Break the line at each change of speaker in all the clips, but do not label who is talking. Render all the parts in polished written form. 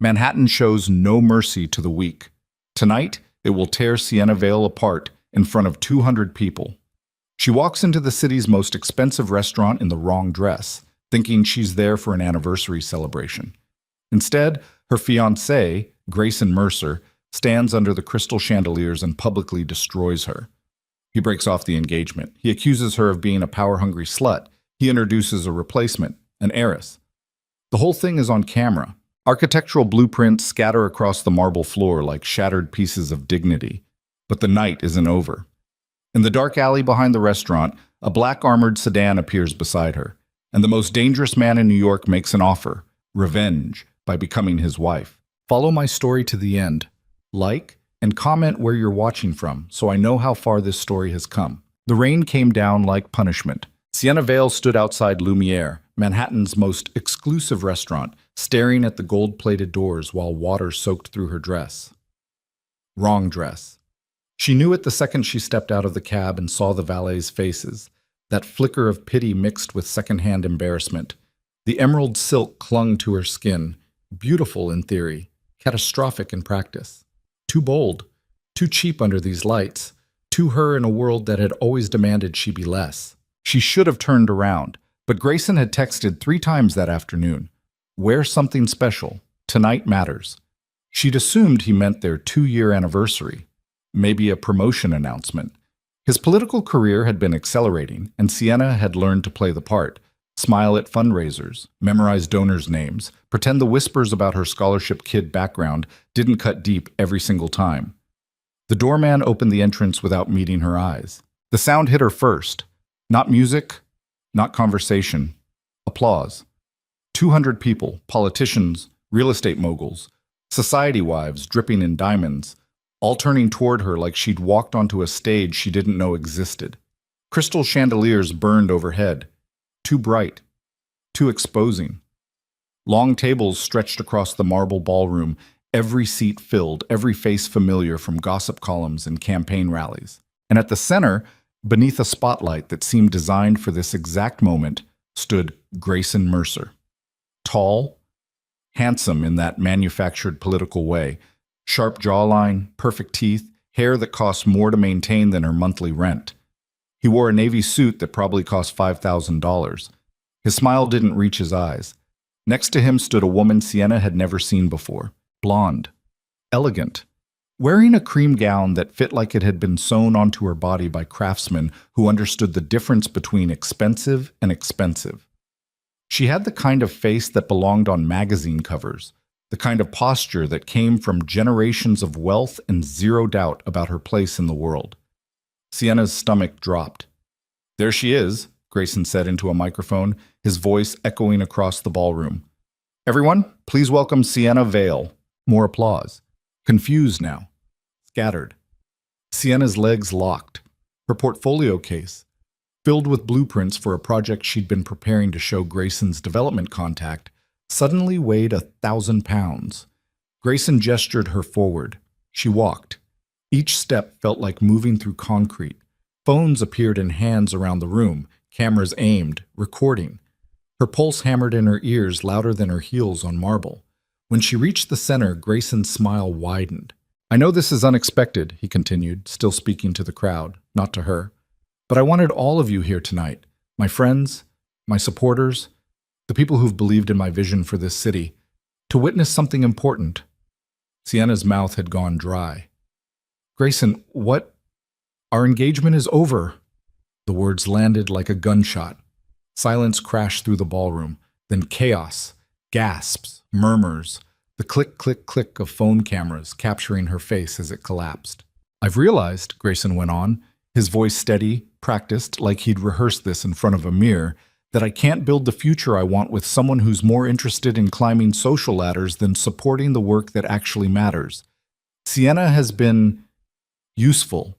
Manhattan shows no mercy to the weak. Tonight, it will tear Sienna Vale apart in front of 200 people. She walks into the city's most expensive restaurant in the wrong dress, thinking she's there for an anniversary celebration. Instead, her fiancé, Grayson Mercer, stands under the crystal chandeliers and publicly destroys her. He breaks off the engagement. He accuses her of being a power-hungry slut. He introduces a replacement, an heiress. The whole thing is on camera. Architectural blueprints scatter across the marble floor like shattered pieces of dignity. But the night isn't over. In the dark alley behind the restaurant, a black armored sedan appears beside her, and the most dangerous man in New York makes an offer, revenge, by becoming his wife. Follow my story to the end. Like and comment where you're watching from so I know how far this story has come. The rain came down like punishment. Sienna Vale stood outside Lumiere, Manhattan's most exclusive restaurant, staring at the gold-plated doors while water soaked through her dress. Wrong dress. She knew it the second she stepped out of the cab and saw the valet's faces, that flicker of pity mixed with secondhand embarrassment. The emerald silk clung to her skin, beautiful in theory, catastrophic in practice. Too bold, too cheap under these lights, too her in a world that had always demanded she be less. She should have turned around, but Grayson had texted 3 times that afternoon. Wear something special. Tonight matters. She'd assumed he meant their 2-year anniversary, maybe a promotion announcement. His political career had been accelerating, and Sienna had learned to play the part, smile at fundraisers, memorize donors' names, pretend the whispers about her scholarship kid background didn't cut deep every single time. The doorman opened the entrance without meeting her eyes. The sound hit her first. Not music, not conversation. Applause. 200 people, politicians, real estate moguls, society wives dripping in diamonds, all turning toward her like she'd walked onto a stage she didn't know existed. Crystal chandeliers burned overhead. Too bright. Too exposing. Long tables stretched across the marble ballroom, every seat filled, every face familiar from gossip columns and campaign rallies. And at the center, beneath a spotlight that seemed designed for this exact moment, stood Grayson Mercer. Tall, handsome in that manufactured political way, sharp jawline, perfect teeth, hair that cost more to maintain than her monthly rent. He wore a navy suit that probably cost $5,000. His smile didn't reach his eyes. Next to him stood a woman Sienna had never seen before, blonde, elegant, wearing a cream gown that fit like it had been sewn onto her body by craftsmen who understood the difference between expensive and expensive. She had the kind of face that belonged on magazine covers, the kind of posture that came from generations of wealth and zero doubt about her place in the world. Sienna's stomach dropped. "There she is," Grayson said into a microphone, his voice echoing across the ballroom. "Everyone, please welcome Sienna Vale." More applause. Confused now. Scattered. Sienna's legs locked. Her portfolio case, filled with blueprints for a project she'd been preparing to show Grayson's development contact, suddenly weighed 1,000 pounds. Grayson gestured her forward. She walked. Each step felt like moving through concrete. Phones appeared in hands around the room, cameras aimed, recording. Her pulse hammered in her ears louder than her heels on marble. When she reached the center, Grayson's smile widened. "I know this is unexpected," he continued, still speaking to the crowd, not to her. "But I wanted all of you here tonight, my friends, my supporters, the people who've believed in my vision for this city, to witness something important." Sienna's mouth had gone dry. "Grayson, what? Our engagement is over." The words landed like a gunshot. Silence crashed through the ballroom, then chaos, gasps, murmurs, the click, click, click of phone cameras capturing her face as it collapsed. "I've realized," Grayson went on, his voice steady, practiced, like he'd rehearsed this in front of a mirror, "that I can't build the future I want with someone who's more interested in climbing social ladders than supporting the work that actually matters. Sienna has been useful,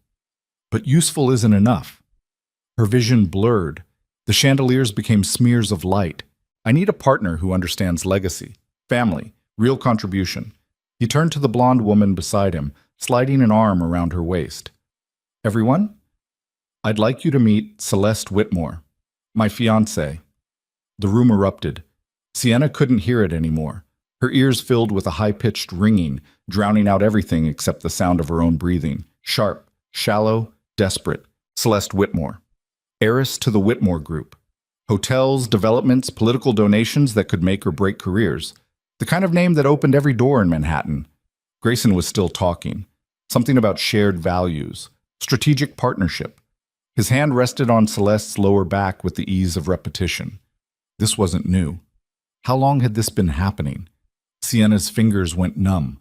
but useful isn't enough." Her vision blurred. The chandeliers became smears of light. "I need a partner who understands legacy, family, real contribution." He turned to the blonde woman beside him, sliding an arm around her waist. "Everyone, I'd like you to meet Celeste Whitmore, my fiancée." The room erupted. Sienna couldn't hear it anymore. Her ears filled with a high-pitched ringing, drowning out everything except the sound of her own breathing. Sharp, shallow, desperate. Celeste Whitmore. Heiress to the Whitmore Group. Hotels, developments, political donations that could make or break careers. The kind of name that opened every door in Manhattan. Grayson was still talking. Something about shared values. Strategic partnership. His hand rested on Celeste's lower back with the ease of repetition. This wasn't new. How long had this been happening? Sienna's fingers went numb.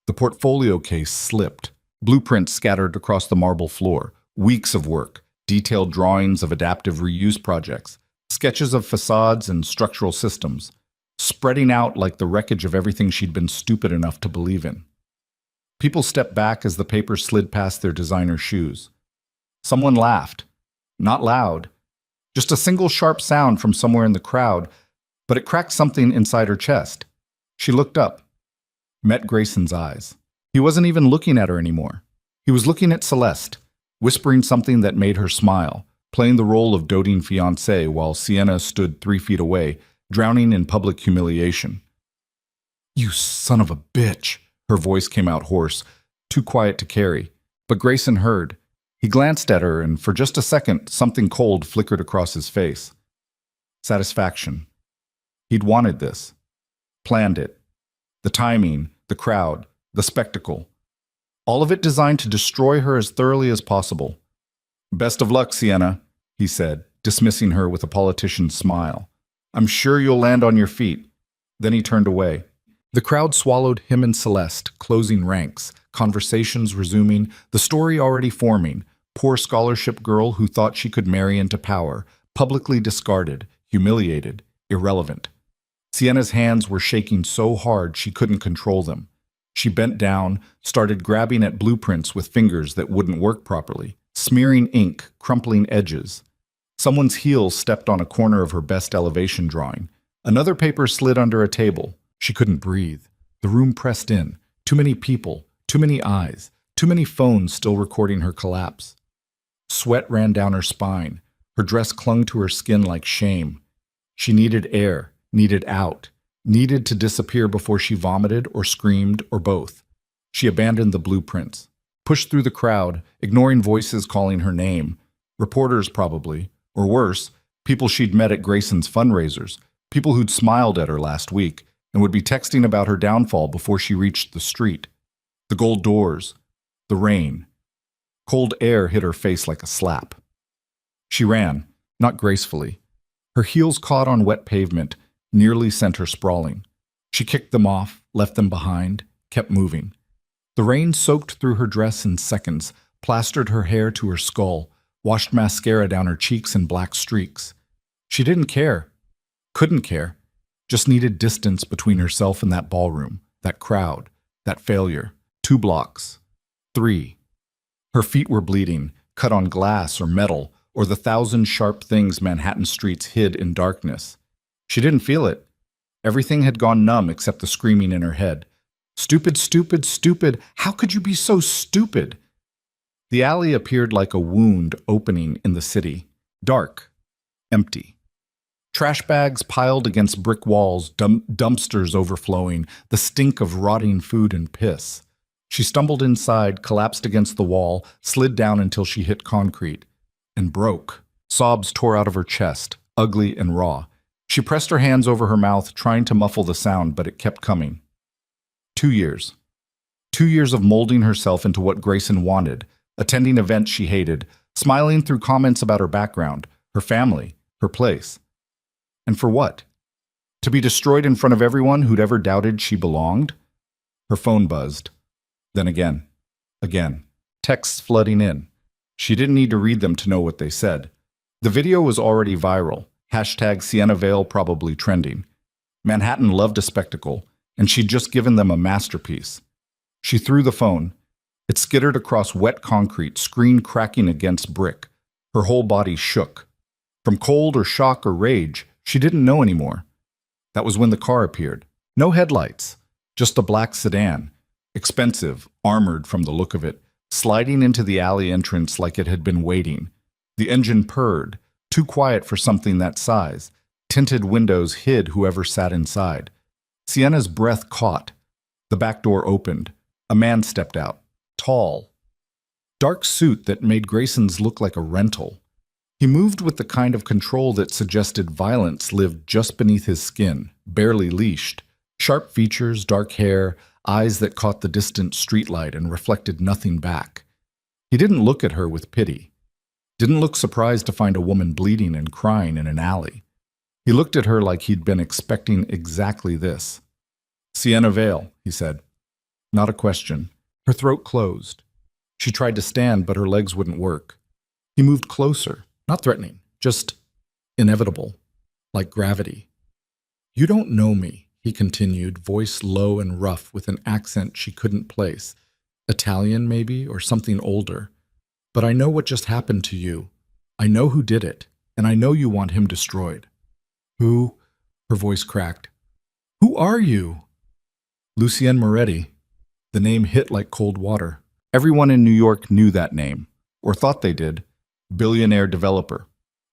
The portfolio case slipped. Blueprints scattered across the marble floor. Weeks of work. Detailed drawings of adaptive reuse projects. Sketches of facades and structural systems. Spreading out like the wreckage of everything she'd been stupid enough to believe in. People stepped back as the paper slid past their designer shoes. Someone laughed. Not loud. Just a single sharp sound from somewhere in the crowd, but it cracked something inside her chest. She looked up. Met Grayson's eyes. He wasn't even looking at her anymore. He was looking at Celeste, whispering something that made her smile, playing the role of doting fiancé while Sienna stood 3 feet away, drowning in public humiliation. "You son of a bitch," her voice came out hoarse, too quiet to carry. But Grayson heard. He glanced at her, and for just a second, something cold flickered across his face. Satisfaction. He'd wanted this. Planned it. The timing, the crowd, the spectacle. All of it designed to destroy her as thoroughly as possible. "Best of luck, Sienna," he said, dismissing her with a politician's smile. "I'm sure you'll land on your feet." Then he turned away. The crowd swallowed him and Celeste, closing ranks, conversations resuming, the story already forming. Poor scholarship girl who thought she could marry into power, publicly discarded, humiliated, irrelevant. Sienna's hands were shaking so hard she couldn't control them. She bent down, started grabbing at blueprints with fingers that wouldn't work properly, smearing ink, crumpling edges. Someone's heel stepped on a corner of her best elevation drawing. Another paper slid under a table. She couldn't breathe. The room pressed in. Too many people, too many eyes, too many phones still recording her collapse. Sweat ran down her spine. Her dress clung to her skin like shame. She needed air, needed out, needed to disappear before she vomited or screamed or both. She abandoned the blueprints, pushed through the crowd, ignoring voices calling her name. Reporters probably, or worse, people she'd met at Grayson's fundraisers, people who'd smiled at her last week and would be texting about her downfall before she reached the street. The gold doors, the rain. Cold air hit her face like a slap. She ran, not gracefully. Her heels caught on wet pavement, nearly sent her sprawling. She kicked them off, left them behind, kept moving. The rain soaked through her dress in seconds, plastered her hair to her skull, washed mascara down her cheeks in black streaks. She didn't care, couldn't care, just needed distance between herself and that ballroom, that crowd, that failure. 2 blocks. 3. Her feet were bleeding, cut on glass or metal, or the 1,000 sharp things Manhattan streets hid in darkness. She didn't feel it. Everything had gone numb except the screaming in her head. "Stupid, stupid, stupid! How could you be so stupid?" The alley appeared like a wound opening in the city. Dark. Empty. Trash bags piled against brick walls, dumpsters overflowing, the stink of rotting food and piss. She stumbled inside, collapsed against the wall, slid down until she hit concrete, and broke. Sobs tore out of her chest, ugly and raw. She pressed her hands over her mouth, trying to muffle the sound, but it kept coming. 2 years. 2 years of molding herself into what Grayson wanted, attending events she hated, smiling through comments about her background, her family, her place. And for what? To be destroyed in front of everyone who'd ever doubted she belonged? Her phone buzzed. Then again. Again. Texts flooding in. She didn't need to read them to know what they said. The video was already viral. #SiennaVale probably trending. Manhattan loved a spectacle, and she'd just given them a masterpiece. She threw the phone. It skittered across wet concrete, screen cracking against brick. Her whole body shook. From cold or shock or rage, she didn't know anymore. That was when the car appeared. No headlights, just a black sedan. Expensive, armored from the look of it, sliding into the alley entrance like it had been waiting. The engine purred, too quiet for something that size. Tinted windows hid whoever sat inside. Sienna's breath caught. The back door opened. A man stepped out. Tall. Dark suit that made Grayson's look like a rental. He moved with the kind of control that suggested violence lived just beneath his skin, barely leashed. Sharp features, dark hair, eyes that caught the distant streetlight and reflected nothing back. He didn't look at her with pity. Didn't look surprised to find a woman bleeding and crying in an alley. He looked at her like he'd been expecting exactly this. "Sienna Vale," he said. Not a question. Her throat closed. She tried to stand, but her legs wouldn't work. He moved closer, not threatening, just inevitable, like gravity. "You don't know me," he continued, voice low and rough with an accent she couldn't place. Italian, maybe, or something older. "But I know what just happened to you. I know who did it, and I know you want him destroyed." "Who?" Her voice cracked. "Who are you?" Lucien Moretti. The name hit like cold water. Everyone in New York knew that name, or thought they did. Billionaire developer.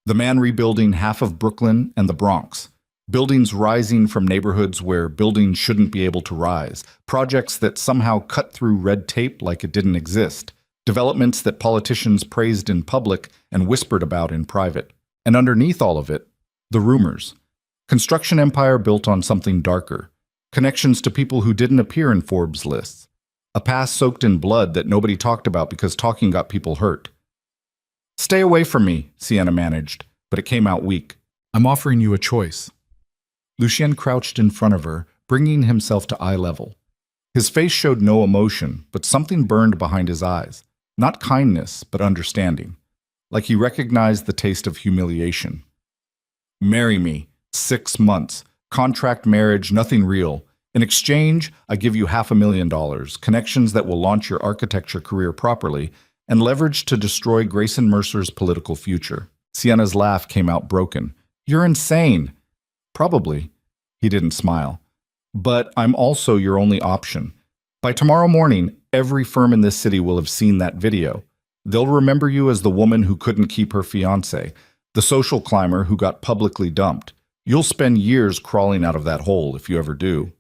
The man rebuilding half of Brooklyn and the Bronx. Buildings rising from neighborhoods where buildings shouldn't be able to rise. Projects that somehow cut through red tape like it didn't exist. Developments that politicians praised in public and whispered about in private. And underneath all of it, the rumors. Construction empire built on something darker. Connections to people who didn't appear in Forbes lists. A past soaked in blood that nobody talked about because talking got people hurt. "Stay away from me," Sienna managed, but it came out weak. "I'm offering you a choice." Lucien crouched in front of her, bringing himself to eye level. His face showed no emotion, but something burned behind his eyes. Not kindness, but understanding. Like he recognized the taste of humiliation. "Marry me. 6 months. Contract marriage, nothing real. In exchange, I give you $500,000, connections that will launch your architecture career properly, and leverage to destroy Grayson Mercer's political future." Sienna's laugh came out broken. "You're insane." "Probably." He didn't smile. "But I'm also your only option. By tomorrow morning, every firm in this city will have seen that video. They'll remember you as the woman who couldn't keep her fiancé, the social climber who got publicly dumped. You'll spend years crawling out of that hole if you ever do."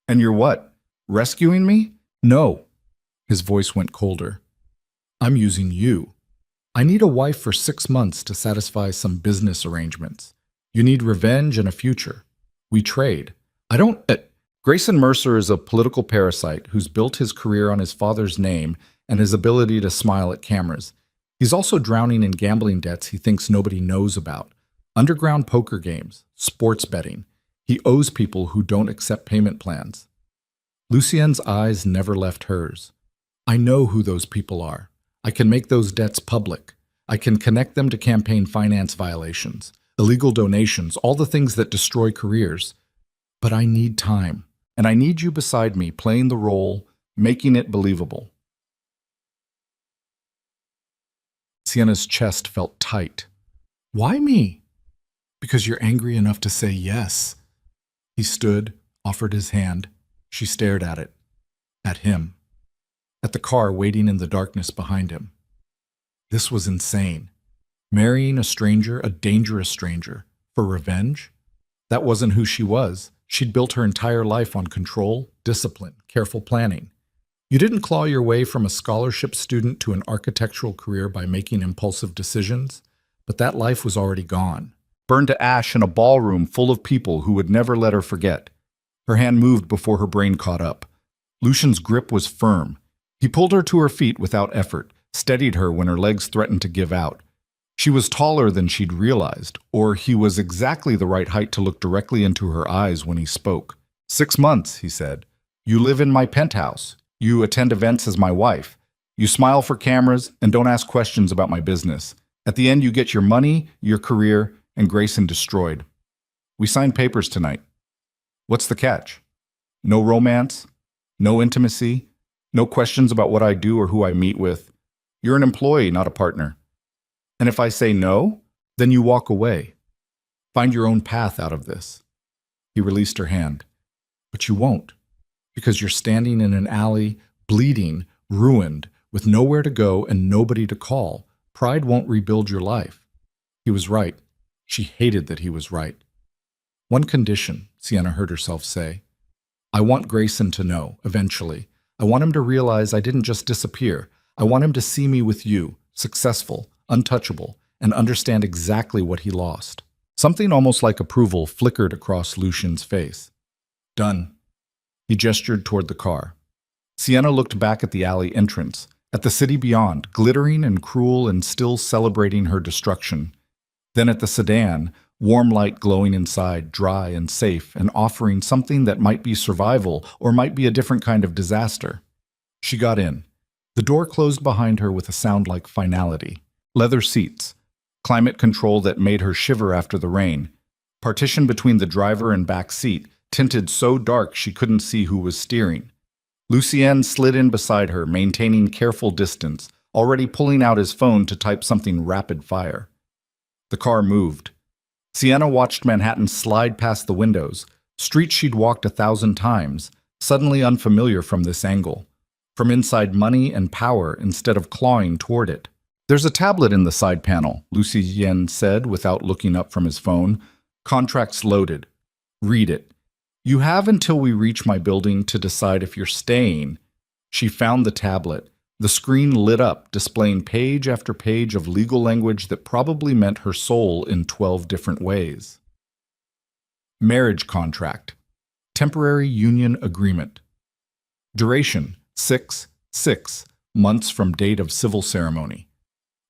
"And you're what? Rescuing me?" "No." His voice went colder. "I'm using you. I need a wife for 6 months to satisfy some business arrangements. You need revenge and a future. We trade. I don't... Grayson Mercer is a political parasite who's built his career on his father's name and his ability to smile at cameras. He's also drowning in gambling debts he thinks nobody knows about. Underground poker games, sports betting. He owes people who don't accept payment plans." Lucien's eyes never left hers. "I know who those people are. I can make those debts public. I can connect them to campaign finance violations, illegal donations, all the things that destroy careers. But I need time, and I need you beside me playing the role, making it believable." Sienna's chest felt tight. "Why me?" "Because you're angry enough to say yes." He stood, offered his hand. She stared at it. At him. At the car waiting in the darkness behind him. This was insane. Marrying a stranger, a dangerous stranger, for revenge? That wasn't who she was. She'd built her entire life on control, discipline, careful planning. You didn't claw your way from a scholarship student to an architectural career by making impulsive decisions, but that life was already gone. Burned to ash in a ballroom full of people who would never let her forget. Her hand moved before her brain caught up. Lucian's grip was firm. He pulled her to her feet without effort, steadied her when her legs threatened to give out. She was taller than she'd realized, or he was exactly the right height to look directly into her eyes when he spoke. 6 months, he said. You live in my penthouse. You attend events as my wife. You smile for cameras and don't ask questions about my business. At the end, you get your money, your career, and Grayson destroyed. We signed papers tonight. What's the catch? No romance, no intimacy, no questions about what I do or who I meet with. You're an employee, not a partner. And if I say no, then you walk away. Find your own path out of this. He released her hand. But you won't, because you're standing in an alley, bleeding, ruined, with nowhere to go and nobody to call. Pride won't rebuild your life. He was right. She hated that he was right. One condition, Sienna heard herself say. I want Grayson to know, eventually. I want him to realize I didn't just disappear. I want him to see me with you, successful, untouchable, and understand exactly what he lost. Something almost like approval flickered across Lucian's face. Done. He gestured toward the car. Sienna looked back at the alley entrance, at the city beyond, glittering and cruel and still celebrating her destruction. Then at the sedan, warm light glowing inside, dry and safe, and offering something that might be survival or might be a different kind of disaster. She got in. The door closed behind her with a sound like finality. Leather seats, climate control that made her shiver after the rain, partition between the driver and back seat, tinted so dark she couldn't see who was steering. Lucien slid in beside her, maintaining careful distance, already pulling out his phone to type something rapid fire. The car moved. Sienna watched Manhattan slide past the windows, streets she'd walked 1,000 times, suddenly unfamiliar from this angle. From inside money and power instead of clawing toward it. There's a tablet in the side panel, Lucien said without looking up from his phone. Contracts loaded. Read it. You have until we reach my building to decide if you're staying. She found the tablet. The screen lit up, displaying page after page of legal language that probably meant her soul in 12 different ways. Marriage contract. Temporary union agreement. Duration, 6 months from date of civil ceremony.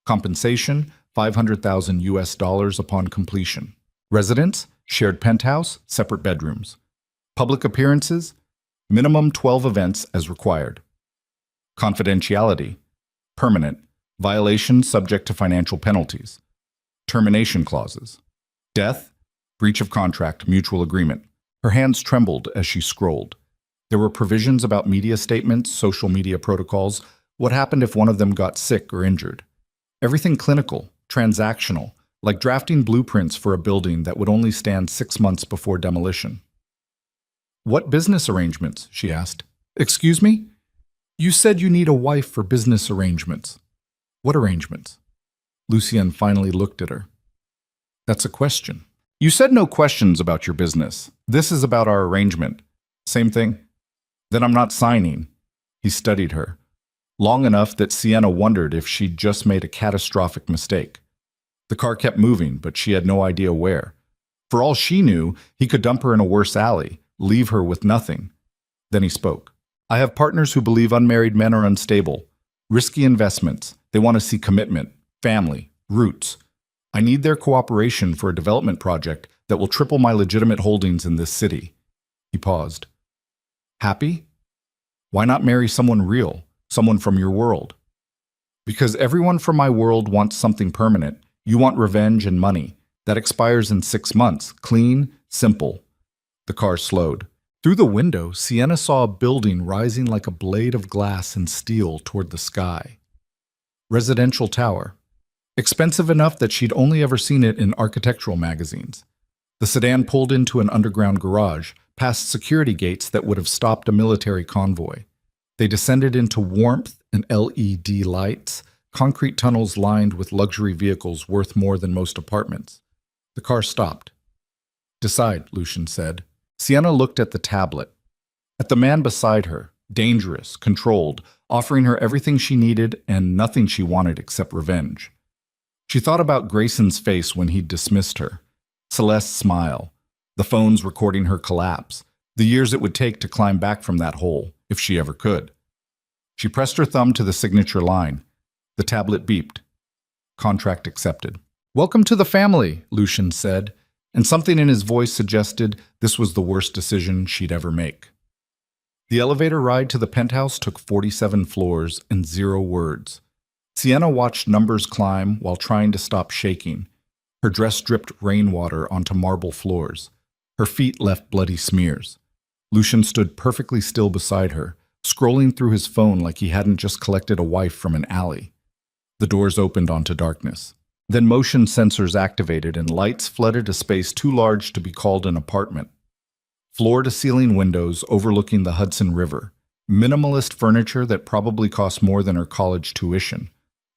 Compensation, $500,000 upon completion. Residence, shared penthouse, separate bedrooms. Public appearances, minimum 12 events as required. Confidentiality, permanent, violation subject to financial penalties. Termination clauses. Death, breach of contract, mutual agreement. Her hands trembled as she scrolled. There were provisions about media statements, social media protocols, what happened if one of them got sick or injured. Everything clinical, transactional, like drafting blueprints for a building that would only stand 6 months before demolition. What business arrangements? She asked. Excuse me? You said you need a wife for business arrangements. What arrangements? Lucien finally looked at her. That's a question. You said no questions about your business. This is about our arrangement. Same thing? Then I'm not signing. He studied her, long enough that Sienna wondered if she'd just made a catastrophic mistake. The car kept moving, but she had no idea where. For all she knew, he could dump her in a worse alley, leave her with nothing. Then he spoke. I have partners who believe unmarried men are unstable. Risky investments. They want to see commitment, family, roots. I need their cooperation for a development project that will triple my legitimate holdings in this city. He paused. Happy? Why not marry someone real, someone from your world? Because everyone from my world wants something permanent. You want revenge and money. That expires in 6 months. Clean, simple. The car slowed. Through the window, Sienna saw a building rising like a blade of glass and steel toward the sky. Residential tower. Expensive enough that she'd only ever seen it in architectural magazines. The sedan pulled into an underground garage, past security gates that would have stopped a military convoy. They descended into warmth and LED lights, concrete tunnels lined with luxury vehicles worth more than most apartments. The car stopped. Decide, Lucien said. Sienna looked at the tablet, at the man beside her, dangerous, controlled, offering her everything she needed and nothing she wanted except revenge. She thought about Grayson's face when he'd dismissed her, Celeste's smile, the phones recording her collapse, the years it would take to climb back from that hole, if she ever could. She pressed her thumb to the signature line. The tablet beeped. Contract accepted. Welcome to the family, Lucien said, and something in his voice suggested this was the worst decision she'd ever make. The elevator ride to the penthouse took 47 floors and 0 words. Sienna watched numbers climb while trying to stop shaking. Her dress dripped rainwater onto marble floors. Her feet left bloody smears. Lucien stood perfectly still beside her, scrolling through his phone like he hadn't just collected a wife from an alley. The doors opened onto darkness. Then motion sensors activated and lights flooded a space too large to be called an apartment. Floor-to-ceiling windows overlooking the Hudson River. Minimalist furniture that probably cost more than her college tuition.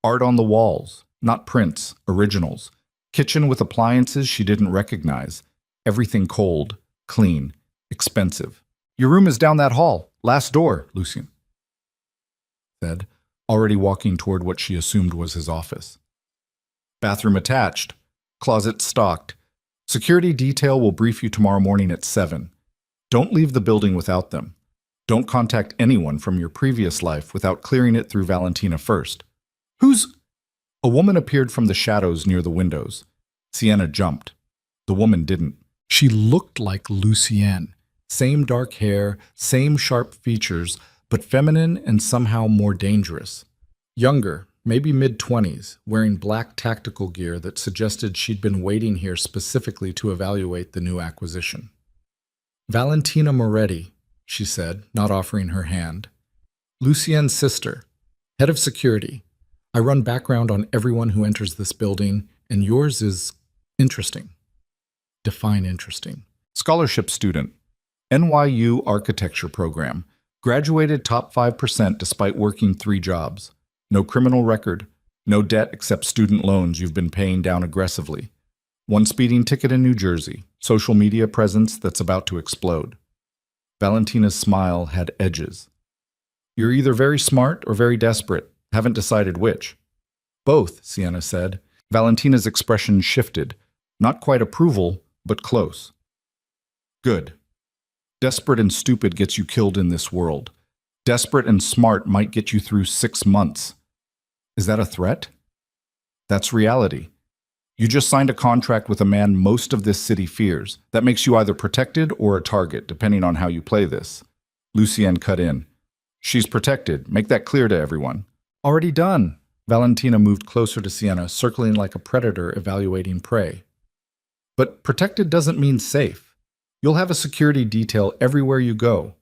Art on the walls, not prints, originals. Kitchen with appliances she didn't recognize. Everything cold, clean, expensive. Your room is down that hall. Last door, Lucien said, already walking toward what she assumed was his office. Bathroom attached. Closet stocked. Security detail will brief you tomorrow morning at 7. Don't leave the building without them. Don't contact anyone from your previous life without clearing it through Valentina first. Who's... A woman appeared from the shadows near the windows. Sienna jumped. The woman didn't. She looked like Lucienne. Same dark hair, same sharp features, but feminine and somehow more dangerous. Younger, maybe mid-20s, wearing black tactical gear that suggested she'd been waiting here specifically to evaluate the new acquisition. Valentina Moretti, she said, not offering her hand. Lucienne's sister, head of security. I run background on everyone who enters this building, and yours is interesting. Define interesting. Scholarship student, NYU Architecture Program. Graduated top 5% despite working 3 jobs. No criminal record. No debt except student loans you've been paying down aggressively. 1 speeding ticket in New Jersey. Social media presence that's about to explode. Valentina's smile had edges. You're either very smart or very desperate. Haven't decided which. Both, Sienna said. Valentina's expression shifted. Not quite approval, but close. Good. Desperate and stupid gets you killed in this world. Desperate and smart might get you through 6 months. Is that a threat? That's reality. You just signed a contract with a man most of this city fears. That makes you either protected or a target, depending on how you play this. Lucienne cut in. She's protected. Make that clear to everyone. Already done. Valentina moved closer to Sienna, circling like a predator evaluating prey. But protected doesn't mean safe. You'll have a security detail everywhere you go.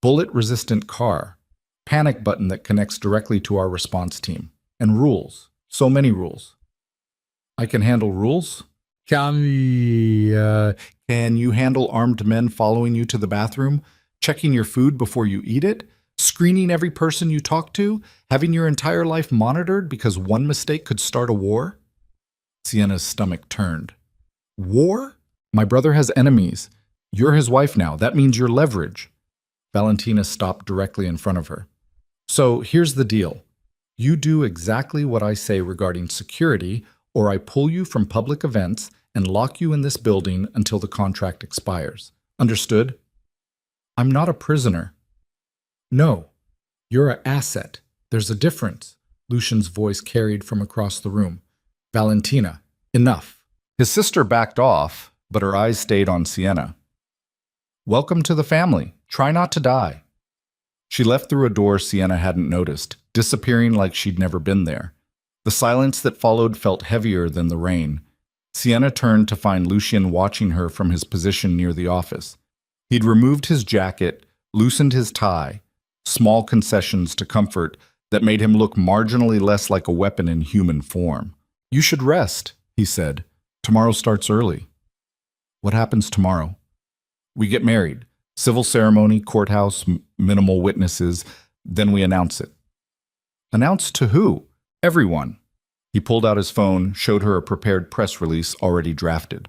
Bullet-resistant car. Panic button that connects directly to our response team. And rules. So many rules. I can handle rules? Can you handle armed men following you to the bathroom? Checking your food before you eat it? Screening every person you talk to? Having your entire life monitored because one mistake could start a war? Sienna's stomach turned. War? My brother has enemies. You're his wife now. That means you're leverage. Valentina stopped directly in front of her. So here's the deal. You do exactly what I say regarding security, or I pull you from public events and lock you in this building until the contract expires. Understood? I'm not a prisoner. No, you're an asset. There's a difference. Lucien's voice carried from across the room. Valentina, enough. His sister backed off, but her eyes stayed on Sienna. Welcome to the family. Try not to die. She left through a door Sienna hadn't noticed, disappearing like she'd never been there. The silence that followed felt heavier than the rain. Sienna turned to find Lucien watching her from his position near the office. He'd removed his jacket, loosened his tie, small concessions to comfort that made him look marginally less like a weapon in human form. You should rest, he said. Tomorrow starts early. What happens tomorrow? We get married. Civil ceremony, courthouse, minimal witnesses. Then we announce it. Announce to who? Everyone. He pulled out his phone, showed her a prepared press release already drafted.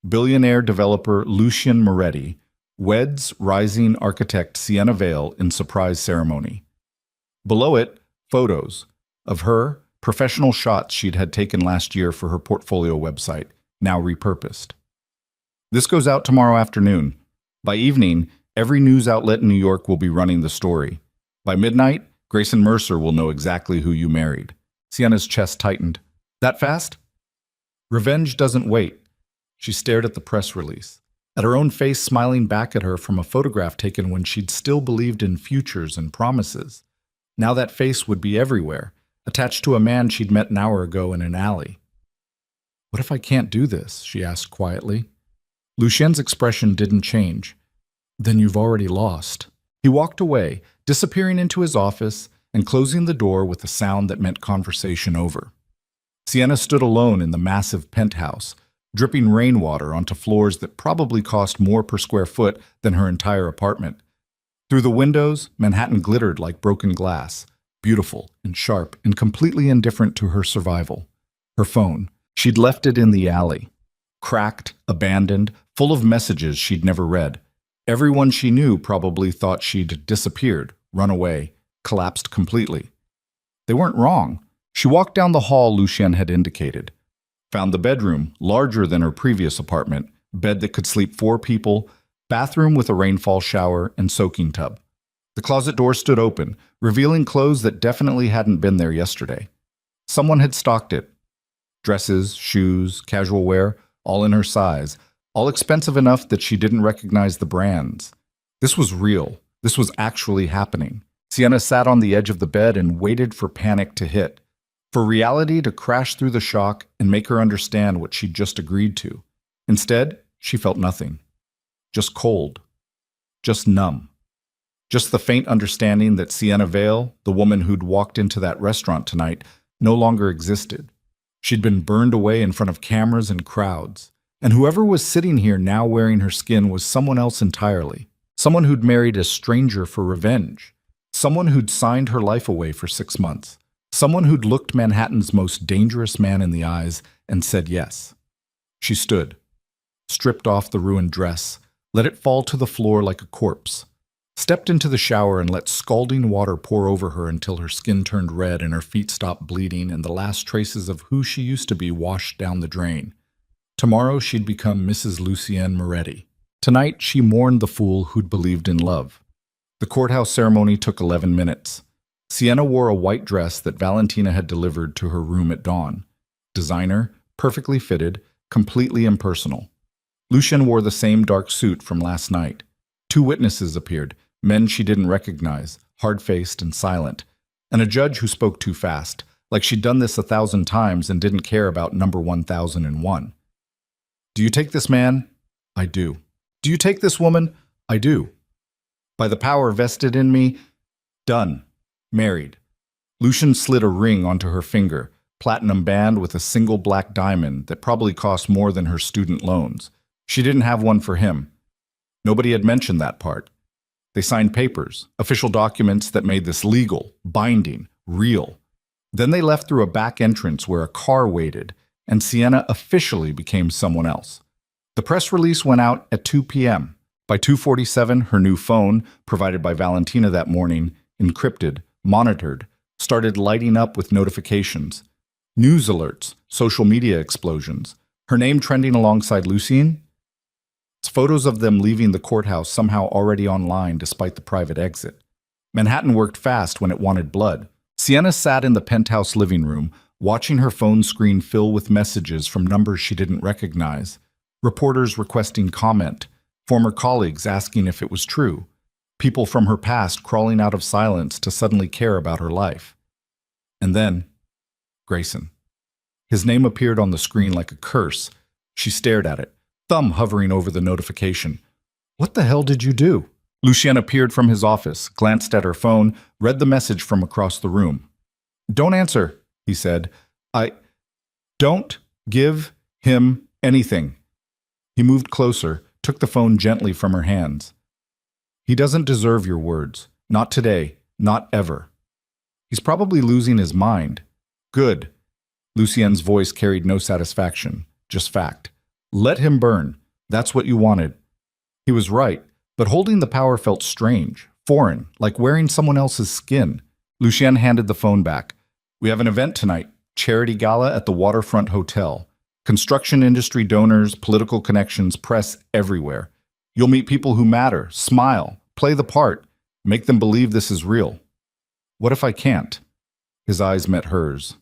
Billionaire developer Lucien Moretti weds rising architect Sienna Vale in surprise ceremony. Below it, photos of her, professional shots she'd had taken last year for her portfolio website, now repurposed. This goes out tomorrow afternoon. By evening, every news outlet in New York will be running the story. By midnight, Grayson Mercer will know exactly who you married. Sienna's chest tightened. That fast? Revenge doesn't wait. She stared at the press release, at her own face smiling back at her from a photograph taken when she'd still believed in futures and promises. Now that face would be everywhere, attached to a man she'd met an hour ago in an alley. What if I can't do this? She asked quietly. Lucien's expression didn't change. Then you've already lost. He walked away, disappearing into his office and closing the door with a sound that meant conversation over. Sienna stood alone in the massive penthouse, dripping rainwater onto floors that probably cost more per square foot than her entire apartment. Through the windows, Manhattan glittered like broken glass, beautiful and sharp and completely indifferent to her survival. Her phone. She'd left it in the alley. Cracked, abandoned, full of messages she'd never read. Everyone she knew probably thought she'd disappeared, run away, collapsed completely. They weren't wrong. She walked down the hall Lucien had indicated, found the bedroom, larger than her previous apartment, bed that could sleep 4 people, bathroom with a rainfall shower and soaking tub. The closet door stood open, revealing clothes that definitely hadn't been there yesterday. Someone had stocked it. Dresses, shoes, casual wear, all in her size, all expensive enough that she didn't recognize the brands. This was real. This was actually happening. Sienna sat on the edge of the bed and waited for panic to hit, for reality to crash through the shock and make her understand what she'd just agreed to. Instead, she felt nothing. Just cold. Just numb. Just the faint understanding that Sienna Vale, the woman who'd walked into that restaurant tonight, no longer existed. She'd been burned away in front of cameras and crowds. And whoever was sitting here now wearing her skin was someone else entirely. Someone who'd married a stranger for revenge. Someone who'd signed her life away for 6 months. Someone who'd looked Manhattan's most dangerous man in the eyes and said yes. She stood, stripped off the ruined dress, let it fall to the floor like a corpse, stepped into the shower and let scalding water pour over her until her skin turned red and her feet stopped bleeding and the last traces of who she used to be washed down the drain. Tomorrow she'd become Mrs. Lucienne Moretti. Tonight she mourned the fool who'd believed in love. The courthouse ceremony took 11 minutes. Sienna wore a white dress that Valentina had delivered to her room at dawn. Designer, perfectly fitted, completely impersonal. Lucien wore the same dark suit from last night. 2 witnesses appeared, men she didn't recognize, hard-faced and silent, and a judge who spoke too fast, like she'd done this 1,000 times and didn't care about number 1001. Do you take this man? I do. Do you take this woman? I do. By the power vested in me, done. Married. Lucien slid a ring onto her finger, platinum band with a single black diamond that probably cost more than her student loans. She didn't have one for him. Nobody had mentioned that part. They signed papers, official documents that made this legal, binding, real. Then they left through a back entrance where a car waited, and Sienna officially became someone else. The press release went out at 2 p.m. By 2:47, her new phone, provided by Valentina that morning, encrypted, monitored, started lighting up with notifications. News alerts, social media explosions. Her name trending alongside Lucien. It's photos of them leaving the courthouse somehow already online despite the private exit. Manhattan worked fast when it wanted blood. Sienna sat in the penthouse living room, watching her phone screen fill with messages from numbers she didn't recognize. Reporters requesting comment, former colleagues asking if it was true, people from her past crawling out of silence to suddenly care about her life. And then, Grayson. His name appeared on the screen like a curse. She stared at it, thumb hovering over the notification. What the hell did you do? Lucien appeared from his office, glanced at her phone, read the message from across the room. Don't answer, he said. Don't give him anything. He moved closer, took the phone gently from her hands. He doesn't deserve your words. Not today. Not ever. He's probably losing his mind. Good. Lucien's voice carried no satisfaction, just fact. Let him burn. That's what you wanted. He was right, but holding the power felt strange, foreign, like wearing someone else's skin. Lucien handed the phone back. We have an event tonight, charity gala at the Waterfront Hotel. Construction industry donors, political connections, press everywhere. You'll meet people who matter, smile, play the part, make them believe this is real. What if I can't? His eyes met hers.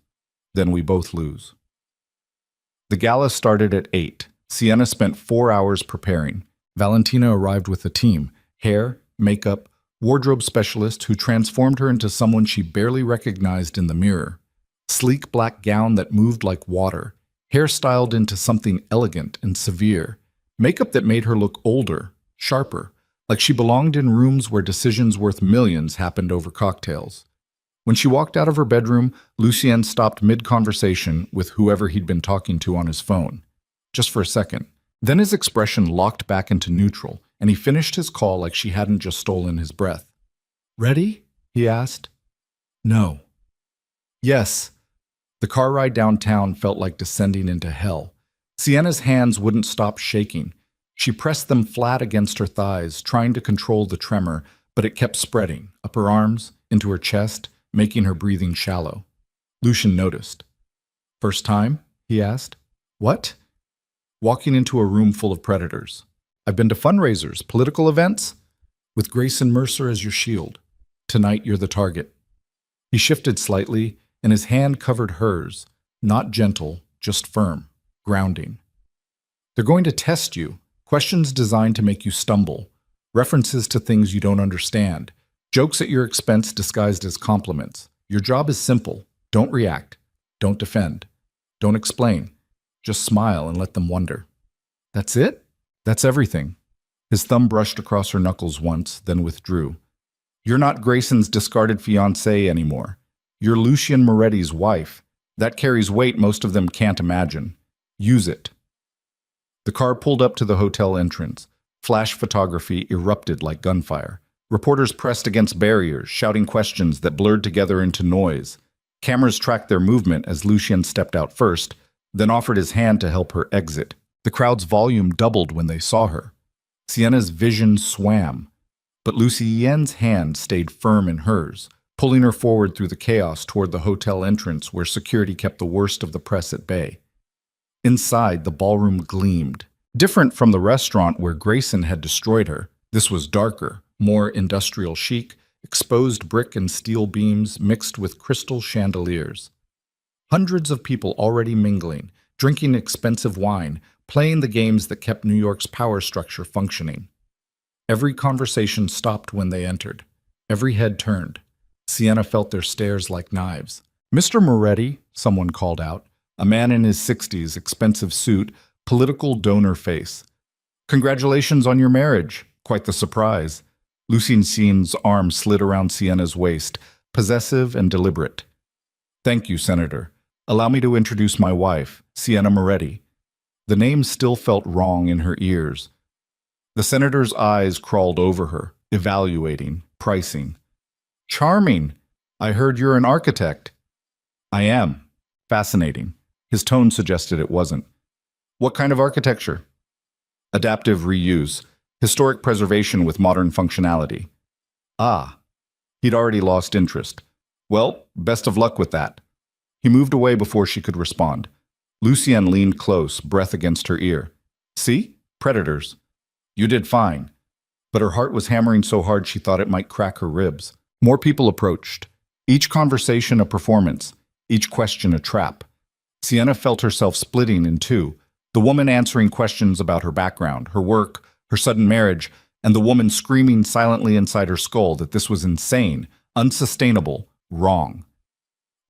Then we both lose. The gala started at 8. Sienna spent 4 hours preparing. Valentina arrived with a team, hair, makeup, wardrobe specialist who transformed her into someone she barely recognized in the mirror. Sleek black gown that moved like water, hair styled into something elegant and severe, makeup that made her look older, sharper, like she belonged in rooms where decisions worth millions happened over cocktails. When she walked out of her bedroom, Lucien stopped mid-conversation with whoever he'd been talking to on his phone. Just for a second. Then his expression locked back into neutral, and he finished his call like she hadn't just stolen his breath. Ready? He asked. No. Yes. The car ride downtown felt like descending into hell. Sienna's hands wouldn't stop shaking. She pressed them flat against her thighs, trying to control the tremor, but it kept spreading, up her arms, into her chest, making her breathing shallow. Lucian noticed. "First time?" he asked. "What?" "Walking into a room full of predators. I've been to fundraisers, political events, with Grayson Mercer as your shield. Tonight you're the target." He shifted slightly, and his hand covered hers, not gentle, just firm, grounding. "They're going to test you. Questions designed to make you stumble. References to things you don't understand. Jokes at your expense disguised as compliments. Your job is simple. Don't react. Don't defend. Don't explain. Just smile and let them wonder." "That's it?" "That's everything." His thumb brushed across her knuckles once, then withdrew. "You're not Grayson's discarded fiancée anymore. You're Lucien Moretti's wife. That carries weight most of them can't imagine. Use it." The car pulled up to the hotel entrance. Flash photography erupted like gunfire. Reporters pressed against barriers, shouting questions that blurred together into noise. Cameras tracked their movement as Lucien stepped out first, then offered his hand to help her exit. The crowd's volume doubled when they saw her. Sienna's vision swam, but Lucien's hand stayed firm in hers, pulling her forward through the chaos toward the hotel entrance where security kept the worst of the press at bay. Inside, the ballroom gleamed. Different from the restaurant where Grayson had destroyed her, this was darker, more industrial chic, exposed brick and steel beams mixed with crystal chandeliers. Hundreds of people already mingling, drinking expensive wine, playing the games that kept New York's power structure functioning. Every conversation stopped when they entered. Every head turned. Sienna felt their stares like knives. "Mr. Moretti," someone called out, a man in his 60s, expensive suit, political donor face. "Congratulations on your marriage. Quite the surprise." Lucien's arm slid around Sienna's waist, possessive and deliberate. "Thank you, Senator. Allow me to introduce my wife, Sienna Moretti." The name still felt wrong in her ears. The senator's eyes crawled over her, evaluating, pricing. "Charming. I heard you're an architect." "I am. Fascinating." His tone suggested it wasn't. "What kind of architecture?" "Adaptive reuse. Historic preservation with modern functionality." "Ah." He'd already lost interest. "Well, best of luck with that." He moved away before she could respond. Lucien leaned close, breath against her ear. "See? Predators. You did fine." But her heart was hammering so hard she thought it might crack her ribs. More people approached. Each conversation a performance, each question a trap. Sienna felt herself splitting in two, the woman answering questions about her background, her work, her sudden marriage, and the woman screaming silently inside her skull that this was insane, unsustainable, wrong.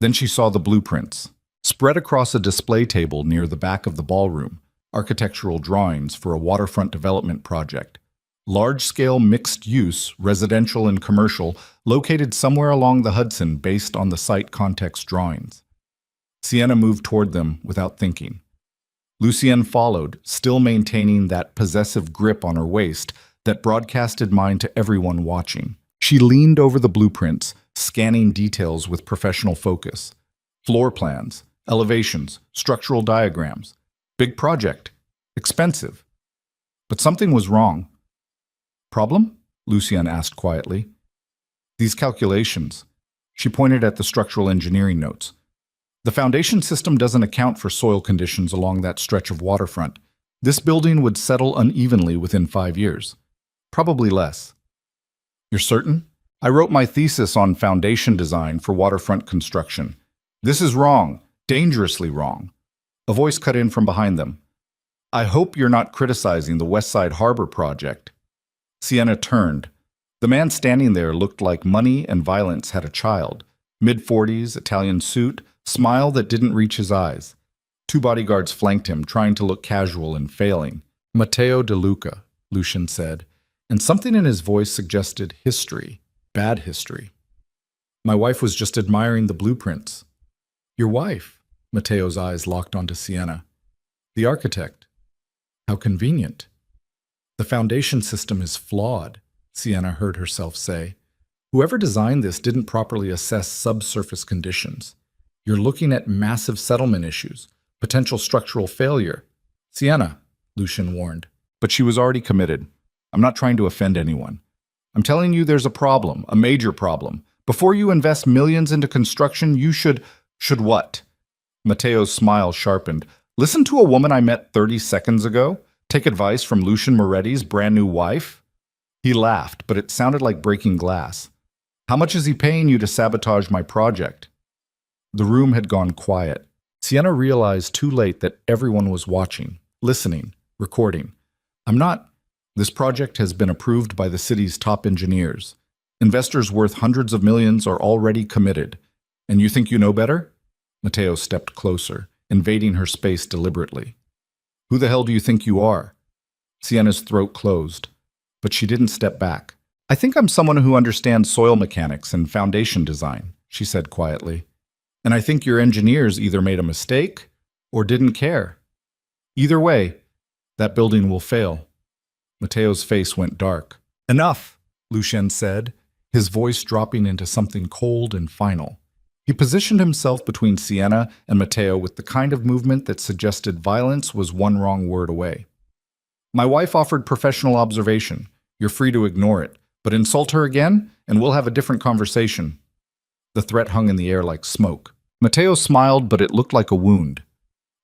Then she saw the blueprints. Spread across a display table near the back of the ballroom, architectural drawings for a waterfront development project. Large-scale mixed-use, residential and commercial, located somewhere along the Hudson based on the site context drawings. Sienna moved toward them without thinking. Lucien followed, still maintaining that possessive grip on her waist that broadcasted mind to everyone watching. She leaned over the blueprints, scanning details with professional focus. Floor plans, elevations, structural diagrams. Big project. Expensive. But something was wrong. "Problem?" Lucien asked quietly. "These calculations." She pointed at the structural engineering notes. "The foundation system doesn't account for soil conditions along that stretch of waterfront. This building would settle unevenly within 5 years. Probably less." "You're certain?" "I wrote my thesis on foundation design for waterfront construction. This is wrong, dangerously wrong." A voice cut in from behind them. "I hope you're not criticizing the West Side Harbor project." Sienna turned. The man standing there looked like money and violence had a child. Mid-40s, Italian suit, smile that didn't reach his eyes. 2 bodyguards flanked him, trying to look casual and failing. "Matteo De Luca," Lucien said, and something in his voice suggested history, bad history. "My wife was just admiring the blueprints." "Your wife?" Matteo's eyes locked onto Sienna. "The architect. How convenient." "The foundation system is flawed," Sienna heard herself say. "Whoever designed this didn't properly assess subsurface conditions. You're looking at massive settlement issues, potential structural failure." "Sienna," Lucien warned, but she was already committed. I'm not trying to offend anyone. I'm telling you there's a problem, a major problem. Before you invest millions into construction, you should... Should what? Matteo's smile sharpened. Listen to a woman I met 30 seconds ago? Take advice from Lucian Moretti's brand new wife? He laughed, but it sounded like breaking glass. How much is he paying you to sabotage my project? The room had gone quiet. Sienna realized too late that everyone was watching, listening, recording. This project has been approved by the city's top engineers. Investors worth hundreds of millions are already committed. And you think you know better? Matteo stepped closer, invading her space deliberately. Who the hell do you think you are? Sienna's throat closed, but she didn't step back. I think I'm someone who understands soil mechanics and foundation design, she said quietly. And I think your engineers either made a mistake or didn't care. Either way, that building will fail. Matteo's face went dark. Enough, Lucien said, his voice dropping into something cold and final. He positioned himself between Sienna and Matteo with the kind of movement that suggested violence was one wrong word away. My wife offered professional observation. You're free to ignore it, but insult her again, and we'll have a different conversation. The threat hung in the air like smoke. Matteo smiled, but it looked like a wound.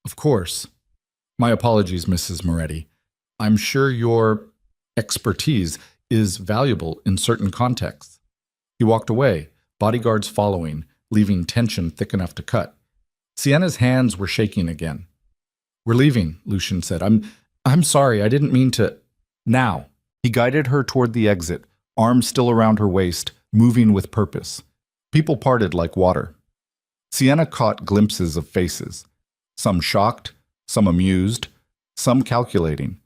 Of course. My apologies, Mrs. Moretti. I'm sure your expertise is valuable in certain contexts. He walked away, bodyguards following, leaving tension thick enough to cut. Sienna's hands were shaking again. We're leaving, Lucien said. I'm sorry, I didn't mean to... Now. He guided her toward the exit, arms still around her waist, moving with purpose. People parted like water. Sienna caught glimpses of faces. Some shocked, some amused, some calculating.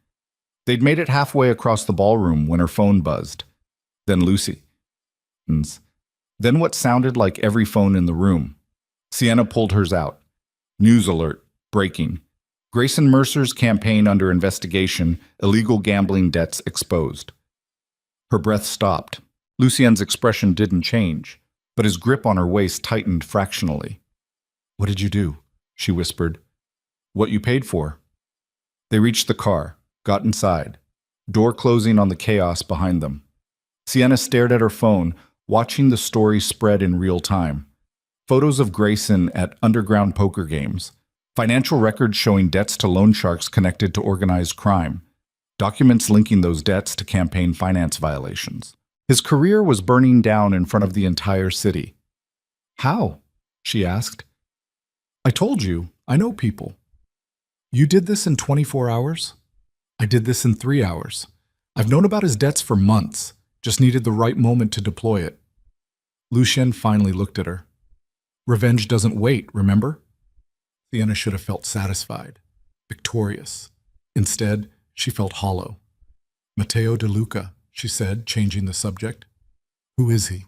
They'd made it halfway across the ballroom when her phone buzzed. Then Lucy. Then what sounded like every phone in the room. Sienna pulled hers out. News alert. Breaking. Grayson Mercer's campaign under investigation. Illegal gambling debts exposed. Her breath stopped. Lucien's expression didn't change, but his grip on her waist tightened fractionally. What did you do? She whispered. What you paid for. They reached the car, got inside, door closing on the chaos behind them. Sienna stared at her phone, watching the story spread in real time. Photos of Grayson at underground poker games. Financial records showing debts to loan sharks connected to organized crime. Documents linking those debts to campaign finance violations. His career was burning down in front of the entire city. How? She asked. I told you, I know people. You did this in 24 hours? I did this in 3 hours. I've known about his debts for months. Just needed the right moment to deploy it. Lucien finally looked at her. Revenge doesn't wait, remember? Sienna should have felt satisfied, victorious. Instead, she felt hollow. Matteo De Luca, she said, changing the subject. Who is he?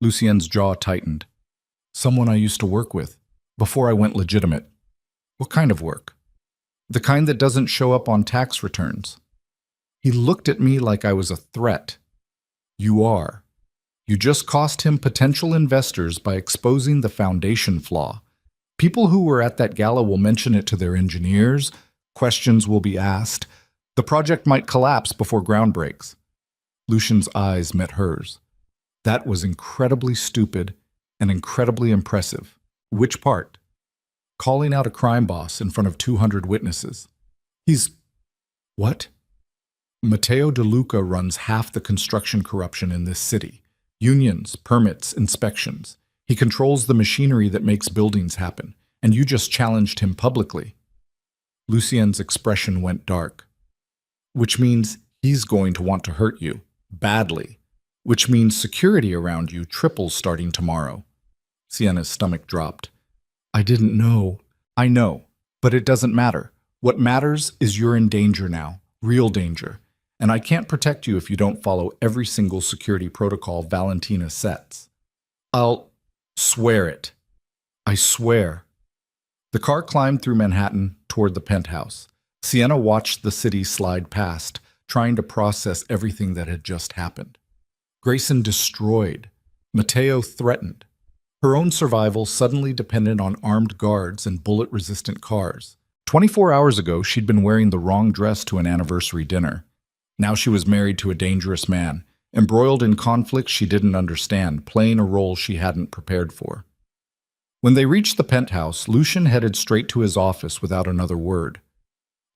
Lucien's jaw tightened. Someone I used to work with, before I went legitimate. What kind of work? The kind that doesn't show up on tax returns. He looked at me like I was a threat. You are. You just cost him potential investors by exposing the foundation flaw. People who were at that gala will mention it to their engineers. Questions will be asked. The project might collapse before ground breaks. Lucien's eyes met hers. That was incredibly stupid and incredibly impressive. Which part? Calling out a crime boss in front of 200 witnesses. He's... What? Matteo De Luca runs half the construction corruption in this city. Unions, permits, inspections. He controls the machinery that makes buildings happen, and you just challenged him publicly. Lucien's expression went dark. Which means he's going to want to hurt you, badly. Which means security around you triples starting tomorrow. Sienna's stomach dropped. I didn't know. I know, but it doesn't matter. What matters is you're in danger now, real danger. And I can't protect you if you don't follow every single security protocol Valentina sets. I'll swear it. I swear. The car climbed through Manhattan toward the penthouse. Sienna watched the city slide past, trying to process everything that had just happened. Grayson destroyed. Matteo threatened. Her own survival suddenly depended on armed guards and bullet-resistant cars. 24 hours ago, she'd been wearing the wrong dress to an anniversary dinner. Now she was married to a dangerous man, embroiled in conflicts she didn't understand, playing a role she hadn't prepared for. When they reached the penthouse, Lucian headed straight to his office without another word.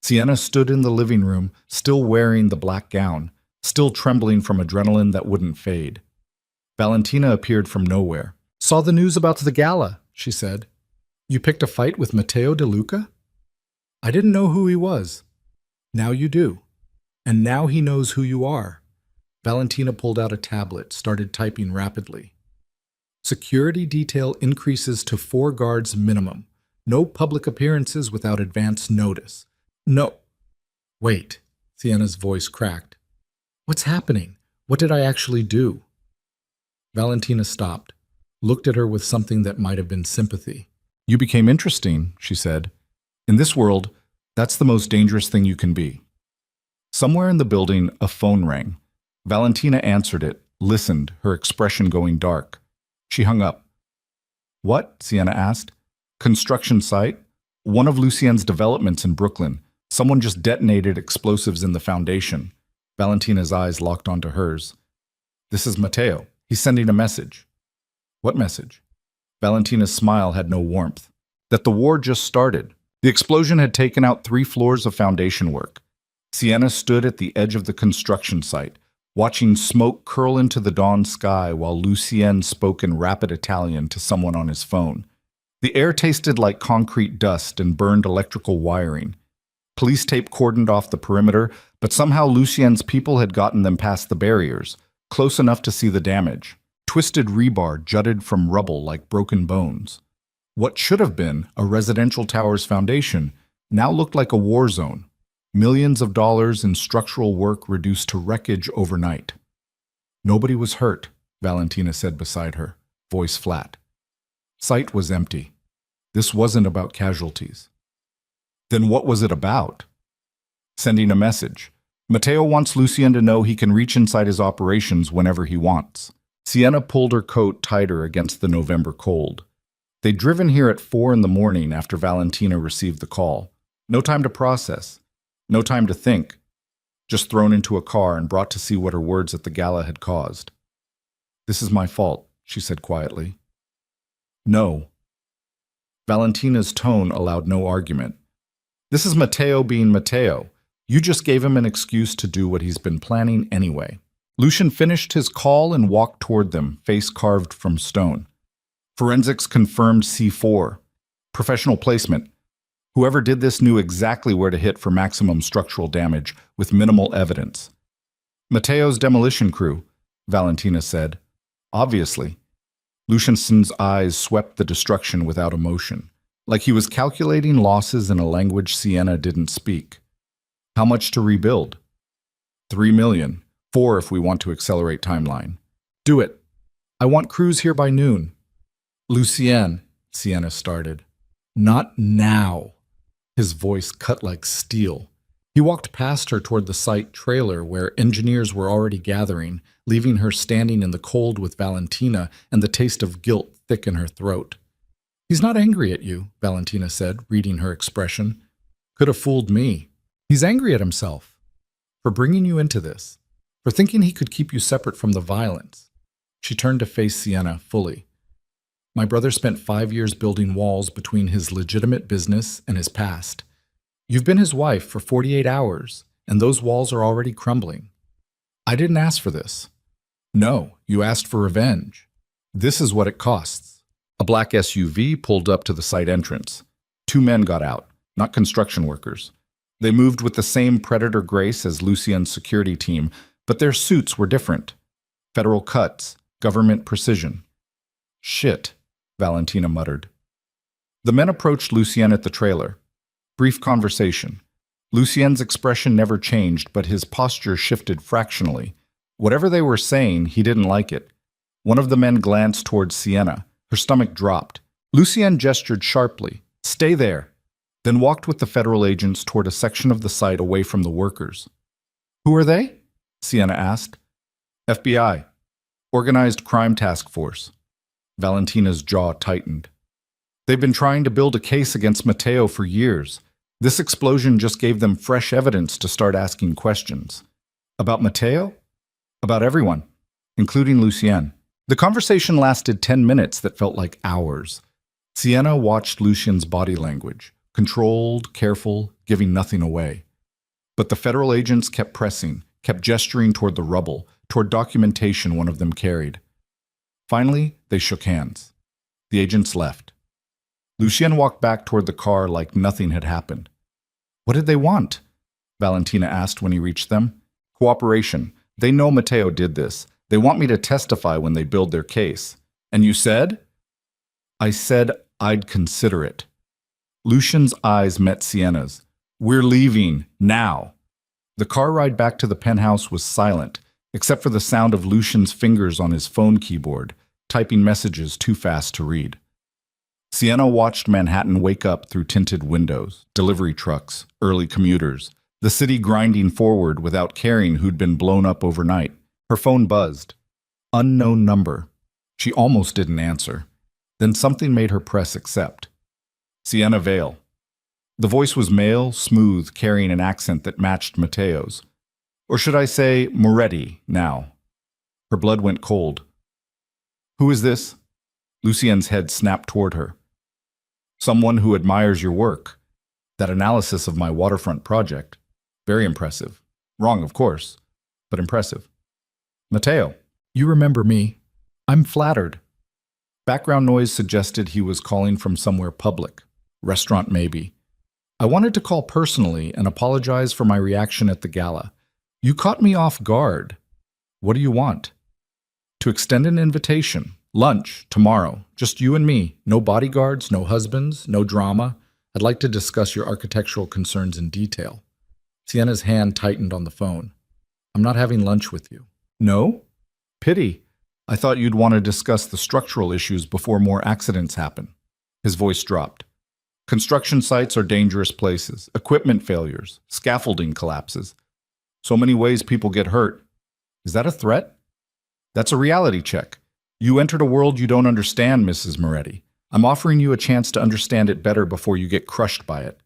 Sienna stood in the living room, still wearing the black gown, still trembling from adrenaline that wouldn't fade. Valentina appeared from nowhere. "Saw the news about the gala," she said. "You picked a fight with Matteo De Luca?" "I didn't know who he was." "Now you do. And now he knows who you are." Valentina pulled out a tablet, started typing rapidly. "Security detail increases to 4 guards minimum. No public appearances without advance notice. No." "Wait," Sienna's voice cracked. "What's happening? What did I actually do?" Valentina stopped, looked at her with something that might have been sympathy. "You became interesting," she said. "In this world, that's the most dangerous thing you can be." Somewhere in the building, a phone rang. Valentina answered it, listened, her expression going dark. She hung up. "What?" Sienna asked. "Construction site? One of Lucien's developments in Brooklyn. Someone just detonated explosives in the foundation." Valentina's eyes locked onto hers. "This is Matteo. He's sending a message." "What message?" Valentina's smile had no warmth. "That the war just started. The explosion had taken out 3 floors of foundation work." Sienna stood at the edge of the construction site, watching smoke curl into the dawn sky while Lucien spoke in rapid Italian to someone on his phone. The air tasted like concrete dust and burned electrical wiring. Police tape cordoned off the perimeter, but somehow Lucien's people had gotten them past the barriers, close enough to see the damage. Twisted rebar jutted from rubble like broken bones. What should have been a residential tower's foundation now looked like a war zone. Millions of dollars in structural work reduced to wreckage overnight. "Nobody was hurt," Valentina said beside her, voice flat. Site was empty. This wasn't about casualties. Then what was it about? Sending a message. Matteo wants Lucien to know he can reach inside his operations whenever he wants. Sienna pulled her coat tighter against the November cold. They'd driven here at 4 in the morning after Valentina received the call. No time to process. No time to think. Just thrown into a car and brought to see what her words at the gala had caused. "This is my fault," she said quietly. "No." Valentina's tone allowed no argument. "This is Matteo being Matteo. You just gave him an excuse to do what he's been planning anyway." Lucian finished his call and walked toward them, face carved from stone. "Forensics confirmed C4. Professional placement. Whoever did this knew exactly where to hit for maximum structural damage, with minimal evidence." "Matteo's demolition crew," Valentina said. "Obviously." Lucian's eyes swept the destruction without emotion, like he was calculating losses in a language Sienna didn't speak. "How much to rebuild?" 3 million. 4 if we want to accelerate timeline." "Do it. I want crews here by noon." "Lucien," Sienna started. "Not now." His voice cut like steel. He walked past her toward the site trailer where engineers were already gathering, leaving her standing in the cold with Valentina and the taste of guilt thick in her throat. "He's not angry at you," Valentina said, reading her expression. "Could have fooled me. He's angry at himself. For bringing you into this. For thinking he could keep you separate from the violence." She turned to face Sienna fully. "My brother spent 5 years building walls between his legitimate business and his past. You've been his wife for 48 hours, and those walls are already crumbling. I didn't ask for this. No, you asked for revenge. This is what it costs." A black SUV pulled up to the site entrance. 2 men got out, not construction workers. They moved with the same predator grace as Lucien's security team, but their suits were different. Federal cuts, government precision. "Shit," Valentina muttered. The men approached Lucien at the trailer. Brief conversation. Lucien's expression never changed, but his posture shifted fractionally. Whatever they were saying, he didn't like it. One of the men glanced towards Sienna. Her stomach dropped. Lucien gestured sharply. "Stay there," then walked with the federal agents toward a section of the site away from the workers. "Who are they?" Sienna asked. "FBI. Organized Crime Task Force." Valentina's jaw tightened. "They've been trying to build a case against Matteo for years. This explosion just gave them fresh evidence to start asking questions. About Matteo? About everyone, including Lucien. The conversation lasted 10 minutes that felt like hours. Sienna watched Lucien's body language, controlled, careful, giving nothing away. But the federal agents kept pressing, kept gesturing toward the rubble, toward documentation one of them carried. Finally, they shook hands. The agents left. Lucien walked back toward the car like nothing had happened. What did they want? Valentina asked when he reached them. Cooperation. They know Matteo did this. They want me to testify when they build their case. And you said? I said I'd consider it. Lucien's eyes met Sienna's. We're leaving, now. The car ride back to the penthouse was silent, except for the sound of Lucien's fingers on his phone keyboard, typing messages too fast to read. Sienna watched Manhattan wake up through tinted windows, delivery trucks, early commuters, the city grinding forward without caring who'd been blown up overnight. Her phone buzzed. Unknown number. She almost didn't answer. Then something made her press accept. Sienna Vale. The voice was male, smooth, carrying an accent that matched Matteo's. Or should I say, Moretti, now. Her blood went cold. Who is this? Lucien's head snapped toward her. Someone who admires your work. That analysis of my waterfront project. Very impressive. Wrong, of course, but impressive. Matteo, you remember me. I'm flattered. Background noise suggested he was calling from somewhere public. Restaurant, maybe. I wanted to call personally and apologize for my reaction at the gala. You caught me off guard. What do you want? To extend an invitation. Lunch, tomorrow. Just you and me. No bodyguards, no husbands, no drama. I'd like to discuss your architectural concerns in detail. Sienna's hand tightened on the phone. I'm not having lunch with you. No? Pity. I thought you'd want to discuss the structural issues before more accidents happen. His voice dropped. Construction sites are dangerous places. Equipment failures. Scaffolding collapses. So many ways people get hurt. Is that a threat? That's a reality check. You entered a world you don't understand, Mrs. Moretti. I'm offering you a chance to understand it better before you get crushed by it.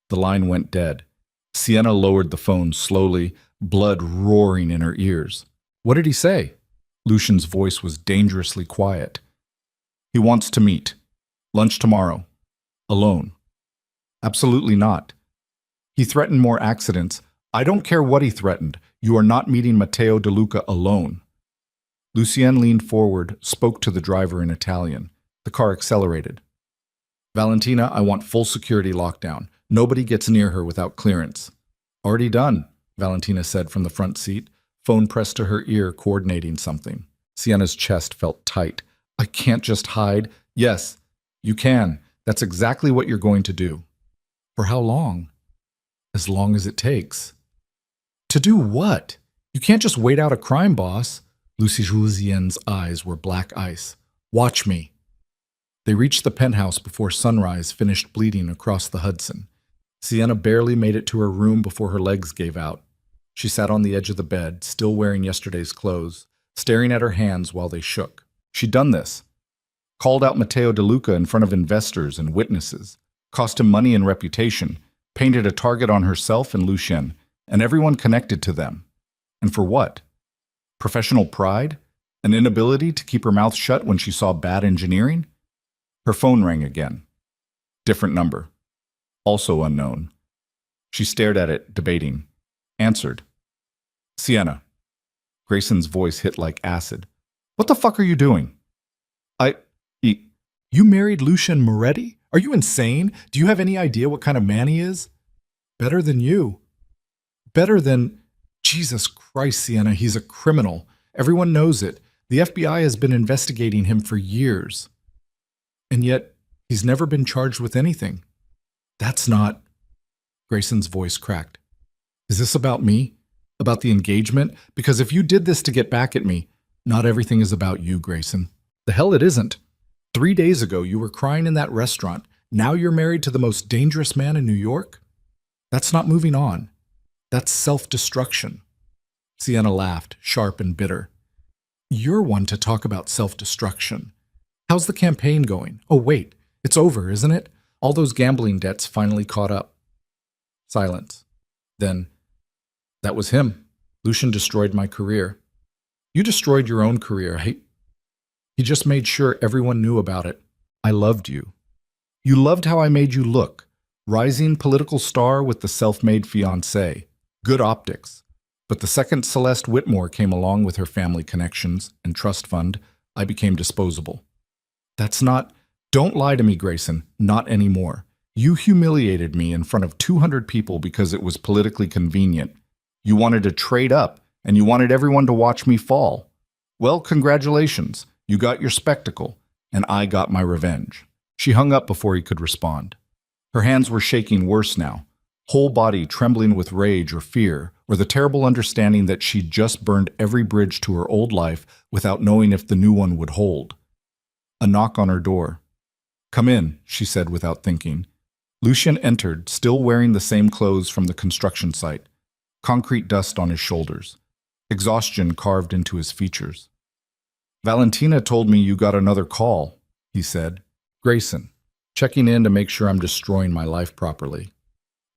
The line went dead. Sienna lowered the phone slowly, blood roaring in her ears. What did he say? Lucien's voice was dangerously quiet. He wants to meet. Lunch tomorrow. Alone. Absolutely not. He threatened more accidents. I don't care what he threatened. You are not meeting Matteo De Luca alone. Lucien leaned forward, spoke to the driver in Italian. The car accelerated. Valentina, I want full security lockdown. Nobody gets near her without clearance. Already done, Valentina said from the front seat, phone pressed to her ear, coordinating something. Sienna's chest felt tight. I can't just hide. Yes, you can. That's exactly what you're going to do. For how long? As long as it takes. To do what? You can't just wait out a crime, boss. Lucien's eyes were black ice. Watch me. They reached the penthouse before sunrise finished bleeding across the Hudson. Sienna barely made it to her room before her legs gave out. She sat on the edge of the bed, still wearing yesterday's clothes, staring at her hands while they shook. She'd done this. Called out Matteo De Luca in front of investors and witnesses, cost him money and reputation, painted a target on herself and Lucien, and everyone connected to them. And for what? Professional pride? An inability to keep her mouth shut when she saw bad engineering? Her phone rang again. Different number. Also unknown. She stared at it, debating. Answered. Sienna. Grayson's voice hit like acid. What the fuck are you doing? You married Lucien Moretti? Are you insane? Do you have any idea what kind of man he is? Better than you. Better than... Jesus Christ, Sienna, he's a criminal. Everyone knows it. The FBI has been investigating him for years. And yet, he's never been charged with anything. That's not... Grayson's voice cracked. Is this about me? About the engagement? Because if you did this to get back at me, not everything is about you, Grayson. The hell it isn't. 3 days ago, you were crying in that restaurant. Now you're married to the most dangerous man in New York? That's not moving on. That's self-destruction. Sienna laughed, sharp and bitter. You're one to talk about self-destruction. How's the campaign going? Oh, wait, it's over, isn't it? All those gambling debts finally caught up. Silence. Then, that was him. Lucian destroyed my career. You destroyed your own career. He just made sure everyone knew about it. I loved you. You loved how I made you look. Rising political star with the self-made fiancé. Good optics. But the second Celeste Whitmore came along with her family connections and trust fund, I became disposable. That's not... Don't lie to me, Grayson. Not anymore. You humiliated me in front of 200 people because it was politically convenient. You wanted to trade up, and you wanted everyone to watch me fall. Well, congratulations. You got your spectacle, and I got my revenge. She hung up before he could respond. Her hands were shaking worse now, whole body trembling with rage or fear, or the terrible understanding that she'd just burned every bridge to her old life without knowing if the new one would hold. A knock on her door. Come in, she said without thinking. Lucian entered, still wearing the same clothes from the construction site. Concrete dust on his shoulders. Exhaustion carved into his features. Valentina told me you got another call, he said. Grayson, checking in to make sure I'm destroying my life properly.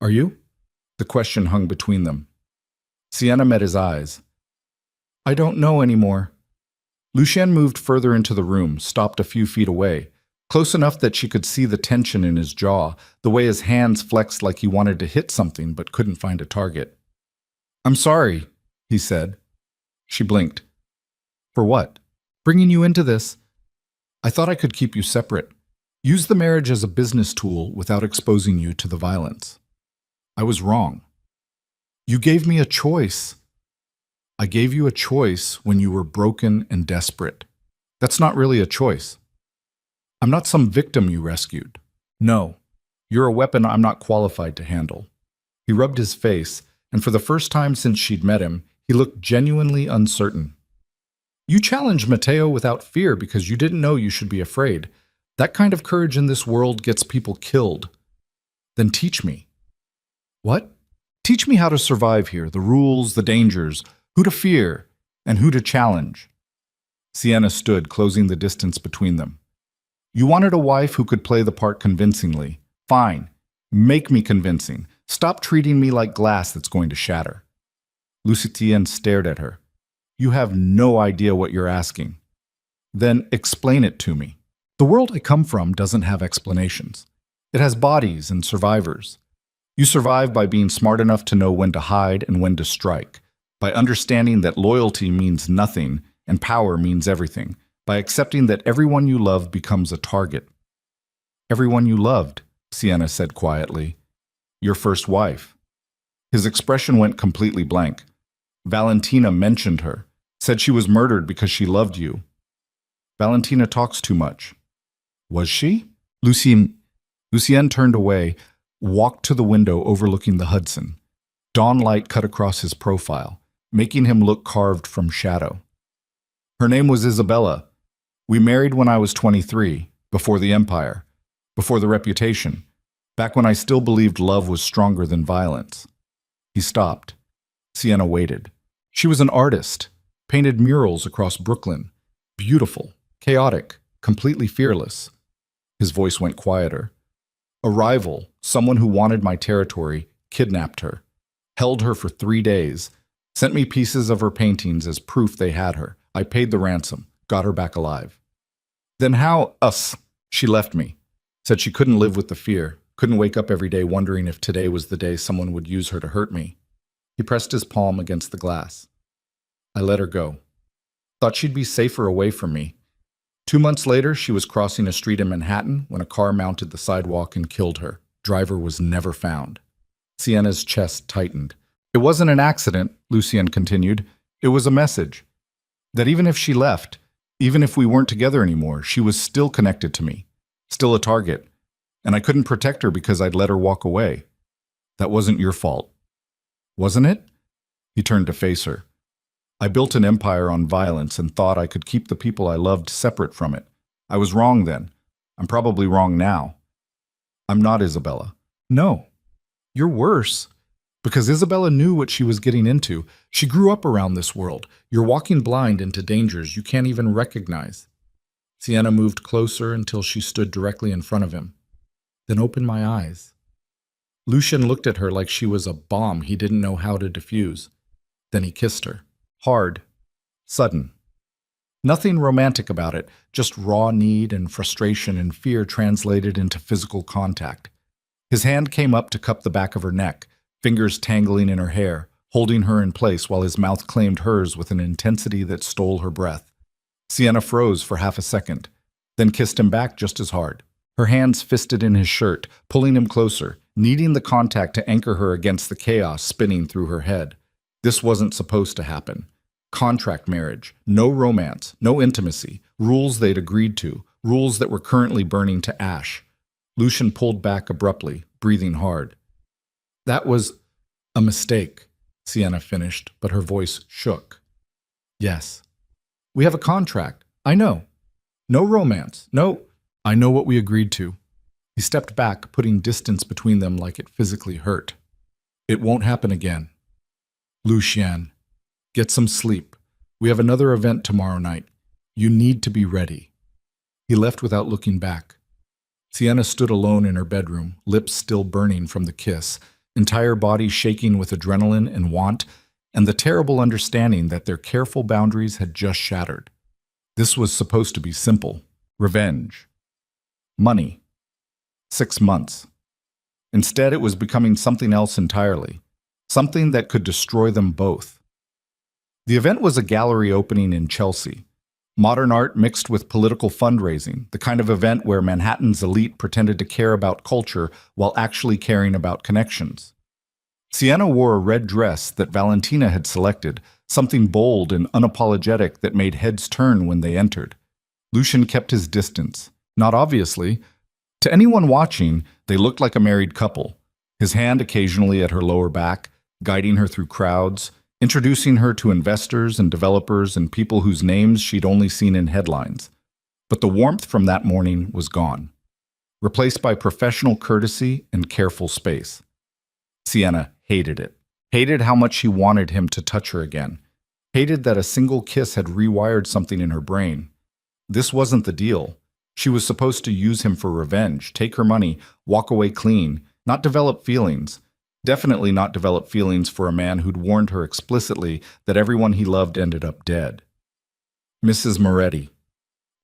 Are you? The question hung between them. Sienna met his eyes. I don't know anymore. Lucien moved further into the room, stopped a few feet away, close enough that she could see the tension in his jaw, the way his hands flexed like he wanted to hit something but couldn't find a target. I'm sorry, he said. She blinked. For what? Bringing you into this? I thought I could keep you separate. Use the marriage as a business tool without exposing you to the violence. I was wrong. You gave me a choice. I gave you a choice when you were broken and desperate. That's not really a choice. I'm not some victim you rescued. No, you're a weapon I'm not qualified to handle. He rubbed his face, and for the first time since she'd met him, he looked genuinely uncertain. You challenged Matteo without fear because you didn't know you should be afraid. That kind of courage in this world gets people killed. Then teach me. What? Teach me how to survive here, the rules, the dangers, who to fear, and who to challenge. Sienna stood, closing the distance between them. You wanted a wife who could play the part convincingly. Fine. Make me convincing. Stop treating me like glass that's going to shatter. Lucien stared at her. You have no idea what you're asking. Then explain it to me. The world I come from doesn't have explanations. It has bodies and survivors. You survive by being smart enough to know when to hide and when to strike, by understanding that loyalty means nothing and power means everything, by accepting that everyone you love becomes a target. Everyone you loved, Sienna said quietly. Your first wife. His expression went completely blank. Valentina mentioned her, said she was murdered because she loved you. Valentina talks too much. Was she? Lucien turned away, walked to the window overlooking the Hudson. Dawn light cut across his profile, making him look carved from shadow. Her name was Isabella. We married when I was 23, before the empire, before the reputation, back when I still believed love was stronger than violence. He stopped. Sienna waited. She was an artist, painted murals across Brooklyn, beautiful, chaotic, completely fearless. His voice went quieter. A rival, someone who wanted my territory, kidnapped her, held her for 3 days, sent me pieces of her paintings as proof they had her. I paid the ransom, got her back alive. Then how, she left me, said she couldn't live with the fear, couldn't wake up every day wondering if today was the day someone would use her to hurt me. He pressed his palm against the glass. I let her go. Thought she'd be safer away from me. 2 months later, she was crossing a street in Manhattan when a car mounted the sidewalk and killed her. Driver was never found. Sienna's chest tightened. It wasn't an accident, Lucien continued. It was a message. That even if she left, even if we weren't together anymore, she was still connected to me, still a target. And I couldn't protect her because I'd let her walk away. That wasn't your fault. Wasn't it? He turned to face her. I built an empire on violence and thought I could keep the people I loved separate from it. I was wrong then. I'm probably wrong now. I'm not Isabella. No, you're worse. Because Isabella knew what she was getting into. She grew up around this world. You're walking blind into dangers you can't even recognize. Sienna moved closer until she stood directly in front of him. Then open my eyes. Lucian looked at her like she was a bomb he didn't know how to defuse. Then he kissed her. Hard. Sudden. Nothing romantic about it, just raw need and frustration and fear translated into physical contact. His hand came up to cup the back of her neck, fingers tangling in her hair, holding her in place while his mouth claimed hers with an intensity that stole her breath. Sienna froze for half a second, then kissed him back just as hard. Her hands fisted in his shirt, pulling him closer, needing the contact to anchor her against the chaos spinning through her head. This wasn't supposed to happen. Contract marriage, no romance, no intimacy, rules they'd agreed to, rules that were currently burning to ash. Lucian pulled back abruptly, breathing hard. That was a mistake, Sienna finished, but her voice shook. Yes. We have a contract. I know. No romance. No. I know what we agreed to. He stepped back, putting distance between them like it physically hurt. It won't happen again. Lucien, get some sleep. We have another event tomorrow night. You need to be ready. He left without looking back. Sienna stood alone in her bedroom, lips still burning from the kiss, entire body shaking with adrenaline and want, and the terrible understanding that their careful boundaries had just shattered. This was supposed to be simple. Revenge. Money. 6 months. Instead, it was becoming something else entirely. Something that could destroy them both. The event was a gallery opening in Chelsea. Modern art mixed with political fundraising, the kind of event where Manhattan's elite pretended to care about culture while actually caring about connections. Sienna wore a red dress that Valentina had selected, something bold and unapologetic that made heads turn when they entered. Lucian kept his distance, not obviously. To anyone watching, they looked like a married couple, his hand occasionally at her lower back, guiding her through crowds, introducing her to investors and developers and people whose names she'd only seen in headlines. But the warmth from that morning was gone, replaced by professional courtesy and careful space. Sienna hated it, hated how much she wanted him to touch her again, hated that a single kiss had rewired something in her brain. This wasn't the deal. She was supposed to use him for revenge, take her money, walk away clean, not develop feelings. Definitely not develop feelings for a man who'd warned her explicitly that everyone he loved ended up dead. Mrs. Moretti.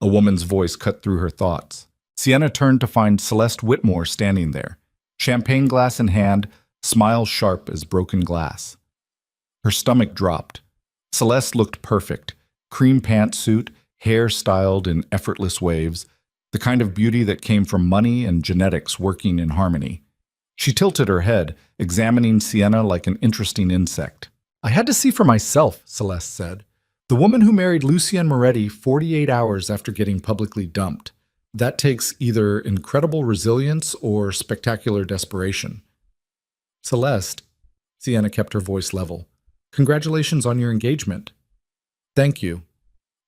A woman's voice cut through her thoughts. Sienna turned to find Celeste Whitmore standing there, champagne glass in hand, smile sharp as broken glass. Her stomach dropped. Celeste looked perfect. Cream pantsuit, hair styled in effortless waves, the kind of beauty that came from money and genetics working in harmony. She tilted her head, examining Sienna like an interesting insect. I had to see for myself, Celeste said. The woman who married Lucien Moretti 48 hours after getting publicly dumped. That takes either incredible resilience or spectacular desperation. Celeste, Sienna kept her voice level. Congratulations on your engagement. Thank you.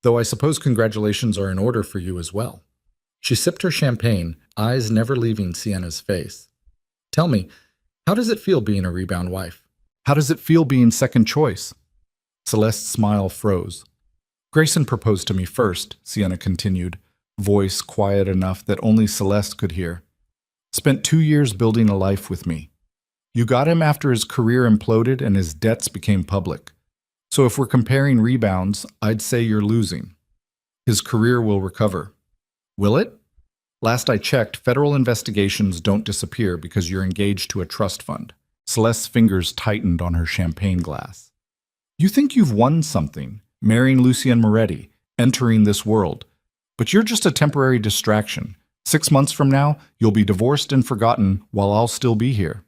Though I suppose congratulations are in order for you as well. She sipped her champagne, eyes never leaving Sienna's face. Tell me, how does it feel being a rebound wife? How does it feel being second choice? Celeste's smile froze. Grayson proposed to me first, Sienna continued, voice quiet enough that only Celeste could hear. Spent 2 years building a life with me. You got him after his career imploded and his debts became public. So if we're comparing rebounds, I'd say you're losing. His career will recover. Will it? Last I checked, federal investigations don't disappear because you're engaged to a trust fund. Celeste's fingers tightened on her champagne glass. You think you've won something, marrying Lucien Moretti, entering this world. But you're just a temporary distraction. 6 months from now, you'll be divorced and forgotten while I'll still be here.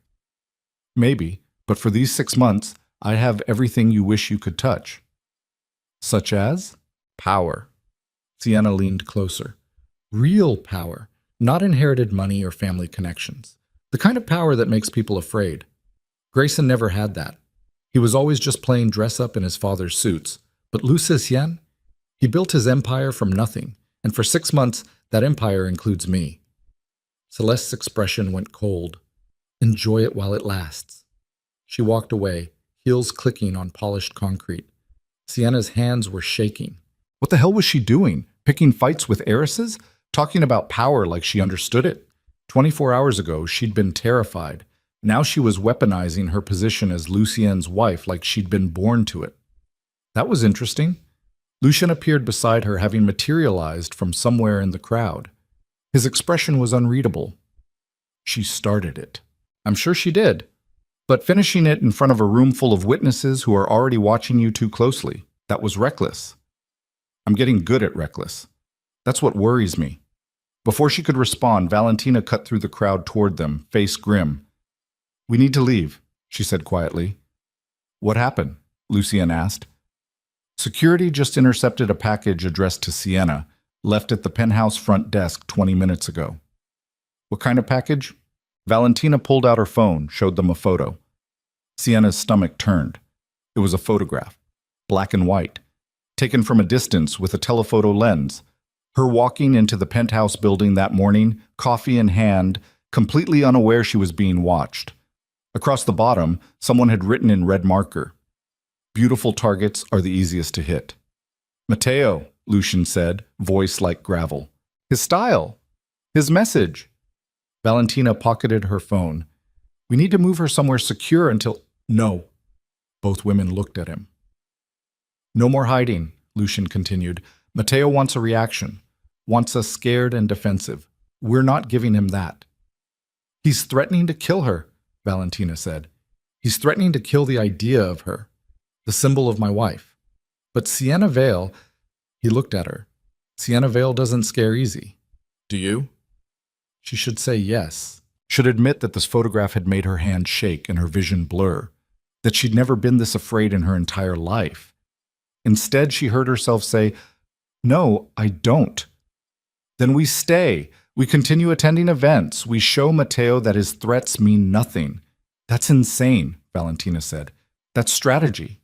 Maybe, but for these 6 months, I have everything you wish you could touch. Such as? Power. Sienna leaned closer. Real power, not inherited money or family connections. The kind of power that makes people afraid. Grayson never had that. He was always just playing dress-up in his father's suits. But Lucien, he built his empire from nothing, and for 6 months, that empire includes me. Celeste's expression went cold. Enjoy it while it lasts. She walked away, heels clicking on polished concrete. Sienna's hands were shaking. What the hell was she doing? Picking fights with heiresses? Talking about power like she understood it. 24 hours ago, she'd been terrified. Now she was weaponizing her position as Lucien's wife like she'd been born to it. That was interesting. Lucien appeared beside her, having materialized from somewhere in the crowd. His expression was unreadable. She started it. I'm sure she did. But finishing it in front of a room full of witnesses who are already watching you too closely, that was reckless. I'm getting good at reckless. That's what worries me. Before she could respond, Valentina cut through the crowd toward them, face grim. We need to leave, she said quietly. What happened? Lucien asked. Security just intercepted a package addressed to Sienna, left at the penthouse front desk 20 minutes ago. What kind of package? Valentina pulled out her phone, showed them a photo. Sienna's stomach turned. It was a photograph, black and white, taken from a distance with a telephoto lens. Her walking into the penthouse building that morning, coffee in hand, completely unaware she was being watched. Across the bottom, someone had written in red marker, "Beautiful targets are the easiest to hit." Matteo, Lucien said, voice like gravel. His style. His message. Valentina pocketed her phone. We need to move her somewhere secure until... No. Both women looked at him. No more hiding, Lucien continued. Matteo wants a reaction. Wants us scared and defensive. We're not giving him that. He's threatening to kill her, Valentina said. He's threatening to kill the idea of her, the symbol of my wife. But Sienna Vale, he looked at her. Sienna Vale doesn't scare easy. Do you? She should say yes. Should admit that this photograph had made her hand shake and her vision blur, that she'd never been this afraid in her entire life. Instead, she heard herself say, No, I don't. Then we stay. We continue attending events. We show Matteo that his threats mean nothing. That's insane, Valentina said. That's strategy.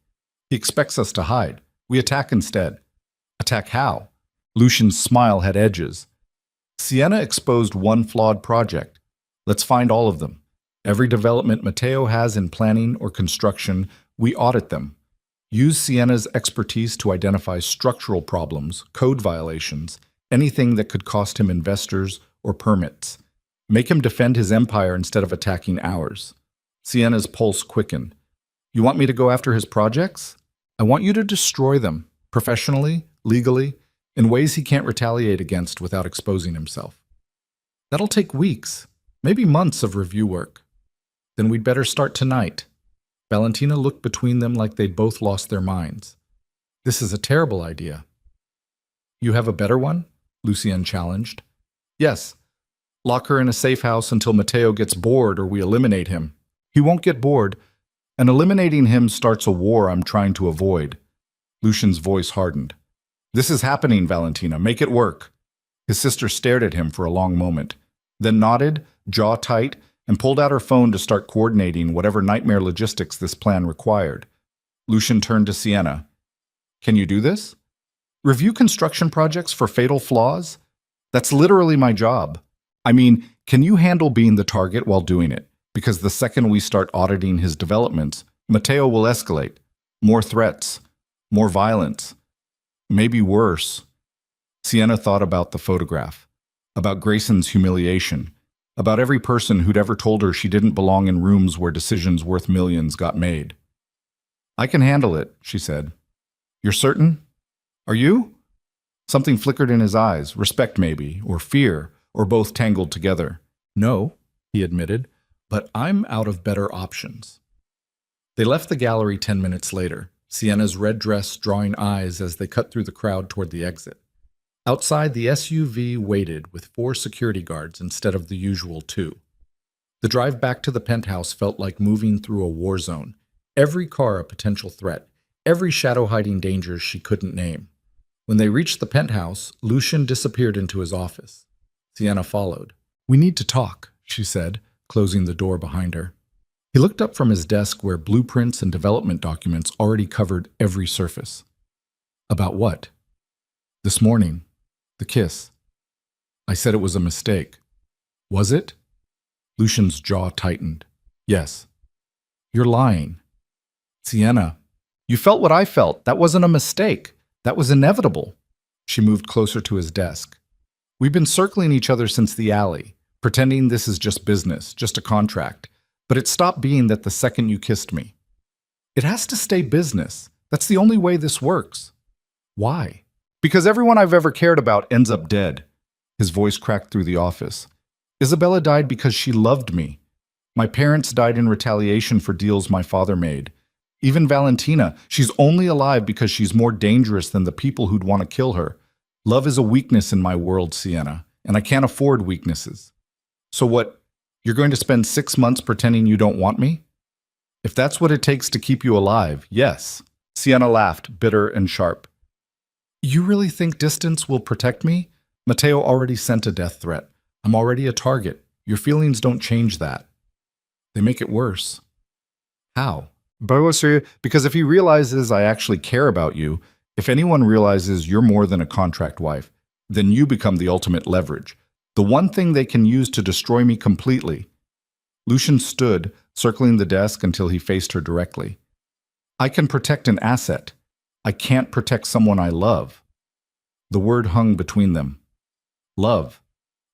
He expects us to hide. We attack instead. Attack how? Lucien's smile had edges. Sienna exposed one flawed project. Let's find all of them. Every development Matteo has in planning or construction, we audit them. Use Sienna's expertise to identify structural problems, code violations, anything that could cost him investors or permits. Make him defend his empire instead of attacking ours. Sienna's pulse quickened. You want me to go after his projects? I want you to destroy them, professionally, legally, in ways he can't retaliate against without exposing himself. That'll take weeks, maybe months of review work. Then we'd better start tonight. Valentina looked between them like they'd both lost their minds. This is a terrible idea. You have a better one? Lucien challenged. Yes. Lock her in a safe house until Matteo gets bored or we eliminate him. He won't get bored, and eliminating him starts a war I'm trying to avoid. Lucien's voice hardened. This is happening, Valentina. Make it work. His sister stared at him for a long moment, then nodded, jaw tight, and pulled out her phone to start coordinating whatever nightmare logistics this plan required. Lucien turned to Sienna. Can you do this? Review construction projects for fatal flaws? That's literally my job. I mean, can you handle being the target while doing it? Because the second we start auditing his developments, Matteo will escalate. More threats, more violence, maybe worse. Sienna thought about the photograph, about Grayson's humiliation, about every person who'd ever told her she didn't belong in rooms where decisions worth millions got made. I can handle it, she said. You're certain? Are you? Something flickered in his eyes, respect maybe, or fear, or both tangled together. No, he admitted, but I'm out of better options. They left the gallery 10 minutes later, Sienna's red dress drawing eyes as they cut through the crowd toward the exit. Outside, the SUV waited with 4 security guards instead of the usual 2. The drive back to the penthouse felt like moving through a war zone. Every car a potential threat, every shadow-hiding danger she couldn't name. When they reached the penthouse, Lucien disappeared into his office. Sienna followed. We need to talk, she said, closing the door behind her. He looked up from his desk where blueprints and development documents already covered every surface. About what? This morning. The kiss. I said it was a mistake. Was it? Lucien's jaw tightened. Yes. You're lying. Sienna, you felt what I felt. That wasn't a mistake. That was inevitable. She moved closer to his desk. We've been circling each other since the alley, pretending this is just business, just a contract. But it stopped being that the second you kissed me. It has to stay business. That's the only way this works. Why? Because everyone I've ever cared about ends up dead. His voice cracked through the office. Isabella died because she loved me. My parents died in retaliation for deals my father made. Even Valentina, she's only alive because she's more dangerous than the people who'd want to kill her. Love is a weakness in my world, Sienna, and I can't afford weaknesses. So what, you're going to spend 6 months pretending you don't want me? If that's what it takes to keep you alive, yes. Sienna laughed, bitter and sharp. You really think distance will protect me? Matteo already sent a death threat. I'm already a target. Your feelings don't change that. They make it worse. How? Because if he realizes I actually care about you, if anyone realizes you're more than a contract wife, then you become the ultimate leverage. The one thing they can use to destroy me completely. Lucian stood, circling the desk until he faced her directly. I can protect an asset. I can't protect someone I love. The word hung between them. Love.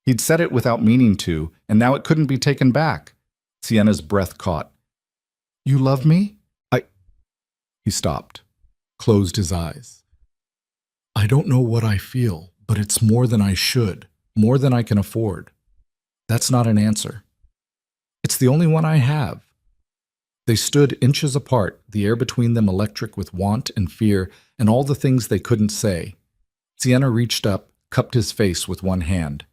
He'd said it without meaning to, and now it couldn't be taken back. Sienna's breath caught. You love me? He stopped, closed his eyes. I don't know what I feel, but it's more than I should, more than I can afford. That's not an answer. It's the only one I have. They stood inches apart, the air between them electric with want and fear and all the things they couldn't say. Sienna reached up, cupped his face with one hand.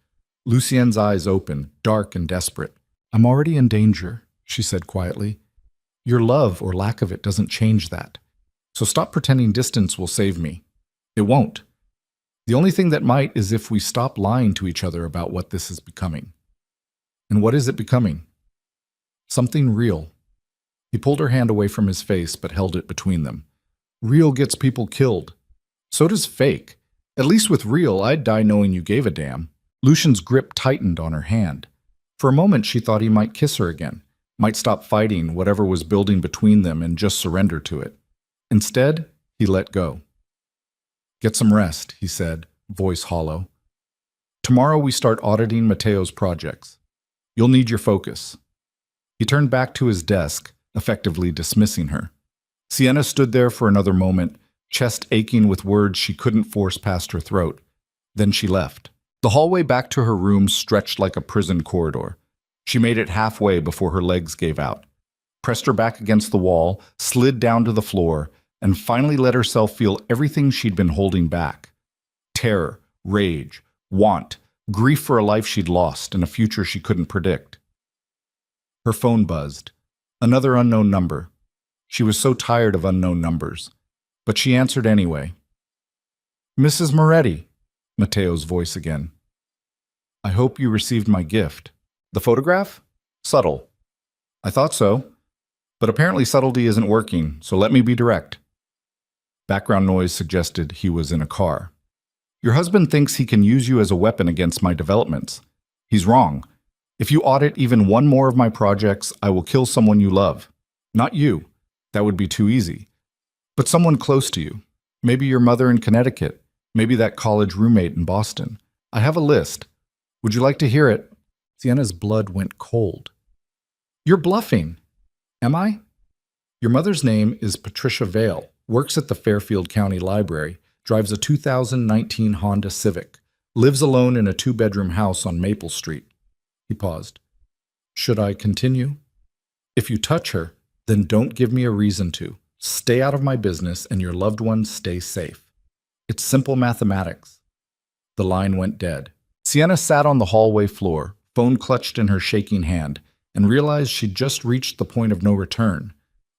Lucien's eyes open, dark and desperate. I'm already in danger, she said quietly. Your love or lack of it doesn't change that. So stop pretending distance will save me. It won't. The only thing that might is if we stop lying to each other about what this is becoming. And what is it becoming? Something real. He pulled her hand away from his face but held it between them. Real gets people killed. So does fake. At least with real, I'd die knowing you gave a damn. Lucian's grip tightened on her hand. For a moment she thought he might kiss her again, might stop fighting whatever was building between them and just surrender to it. Instead, he let go. Get some rest, he said, voice hollow. Tomorrow we start auditing Matteo's projects. You'll need your focus. He turned back to his desk, effectively dismissing her. Sienna stood there for another moment, chest aching with words she couldn't force past her throat. Then she left. The hallway back to her room stretched like a prison corridor. She made it halfway before her legs gave out, pressed her back against the wall, slid down to the floor, and finally let herself feel everything she'd been holding back. Terror, rage, want, grief for a life she'd lost and a future she couldn't predict. Her phone buzzed. Another unknown number. She was so tired of unknown numbers. But she answered anyway. Mrs. Moretti, Matteo's voice again. I hope you received my gift. The photograph? Subtle. I thought so. But apparently subtlety isn't working, so let me be direct. Background noise suggested he was in a car. Your husband thinks he can use you as a weapon against my developments. He's wrong. If you audit even one more of my projects, I will kill someone you love. Not you. That would be too easy. But someone close to you. Maybe your mother in Connecticut. Maybe that college roommate in Boston. I have a list. Would you like to hear it? Sienna's blood went cold. You're bluffing. Am I? Your mother's name is Patricia Vale, works at the Fairfield County Library, drives a 2019 Honda Civic, lives alone in a 2-bedroom house on Maple Street. He paused. Should I continue? If you touch her, then don't give me a reason to. Stay out of my business and your loved ones stay safe. It's simple mathematics. The line went dead. Sienna sat on the hallway floor, phone clutched in her shaking hand, and realized she'd just reached the point of no return.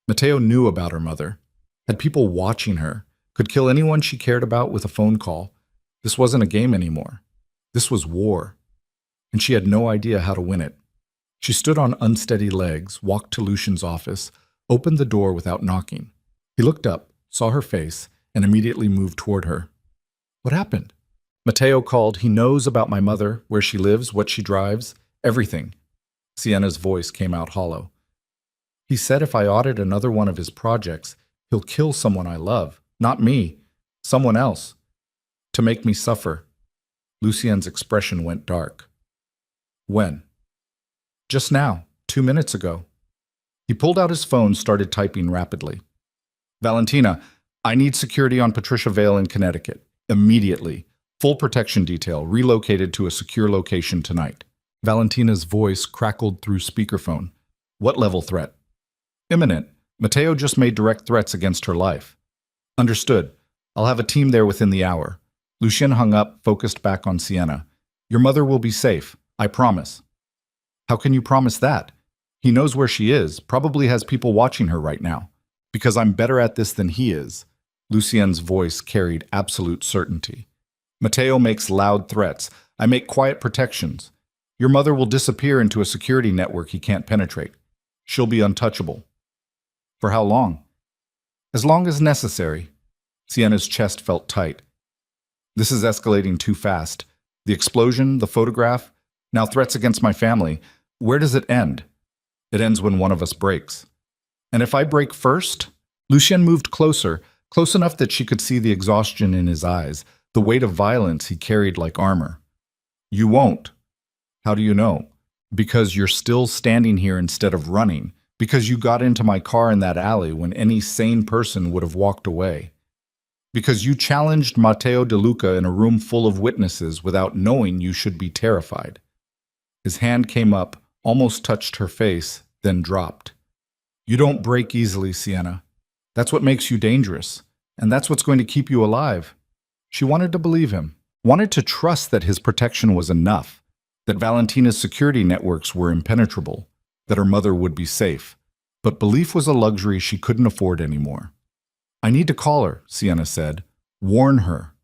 Matteo knew about her mother, had people watching her, could kill anyone she cared about with a phone call. This wasn't a game anymore. This was war. And she had no idea how to win it. She stood on unsteady legs, walked to Lucian's office, opened the door without knocking. He looked up, saw her face, and immediately moved toward her. What happened? Matteo called. He knows about my mother, where she lives, what she drives, everything. Sienna's voice came out hollow. He said if I audit another one of his projects, he'll kill someone I love. Not me. Someone else. To make me suffer. Lucien's expression went dark. When? Just now, 2 minutes ago. He pulled out his phone, started typing rapidly. Valentina, I need security on Patricia Vale in Connecticut. Immediately. Full protection detail, relocated to a secure location tonight. Valentina's voice crackled through speakerphone. What level threat? Imminent. Mateo just made direct threats against her life. Understood. I'll have a team there within the hour. Lucien hung up, focused back on Sienna. Your mother will be safe. I promise. How can you promise that? He knows where she is, probably has people watching her right now. Because I'm better at this than he is. Lucien's voice carried absolute certainty. Mateo makes loud threats. I make quiet protections. Your mother will disappear into a security network he can't penetrate. She'll be untouchable. For how long? As long as necessary. Sienna's chest felt tight. This is escalating too fast. The explosion, the photograph, now threats against my family. Where does it end? It ends when one of us breaks. And if I break first? Lucien moved closer, close enough that she could see the exhaustion in his eyes, the weight of violence he carried like armor. You won't. How do you know? Because you're still standing here instead of running. Because you got into my car in that alley when any sane person would have walked away. Because you challenged Matteo De Luca in a room full of witnesses without knowing you should be terrified. His hand came up, almost touched her face, then dropped. You don't break easily, Sienna. That's what makes you dangerous, and that's what's going to keep you alive. She wanted to believe him, wanted to trust that his protection was enough, that Valentina's security networks were impenetrable, that her mother would be safe. But belief was a luxury she couldn't afford anymore. I need to call her, Sienna said. Warn her.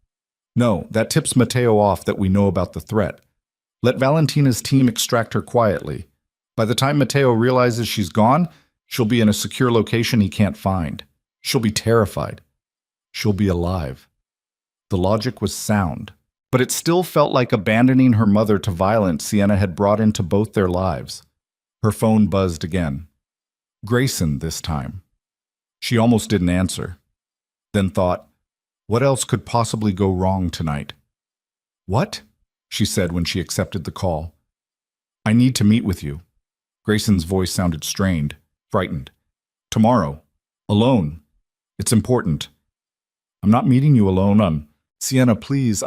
No, that tips Mateo off that we know about the threat. Let Valentina's team extract her quietly. By the time Mateo realizes she's gone, she'll be in a secure location he can't find. She'll be terrified. She'll be alive. The logic was sound, but it still felt like abandoning her mother to violence Sienna had brought into both their lives. Her phone buzzed again. Grayson this time. She almost didn't answer. Then thought, what else could possibly go wrong tonight? What? She said when she accepted the call. I need to meet with you. Grayson's voice sounded strained, frightened. Tomorrow. Alone. It's important. I'm not meeting you alone. Sienna, please,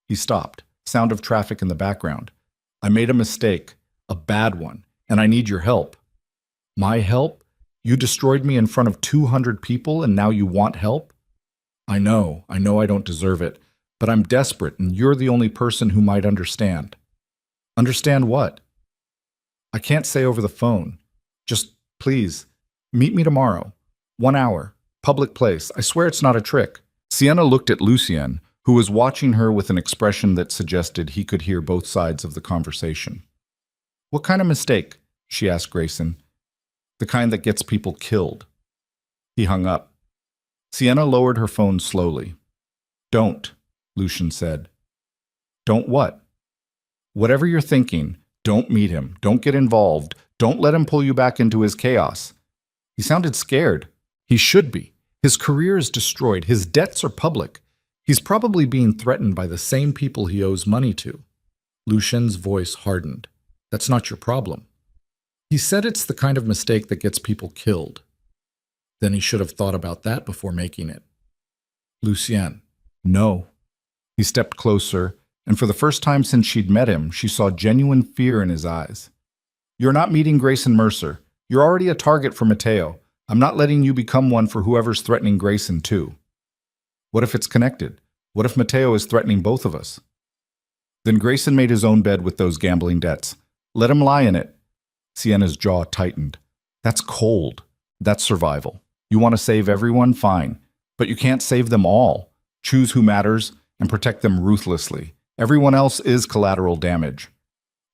He stopped, sound of traffic in the background. I made a mistake, a bad one, and I need your help. My help? You destroyed me in front of 200 people and now you want help? I know I don't deserve it, but I'm desperate and you're the only person who might understand. Understand what? I can't say over the phone. Just, please, meet me tomorrow. 1 hour. Public place. I swear it's not a trick. Sienna looked at Lucien, who was watching her with an expression that suggested he could hear both sides of the conversation. What kind of mistake? She asked Grayson. The kind that gets people killed. He hung up. Sienna lowered her phone slowly. Don't, Lucien said. Don't what? Whatever you're thinking, don't meet him. Don't get involved. Don't let him pull you back into his chaos. He sounded scared. He should be. His career is destroyed. His debts are public. He's probably being threatened by the same people he owes money to. Lucien's voice hardened. That's not your problem. He said it's the kind of mistake that gets people killed. Then he should have thought about that before making it. Lucien. No. He stepped closer, and for the first time since she'd met him, she saw genuine fear in his eyes. You're not meeting Grayson Mercer. You're already a target for Mateo. I'm not letting you become one for whoever's threatening Grayson, too. What if it's connected? What if Mateo is threatening both of us? Then Grayson made his own bed with those gambling debts. Let him lie in it. Sienna's jaw tightened. That's cold. That's survival. You want to save everyone? Fine. But you can't save them all. Choose who matters and protect them ruthlessly. Everyone else is collateral damage.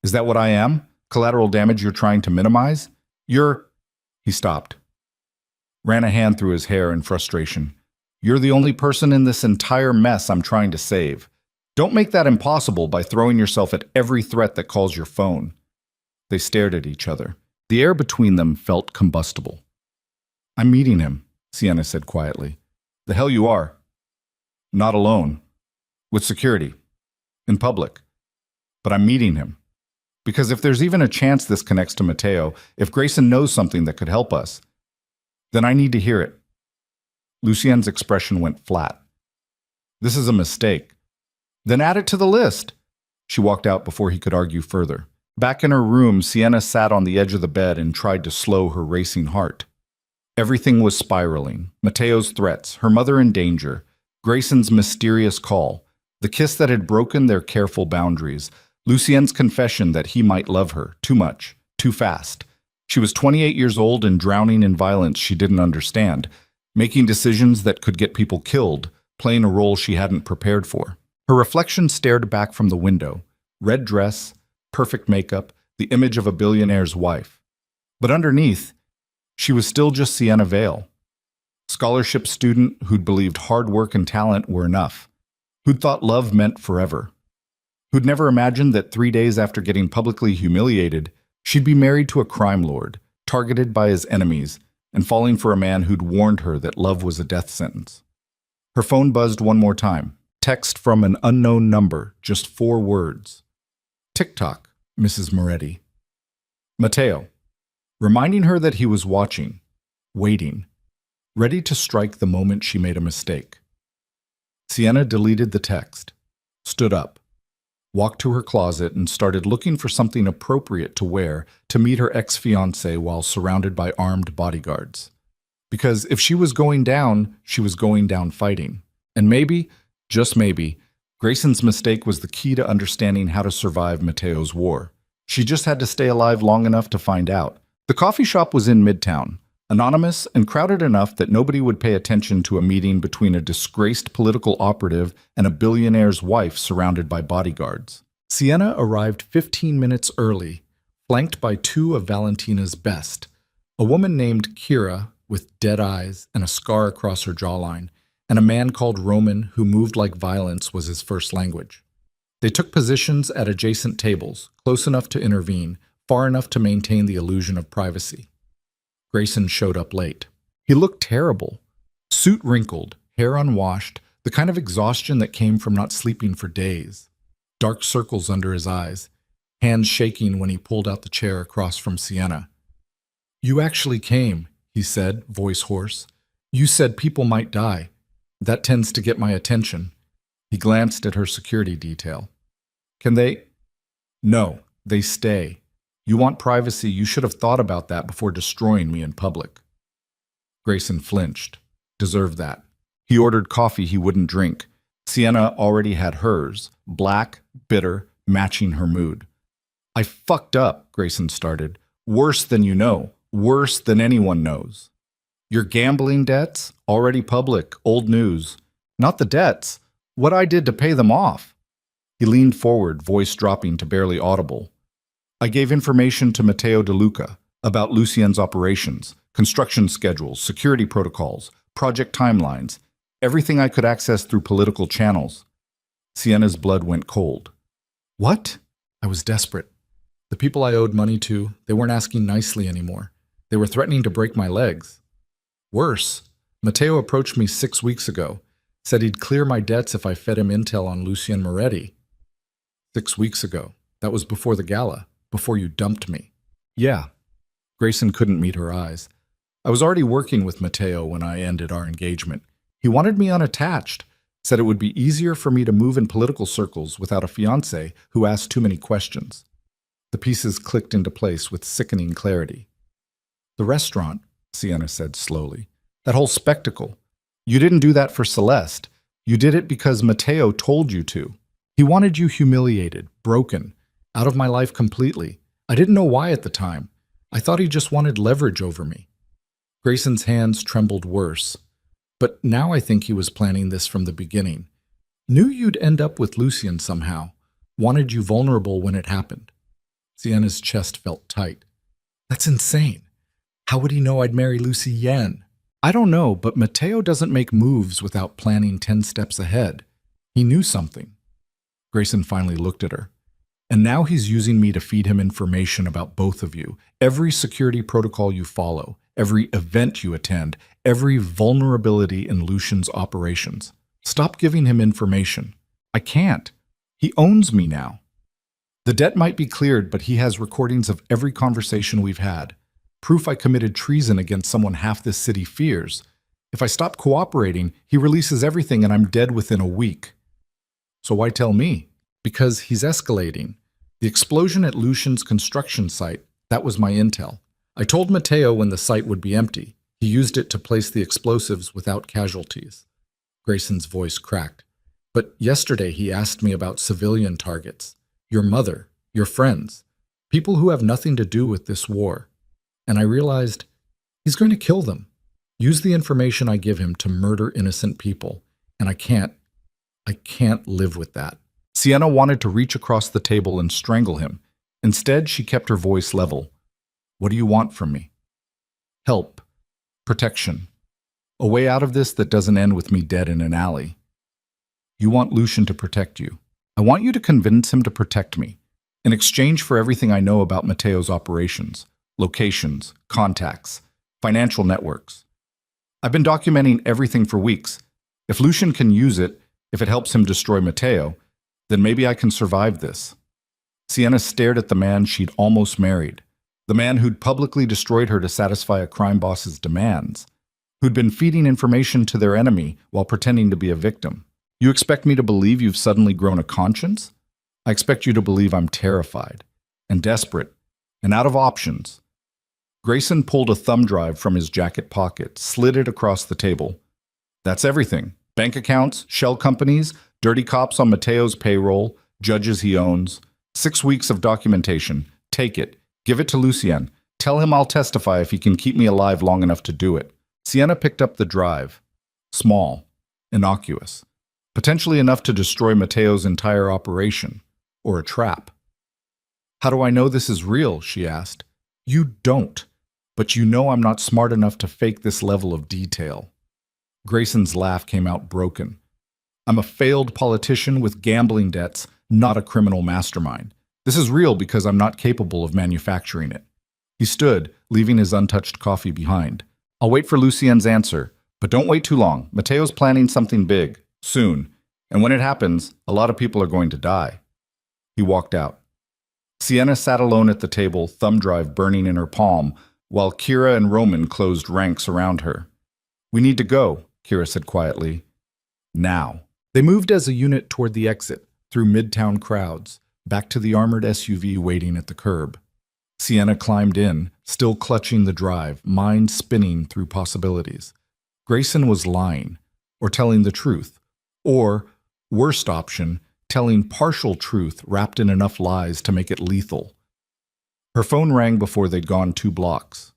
Is that what I am? Collateral damage you're trying to minimize? He stopped. Ran a hand through his hair in frustration. You're the only person in this entire mess I'm trying to save. Don't make that impossible by throwing yourself at every threat that calls your phone. They stared at each other. The air between them felt combustible. I'm meeting him, Sienna said quietly. The hell you are. Not alone. With security. In public. But I'm meeting him. Because if there's even a chance this connects to Mateo, if Grayson knows something that could help us, then I need to hear it. Lucienne's expression went flat. This is a mistake. Then add it to the list. She walked out before he could argue further. Back in her room, Sienna sat on the edge of the bed and tried to slow her racing heart. Everything was spiraling. Mateo's threats, her mother in danger, Grayson's mysterious call, the kiss that had broken their careful boundaries, Lucienne's confession that he might love her too much, too fast. She was 28 years old and drowning in violence she didn't understand, making decisions that could get people killed, playing a role she hadn't prepared for. Her reflection stared back from the window, red dress, perfect makeup, the image of a billionaire's wife. But underneath, she was still just Sienna Vale, scholarship student who'd believed hard work and talent were enough, who'd thought love meant forever, who'd never imagined that 3 days after getting publicly humiliated, she'd be married to a crime lord, targeted by his enemies, and falling for a man who'd warned her that love was a death sentence. Her phone buzzed one more time. Text from an unknown number, just 4 words. TikTok, Mrs. Moretti. Mateo, reminding her that he was watching, waiting, ready to strike the moment she made a mistake. Sienna deleted the text, stood up, walked to her closet and started looking for something appropriate to wear to meet her ex-fiancé while surrounded by armed bodyguards. Because if she was going down fighting. And maybe, just maybe, Grayson's mistake was the key to understanding how to survive Mateo's war. She just had to stay alive long enough to find out. The coffee shop was in Midtown, anonymous and crowded enough that nobody would pay attention to a meeting between a disgraced political operative and a billionaire's wife surrounded by bodyguards. Sienna arrived 15 minutes early, flanked by 2 of Valentina's best, a woman named Kira with dead eyes and a scar across her jawline, and a man called Roman who moved like violence was his first language. They took positions at adjacent tables, close enough to intervene, far enough to maintain the illusion of privacy. Grayson showed up late. He looked terrible. Suit wrinkled, hair unwashed, the kind of exhaustion that came from not sleeping for days. Dark circles under his eyes, hands shaking when he pulled out the chair across from Sienna. "You actually came," he said, voice hoarse. "You said people might die. That tends to get my attention." He glanced at her security detail. "Can they?" "No, they stay. You want privacy, you should have thought about that before destroying me in public." Grayson flinched. Deserved that. He ordered coffee he wouldn't drink. Sienna already had hers, black, bitter, matching her mood. "I fucked up," Grayson started. "Worse than you know. Worse than anyone knows. Your gambling debts? Already public, old news. Not the debts. What I did to pay them off." He leaned forward, voice dropping to barely audible. "I gave information to Matteo De Luca about Lucienne's operations, construction schedules, security protocols, project timelines, everything I could access through political channels." Sienna's blood went cold. "What?" I was desperate. The people I owed money to, they weren't asking nicely anymore. They were threatening to break my legs. Worse, Matteo approached me 6 weeks ago, said he'd clear my debts if I fed him intel on Lucienne Moretti. 6 weeks ago. That was before the gala, before you dumped me. Yeah. Grayson couldn't meet her eyes. I was already working with Matteo when I ended our engagement. He wanted me unattached, said it would be easier for me to move in political circles without a fiancé who asked too many questions. The pieces clicked into place with sickening clarity. "The restaurant," Sienna said slowly. "That whole spectacle. You didn't do that for Celeste. You did it because Matteo told you to. He wanted you humiliated, broken, out of my life completely. I didn't know why at the time. I thought he just wanted leverage over me." Grayson's hands trembled worse. "But now I think he was planning this from the beginning. Knew you'd end up with Lucienne somehow. Wanted you vulnerable when it happened." Sienna's chest felt tight. "That's insane. How would he know I'd marry Lucienne?" "I don't know, but Matteo doesn't make moves without planning 10 steps ahead. He knew something." Grayson finally looked at her. "And now he's using me to feed him information about both of you. Every security protocol you follow, every event you attend, every vulnerability in Lucien's operations. Stop giving him information." "I can't. He owns me now." The debt might be cleared, but he has recordings of every conversation we've had. Proof I committed treason against someone half this city fears. If I stop cooperating, he releases everything and I'm dead within a week. So why tell me? Because he's escalating. The explosion at Lucian's construction site, that was my intel. I told Matteo when the site would be empty. He used it to place the explosives without casualties. Grayson's voice cracked. But yesterday he asked me about civilian targets. Your mother, your friends, people who have nothing to do with this war. And I realized he's going to kill them. Use the information I give him to murder innocent people. And I can't live with that. Sienna wanted to reach across the table and strangle him. Instead, she kept her voice level. What do you want from me? Help. Protection. A way out of this that doesn't end with me dead in an alley. You want Lucian to protect you. I want you to convince him to protect me, in exchange for everything I know about Matteo's operations, locations, contacts, financial networks. I've been documenting everything for weeks. If Lucian can use it, if it helps him destroy Matteo, then maybe I can survive this. Sienna stared at the man she'd almost married, the man who'd publicly destroyed her to satisfy a crime boss's demands, who'd been feeding information to their enemy while pretending to be a victim. You expect me to believe you've suddenly grown a conscience? I expect you to believe I'm terrified and desperate and out of options. Grayson pulled a thumb drive from his jacket pocket, slid it across the table. That's everything. Bank accounts, shell companies, dirty cops on Matteo's payroll, judges he owns. 6 weeks of documentation. Take it. Give it to Lucien. Tell him I'll testify if he can keep me alive long enough to do it. Sienna picked up the drive. Small. Innocuous. Potentially enough to destroy Matteo's entire operation. Or a trap. How do I know this is real? She asked. You don't. But you know I'm not smart enough to fake this level of detail. Grayson's laugh came out broken. I'm a failed politician with gambling debts, not a criminal mastermind. This is real because I'm not capable of manufacturing it. He stood, leaving his untouched coffee behind. I'll wait for Lucien's answer, but don't wait too long. Matteo's planning something big, soon, and when it happens, a lot of people are going to die. He walked out. Sienna sat alone at the table, thumb drive burning in her palm, while Kira and Roman closed ranks around her. We need to go, Kira said quietly. Now. They moved as a unit toward the exit, through midtown crowds, back to the armored SUV waiting at the curb. Sienna climbed in, still clutching the drive, mind spinning through possibilities. Grayson was lying, or telling the truth, or, worst option, telling partial truth wrapped in enough lies to make it lethal. Her phone rang before they'd gone 2 blocks.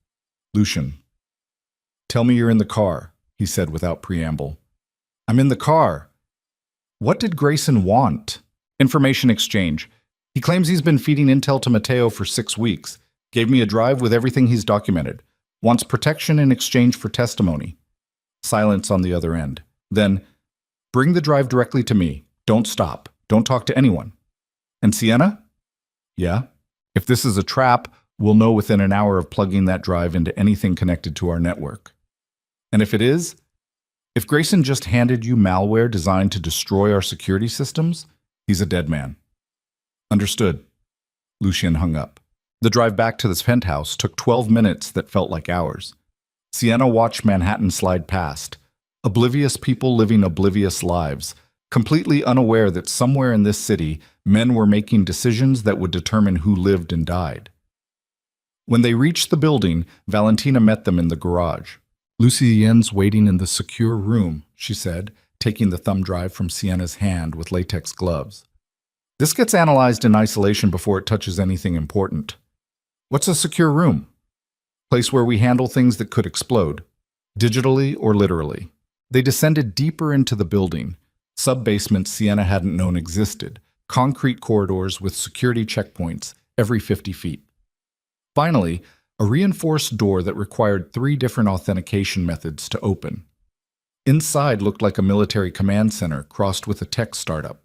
Lucian. Tell me you're in the car, he said without preamble. I'm in the car. What did Grayson want? Information exchange. He claims he's been feeding intel to Matteo for 6 weeks. Gave me a drive with everything he's documented. Wants protection in exchange for testimony. Silence on the other end. Then, bring the drive directly to me. Don't stop. Don't talk to anyone. And Sienna? Yeah? If this is a trap, we'll know within an hour of plugging that drive into anything connected to our network. And if it is, if Grayson just handed you malware designed to destroy our security systems, he's a dead man. Understood. Lucien hung up. The drive back to this penthouse took 12 minutes that felt like hours. Sienna watched Manhattan slide past. Oblivious people living oblivious lives, completely unaware that somewhere in this city, men were making decisions that would determine who lived and died. When they reached the building, Valentina met them in the garage. Lucien's waiting in the secure room, she said, taking the thumb drive from Sienna's hand with latex gloves. This gets analyzed in isolation before it touches anything important. What's a secure room? Place where we handle things that could explode, digitally or literally. They descended deeper into the building, sub-basements Sienna hadn't known existed, concrete corridors with security checkpoints every 50 feet. Finally, a reinforced door that required 3 different authentication methods to open. Inside looked like a military command center crossed with a tech startup.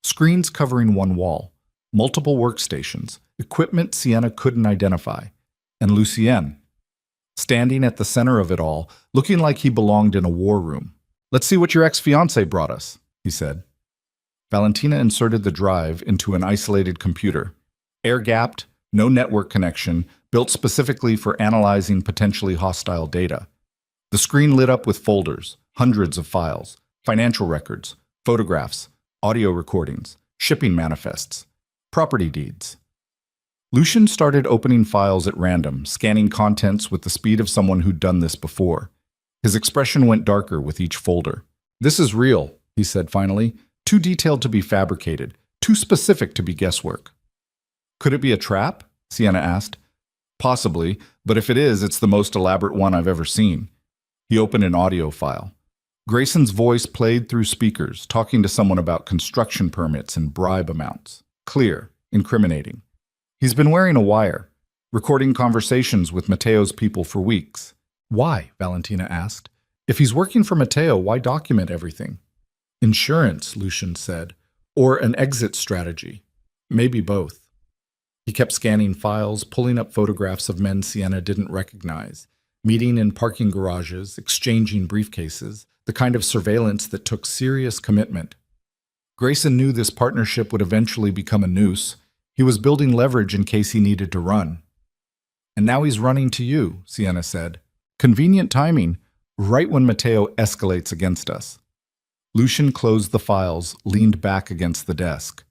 Screens covering one wall, multiple workstations, equipment Sienna couldn't identify, and Lucien, standing at the center of it all, looking like he belonged in a war room. Let's see what your ex-fiancé brought us, he said. Valentina inserted the drive into an isolated computer, Air-gapped, no network connection, built specifically for analyzing potentially hostile data. The screen lit up with folders, hundreds of files, financial records, photographs, audio recordings, shipping manifests, property deeds. Lucian started opening files at random, scanning contents with the speed of someone who'd done this before. His expression went darker with each folder. "This is real," he said finally. "Too detailed to be fabricated, too specific to be guesswork." "Could it be a trap?" Sienna asked. "Possibly, but if it is, it's the most elaborate one I've ever seen." He opened an audio file. Grayson's voice played through speakers, talking to someone about construction permits and bribe amounts. Clear, incriminating. He's been wearing a wire, recording conversations with Mateo's people for weeks. "Why?" Valentina asked. "If he's working for Mateo, why document everything?" "Insurance," Lucian said. "Or an exit strategy. Maybe both." He kept scanning files, pulling up photographs of men Sienna didn't recognize, meeting in parking garages, exchanging briefcases, the kind of surveillance that took serious commitment. Grayson knew this partnership would eventually become a noose. He was building leverage in case he needed to run. "And now he's running to you," Sienna said. "Convenient timing, right when Mateo escalates against us." Lucian closed the files, leaned back against the desk.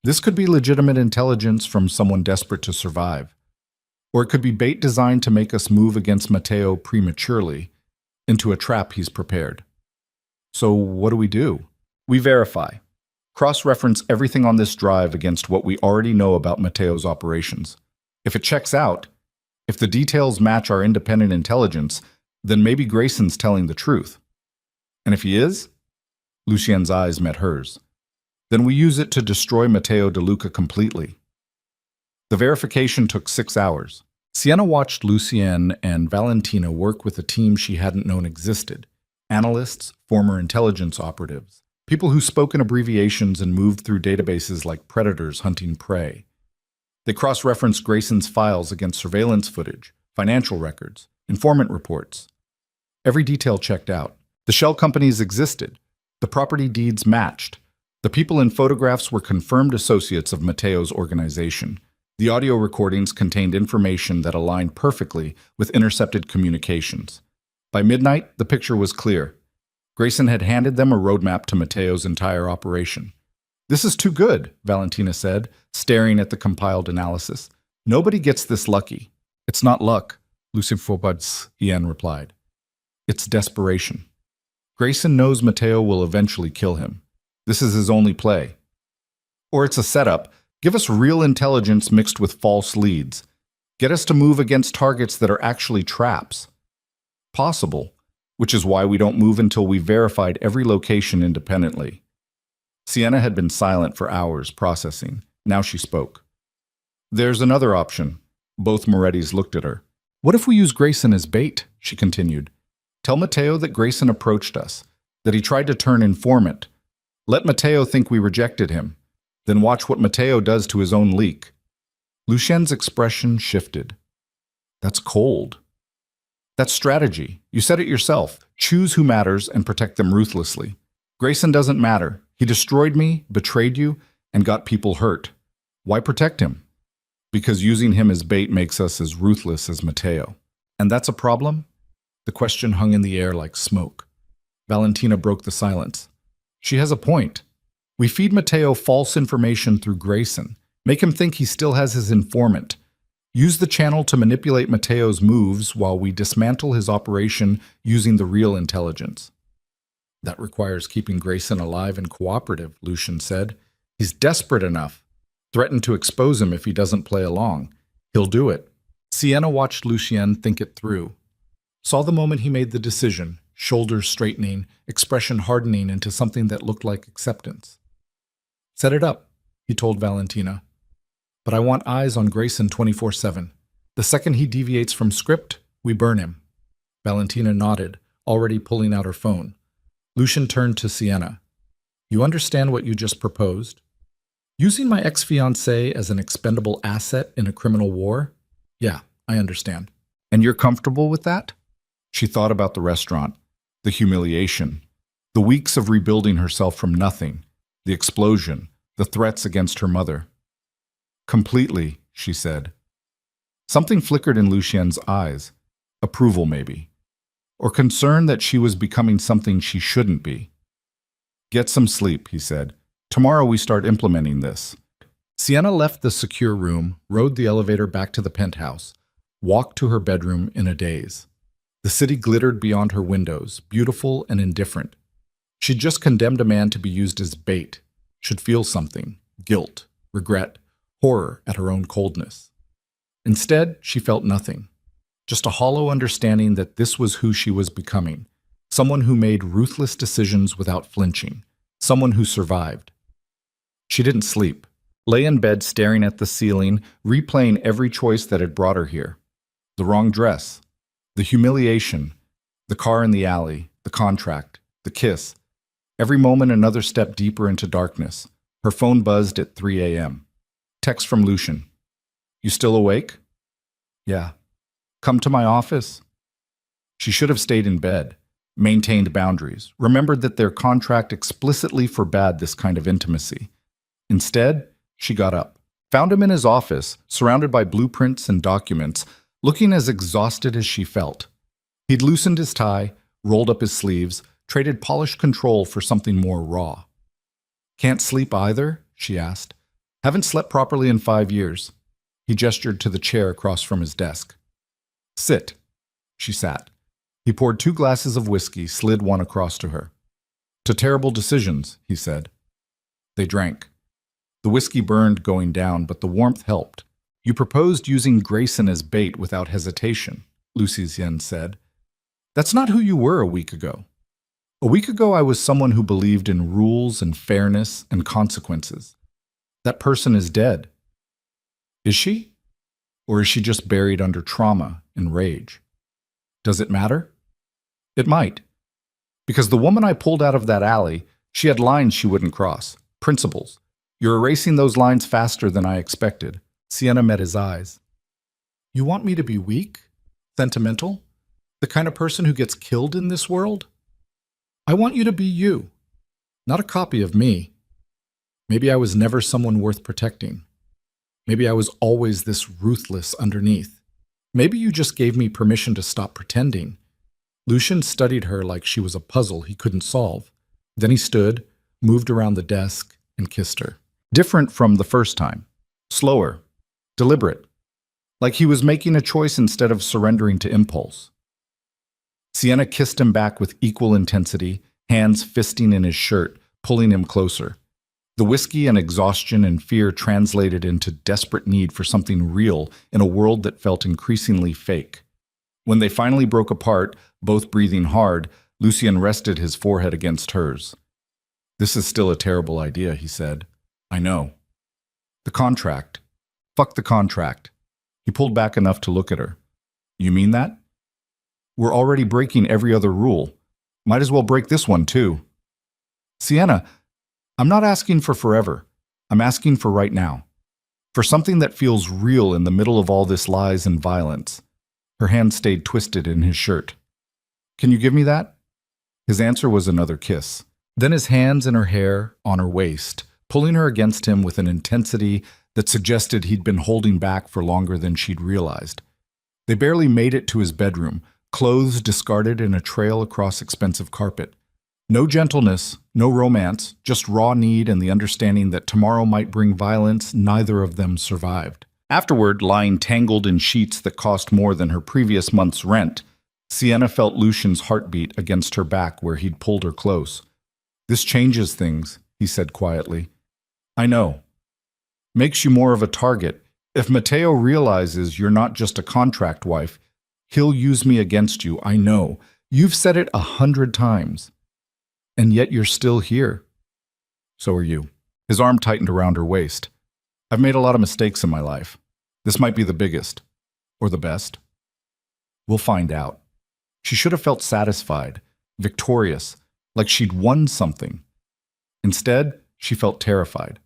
This could be legitimate intelligence from someone desperate to survive. Or it could be bait designed to make us move against Mateo prematurely, into a trap he's prepared. So what do? We verify. Cross-reference everything on this drive against what we already know about Mateo's operations. If it checks out, if the details match our independent intelligence, then maybe Grayson's telling the truth. And if he is? Lucien's eyes met hers. Then we use it to destroy Mateo De Luca completely. The verification took 6 hours. Sienna watched Lucien and Valentina work with a team she hadn't known existed. Analysts, former intelligence operatives, people who spoke in abbreviations and moved through databases like predators hunting prey. They cross-referenced Grayson's files against surveillance footage, financial records, informant reports. Every detail checked out. The shell companies existed. The property deeds matched. The people in photographs were confirmed associates of Mateo's organization. The audio recordings contained information that aligned perfectly with intercepted communications. By midnight, the picture was clear. Grayson had handed them a roadmap to Mateo's entire operation. "This is too good," Valentina said, staring at the compiled analysis. "Nobody gets this lucky." "It's not luck," Lucien Faubourg's Ian replied. "It's desperation. Grayson knows Mateo will eventually kill him. This is his only play. Or it's a setup. Give us real intelligence mixed with false leads. Get us to move against targets that are actually traps. Possible, which is why we don't move until we've verified every location independently." Sienna had been silent for hours, processing. Now she spoke. "There's another option." Both Morettis looked at her. "What if we use Grayson as bait?" she continued. "Tell Mateo that Grayson approached us, that he tried to turn informant. Let Mateo think we rejected him. Then watch what Mateo does to his own leak." Lucien's expression shifted. "That's cold." "That's strategy. You said it yourself. Choose who matters and protect them ruthlessly. Grayson doesn't matter. He destroyed me, betrayed you, and got people hurt. Why protect him? Because using him as bait makes us as ruthless as Mateo. And that's a problem?" The question hung in the air like smoke. Valentina broke the silence. "She has a point. We feed Mateo false information through Grayson, make him think he still has his informant. Use the channel to manipulate Mateo's moves while we dismantle his operation using the real intelligence." "That requires keeping Grayson alive and cooperative," Lucien said. "He's desperate enough. Threaten to expose him if he doesn't play along. He'll do it." Sienna watched Lucien think it through. Saw the moment he made the decision, shoulders straightening, expression hardening into something that looked like acceptance. "Set it up," he told Valentina. "But I want eyes on Grayson 24/7. The second he deviates from script, we burn him." Valentina nodded, already pulling out her phone. Lucien turned to Sienna. "You understand what you just proposed? Using my ex-fiancée as an expendable asset in a criminal war? Yeah, I understand." "And you're comfortable with that?" She thought about the restaurant, the humiliation, the weeks of rebuilding herself from nothing, the explosion, the threats against her mother. Completely, she said. Something flickered in Lucien's eyes. Approval, maybe. Or concern that she was becoming something she shouldn't be. Get some sleep, he said. Tomorrow we start implementing this. Sienna left the secure room, rode the elevator back to the penthouse, walked to her bedroom in a daze. The city glittered beyond her windows, beautiful and indifferent. She'd just condemned a man to be used as bait, should feel something, guilt, regret, horror at her own coldness. Instead, she felt nothing, just a hollow understanding that this was who she was becoming, someone who made ruthless decisions without flinching, someone who survived. She didn't sleep, lay in bed staring at the ceiling, replaying every choice that had brought her here. The wrong dress, the humiliation, the car in the alley, the contract, the kiss. Every moment another step deeper into darkness. Her phone buzzed at 3 a.m. Text from Lucien. You still awake? Yeah. Come to my office? She should have stayed in bed, maintained boundaries, remembered that their contract explicitly forbade this kind of intimacy. Instead, she got up, found him in his office, surrounded by blueprints and documents, looking as exhausted as she felt. He'd loosened his tie, rolled up his sleeves, traded polished control for something more raw. Can't sleep either? She asked. Haven't slept properly in 5 years. He gestured to the chair across from his desk. Sit. She sat. He poured 2 glasses of whiskey, slid one across to her. To terrible decisions, he said. They drank. The whiskey burned going down, but the warmth helped. You proposed using Grayson as bait without hesitation, Lucien said. That's not who you were a week ago. A week ago, I was someone who believed in rules and fairness and consequences. That person is dead. Is she? Or is she just buried under trauma and rage? Does it matter? It might. Because the woman I pulled out of that alley, she had lines she wouldn't cross, principles. You're erasing those lines faster than I expected. Sienna met his eyes. You want me to be weak? Sentimental? The kind of person who gets killed in this world? I want you to be you, not a copy of me. Maybe I was never someone worth protecting. Maybe I was always this ruthless underneath. Maybe you just gave me permission to stop pretending. Lucien studied her like she was a puzzle he couldn't solve. Then he stood, moved around the desk, and kissed her. Different from the first time. Slower. Deliberate. Like he was making a choice instead of surrendering to impulse. Sienna kissed him back with equal intensity, hands fisting in his shirt, pulling him closer. The whiskey and exhaustion and fear translated into desperate need for something real in a world that felt increasingly fake. When they finally broke apart, both breathing hard, Lucien rested his forehead against hers. This is still a terrible idea, he said. I know. The contract. Fuck the contract. He pulled back enough to look at her. You mean that? We're already breaking every other rule. Might as well break this one, too. Sienna, I'm not asking for forever. I'm asking for right now. For something that feels real in the middle of all this lies and violence. Her hand stayed twisted in his shirt. Can you give me that? His answer was another kiss. Then his hands in her hair, on her waist, pulling her against him with an intensity that suggested he'd been holding back for longer than she'd realized. They barely made it to his bedroom, clothes discarded in a trail across expensive carpet. No gentleness, no romance, just raw need and the understanding that tomorrow might bring violence. Neither of them survived. Afterward, lying tangled in sheets that cost more than her previous month's rent, Sienna felt Lucien's heartbeat against her back where he'd pulled her close. This changes things, he said quietly. I know. Makes you more of a target. If Matteo realizes you're not just a contract wife, he'll use me against you, I know. You've said it 100 times. And yet you're still here. So are you. His arm tightened around her waist. I've made a lot of mistakes in my life. This might be the biggest. Or the best. We'll find out. She should have felt satisfied, victorious, like she'd won something. Instead, she felt terrified.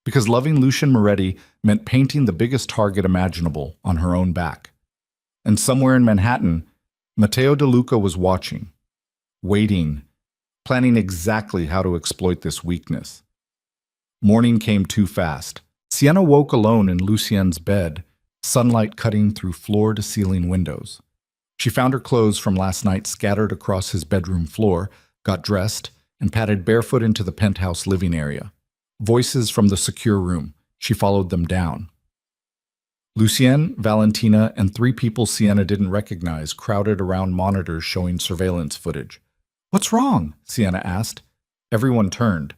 Because loving Lucien Moretti meant painting the biggest target imaginable on her own back. And somewhere in Manhattan, Matteo De Luca was watching, waiting, planning exactly how to exploit this weakness. Morning came too fast. Sienna woke alone in Lucien's bed, sunlight cutting through floor-to-ceiling windows. She found her clothes from last night scattered across his bedroom floor, got dressed, and padded barefoot into the penthouse living area. Voices from the secure room. She followed them down. Lucien, Valentina, and 3 people Sienna didn't recognize crowded around monitors showing surveillance footage. "What's wrong?" Sienna asked. Everyone turned.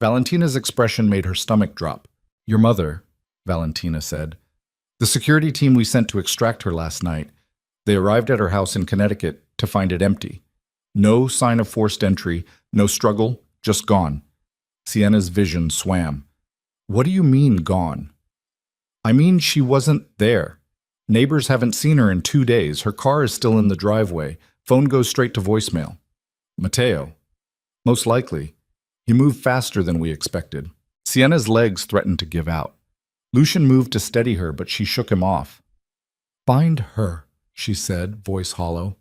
Valentina's expression made her stomach drop. "Your mother," Valentina said. "The security team we sent to extract her last night. They arrived at her house in Connecticut to find it empty. No sign of forced entry, no struggle, just gone." Sienna's vision swam. "What do you mean, gone?" "I mean she wasn't there. Neighbors haven't seen her in 2 days. Her car is still in the driveway. Phone goes straight to voicemail." "Matteo?" "Most likely. He moved faster than we expected." Sienna's legs threatened to give out. Lucian moved to steady her, but she shook him off. "Find her," she said, voice hollow.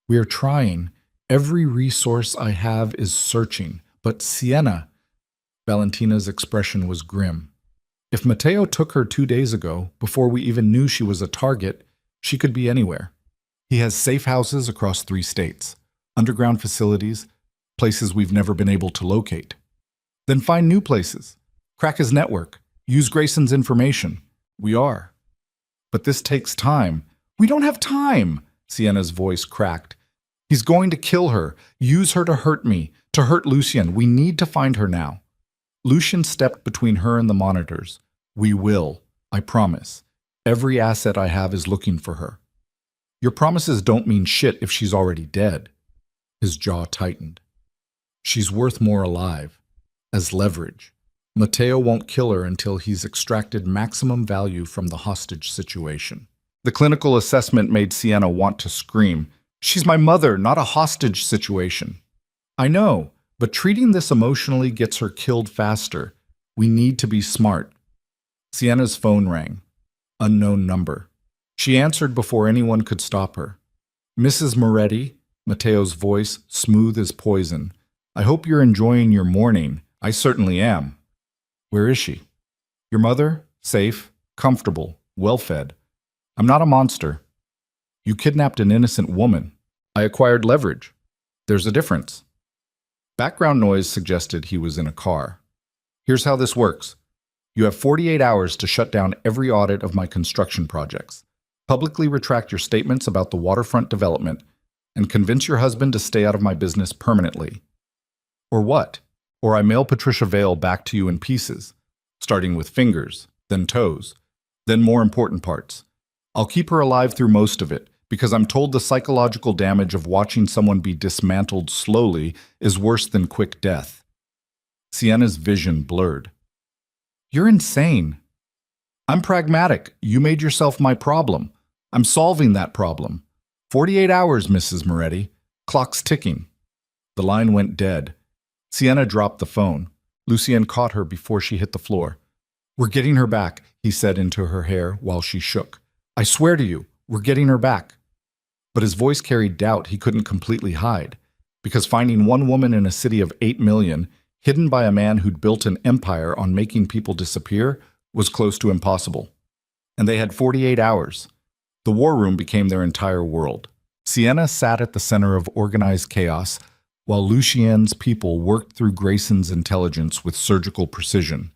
"We are trying. Every resource I have is searching. But Sienna..." Valentina's expression was grim. "If Matteo took her 2 days ago, before we even knew she was a target, she could be anywhere. He has safe houses across 3 states, underground facilities, places we've never been able to locate. Then find new places. Crack his network. Use Grayson's information. We are. But this takes time." "We don't have time," Sienna's voice cracked. "He's going to kill her, use her to hurt me, to hurt Lucien. We need to find her now." Lucien stepped between her and the monitors. "We will, I promise. Every asset I have is looking for her." "Your promises don't mean shit if she's already dead." His jaw tightened. "She's worth more alive. As leverage. Matteo won't kill her until he's extracted maximum value from the hostage situation." The clinical assessment made Sienna want to scream. "She's my mother, not a hostage situation." "I know, but treating this emotionally gets her killed faster. We need to be smart." Sienna's phone rang. Unknown number. She answered before anyone could stop her. "Mrs. Moretti," Matteo's voice smooth as poison. "I hope you're enjoying your morning. I certainly am." "Where is she?" "Your mother? Safe, comfortable, well-fed. I'm not a monster." "You kidnapped an innocent woman. I acquired leverage. There's a difference." Background noise suggested he was in a car. "Here's how this works. You have 48 hours to shut down every audit of my construction projects, publicly retract your statements about the waterfront development, and convince your husband to stay out of my business permanently. Or what? Or I mail Patricia Vale back to you in pieces, starting with fingers, then toes, then more important parts. I'll keep her alive through most of it, because I'm told the psychological damage of watching someone be dismantled slowly is worse than quick death." Sienna's vision blurred. "You're insane." "I'm pragmatic. You made yourself my problem. I'm solving that problem. 48 hours, Mrs. Moretti. Clock's ticking." The line went dead. Sienna dropped the phone. Lucien caught her before she hit the floor. "We're getting her back," he said into her hair while she shook. "I swear to you, we're getting her back." But his voice carried doubt he couldn't completely hide, because finding one woman in a city of 8 million, hidden by a man who'd built an empire on making people disappear, was close to impossible. And they had 48 hours. The war room became their entire world. Sienna sat at the center of organized chaos, while Lucien's people worked through Grayson's intelligence with surgical precision.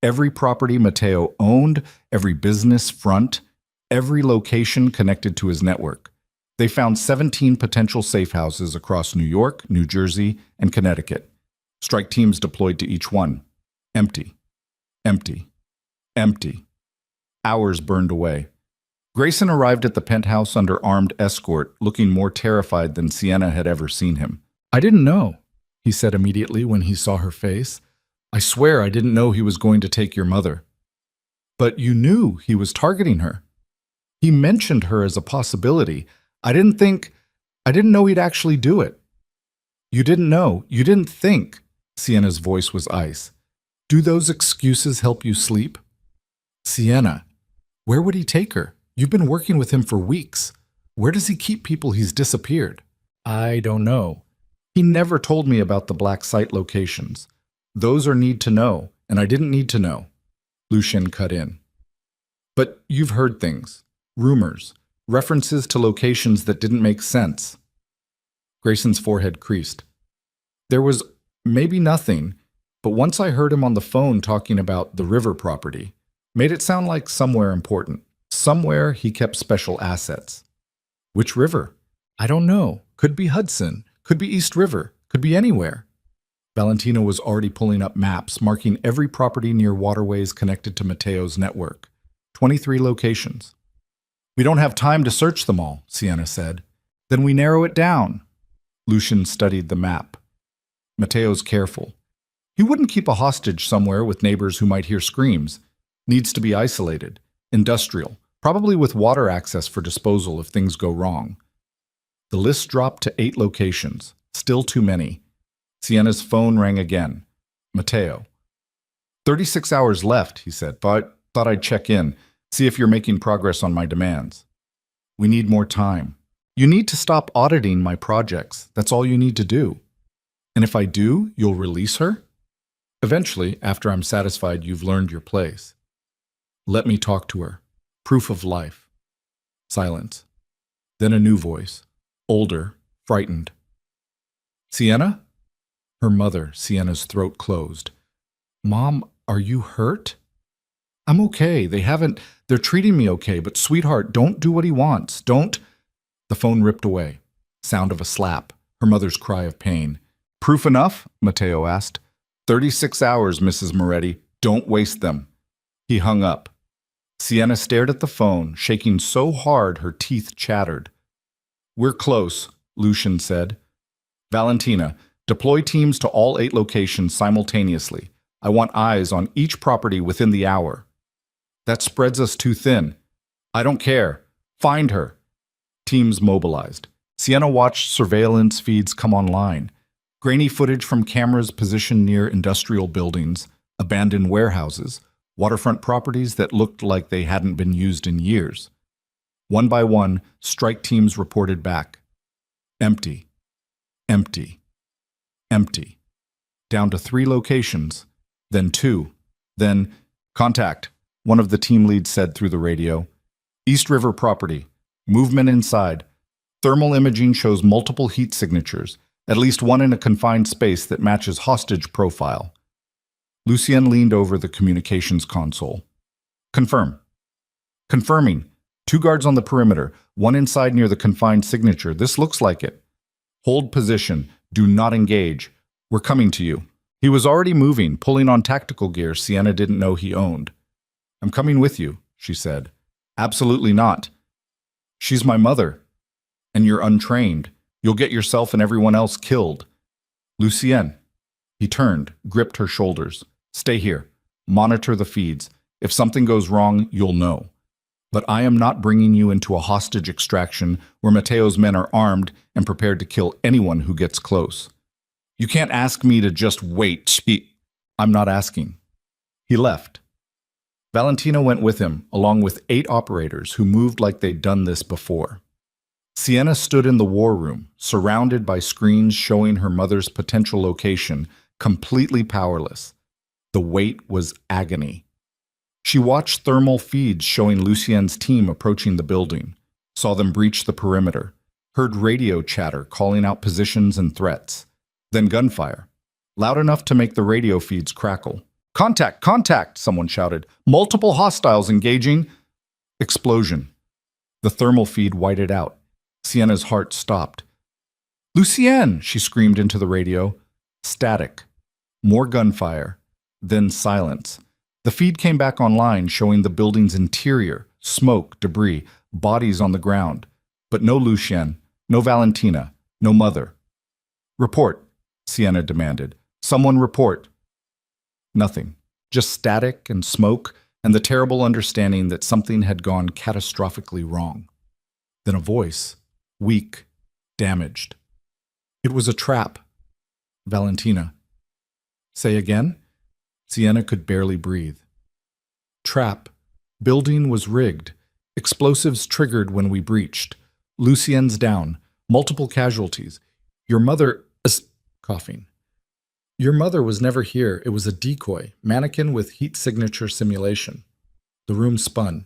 Every property Matteo owned, every business front, every location connected to his network. They found 17 potential safe houses across New York, New Jersey, and Connecticut. Strike teams deployed to each one. Empty. Empty. Empty. Hours burned away. Grayson arrived at the penthouse under armed escort, looking more terrified than Sienna had ever seen him. "I didn't know," he said immediately when he saw her face. "I swear I didn't know he was going to take your mother." "But you knew he was targeting her." "He mentioned her as a possibility. I didn't know he'd actually do it." "You didn't know. You didn't think." Sienna's voice was ice. "Do those excuses help you sleep?" "Sienna, where would he take her? You've been working with him for weeks. Where does he keep people he's disappeared?" "I don't know. He never told me about the black site locations. Those are need to know, and I didn't need to know." Lucien cut in. But you've heard things. Rumors. References to locations that didn't make sense. Grayson's forehead creased. There was maybe nothing, but once I heard him on the phone talking about the river property, made it sound like somewhere important. Somewhere he kept special assets. Which river? I don't know. Could be Hudson. Could be East River. Could be anywhere. Valentina was already pulling up maps, marking every property near waterways connected to Mateo's network. 23 locations. We don't have time to search them all, Sienna said. Then we narrow it down. Lucien studied the map. Mateo's careful. He wouldn't keep a hostage somewhere with neighbors who might hear screams. Needs to be isolated. Industrial. Probably with water access for disposal if things go wrong. The list dropped to 8 locations. Still too many. Sienna's phone rang again. Mateo. 36 hours left, he said, but thought I'd check in, see if you're making progress on my demands. We need more time. You need to stop auditing my projects. That's all you need to do. And if I do, you'll release her? Eventually, after I'm satisfied you've learned your place. Let me talk to her. Proof of life. Silence. Then a new voice. Older, frightened. Sienna? Her mother, Sienna's throat closed. Mom, are you hurt? I'm okay. They're treating me okay, but sweetheart, don't do what he wants. Don't. The phone ripped away. Sound of a slap. Her mother's cry of pain. Proof enough? Mateo asked. 36 hours, Mrs. Moretti. Don't waste them. He hung up. Sienna stared at the phone, shaking so hard her teeth chattered. We're close, Lucien said. Valentina, deploy teams to all 8 locations simultaneously. I want eyes on each property within the hour. That spreads us too thin. I don't care. Find her. Teams mobilized. Sienna watched surveillance feeds come online. Grainy footage from cameras positioned near industrial buildings, abandoned warehouses, waterfront properties that looked like they hadn't been used in years. One by one, strike teams reported back. Empty. Empty. Empty. Down to 3 locations, then 2, then contact, one of the team leads said through the radio. East River property. Movement inside. Thermal imaging shows multiple heat signatures, at least one in a confined space that matches hostage profile. Lucien leaned over the communications console. Confirm. Confirming. 2 guards on the perimeter, one inside near the confined signature. This looks like it. Hold position. Do not engage. We're coming to you. He was already moving, pulling on tactical gear Sienna didn't know he owned. I'm coming with you, she said. Absolutely not. She's my mother. And you're untrained. You'll get yourself and everyone else killed. Lucien. He turned, gripped her shoulders. Stay here. Monitor the feeds. If something goes wrong, you'll know. But I am not bringing you into a hostage extraction where Mateo's men are armed and prepared to kill anyone who gets close. You can't ask me to just wait. I'm not asking. He left. Valentina went with him, along with 8 operators who moved like they'd done this before. Sienna stood in the war room, surrounded by screens showing her mother's potential location, completely powerless. The wait was agony. She watched thermal feeds showing Lucien's team approaching the building, saw them breach the perimeter, heard radio chatter calling out positions and threats, then gunfire, loud enough to make the radio feeds crackle. Contact! Contact! Someone shouted. Multiple hostiles engaging. Explosion. The thermal feed whited out. Sienna's heart stopped. Lucien! She screamed into the radio. Static. More gunfire. Then silence. The feed came back online, showing the building's interior, smoke, debris, bodies on the ground. But no Lucien, no Valentina, no mother. Report, Sienna demanded. Someone report. Nothing. Just static and smoke and the terrible understanding that something had gone catastrophically wrong. Then a voice, weak, damaged. It was a trap. Valentina. Say again? Sienna could barely breathe. Trap. Building was rigged. Explosives triggered when we breached. Lucien's down. Multiple casualties. Your mother is coughing. Your mother was never here. It was a decoy, mannequin with heat signature simulation. The room spun.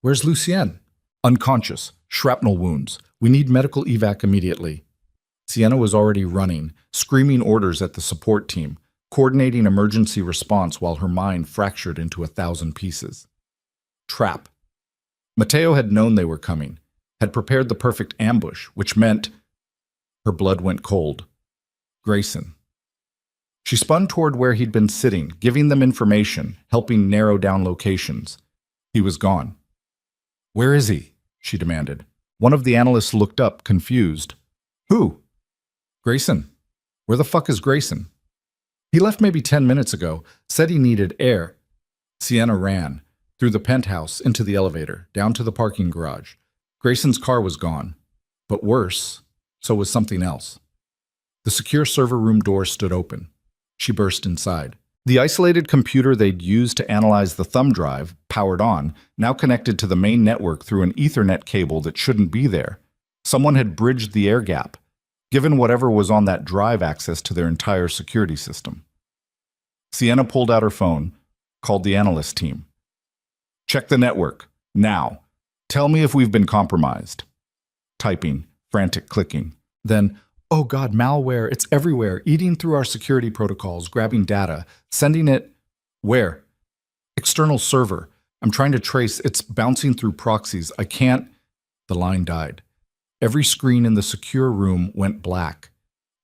Where's Lucienne? Unconscious. Shrapnel wounds. We need medical evac immediately. Sienna was already running, screaming orders at the support team, coordinating emergency response while her mind fractured into 1,000 pieces. Trap. Mateo had known they were coming, had prepared the perfect ambush, which meant her blood went cold. Grayson. She spun toward where he'd been sitting, giving them information, helping narrow down locations. He was gone. Where is he? She demanded. One of the analysts looked up, confused. Who? Grayson. Where the fuck is Grayson? He left maybe 10 minutes ago, said he needed air. Sienna ran, through the penthouse, into the elevator, down to the parking garage. Grayson's car was gone. But worse, so was something else. The secure server room door stood open. She burst inside. The isolated computer they'd used to analyze the thumb drive, powered on, now connected to the main network through an Ethernet cable that shouldn't be there. Someone had bridged the air gap, given whatever was on that drive access to their entire security system. Sienna pulled out her phone, called the analyst team. Check the network, now. Tell me if we've been compromised. Typing, frantic clicking. Then, oh God, malware, it's everywhere, eating through our security protocols, grabbing data, sending it… Where? External server. I'm trying to trace, it's bouncing through proxies. I can't… The line died. Every screen in the secure room went black.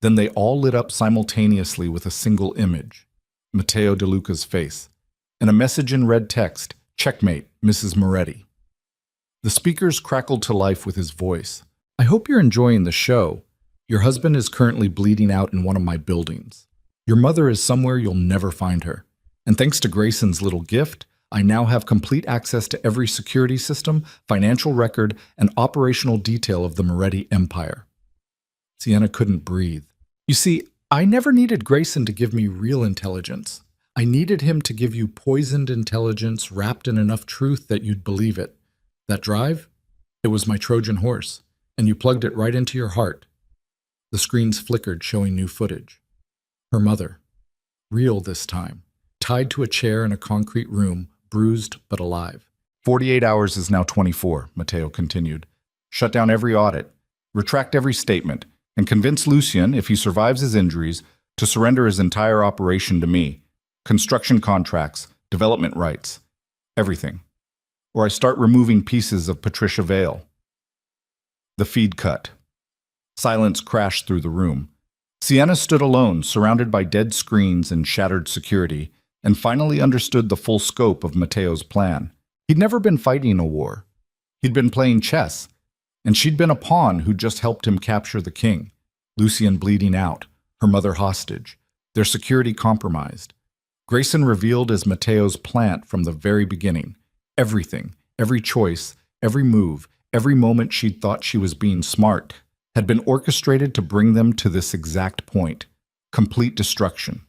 Then they all lit up simultaneously with a single image. Matteo De Luca's face. And a message in red text, Checkmate, Mrs. Moretti. The speakers crackled to life with his voice. I hope you're enjoying the show. Your husband is currently bleeding out in one of my buildings. Your mother is somewhere you'll never find her. And thanks to Grayson's little gift, I now have complete access to every security system, financial record, and operational detail of the Moretti Empire. Sienna couldn't breathe. You see, I never needed Grayson to give me real intelligence. I needed him to give you poisoned intelligence wrapped in enough truth that you'd believe it. That drive? It was my Trojan horse, and you plugged it right into your heart. The screens flickered, showing new footage. Her mother. Real this time. Tied to a chair in a concrete room, bruised but alive. 48 hours is now 24, Matteo continued. Shut down every audit, retract every statement, and convince Lucien, if he survives his injuries, to surrender his entire operation to me. Construction contracts, development rights, everything. Or I start removing pieces of Patricia Vale. The feed cut. Silence crashed through the room. Sienna stood alone, surrounded by dead screens and shattered security, and finally understood the full scope of Matteo's plan. He'd never been fighting a war. He'd been playing chess, and she'd been a pawn who just helped him capture the king. Lucien bleeding out, her mother hostage, their security compromised. Grayson revealed as Matteo's plant from the very beginning. Everything, every choice, every move, every moment she'd thought she was being smart, had been orchestrated to bring them to this exact point. Complete destruction.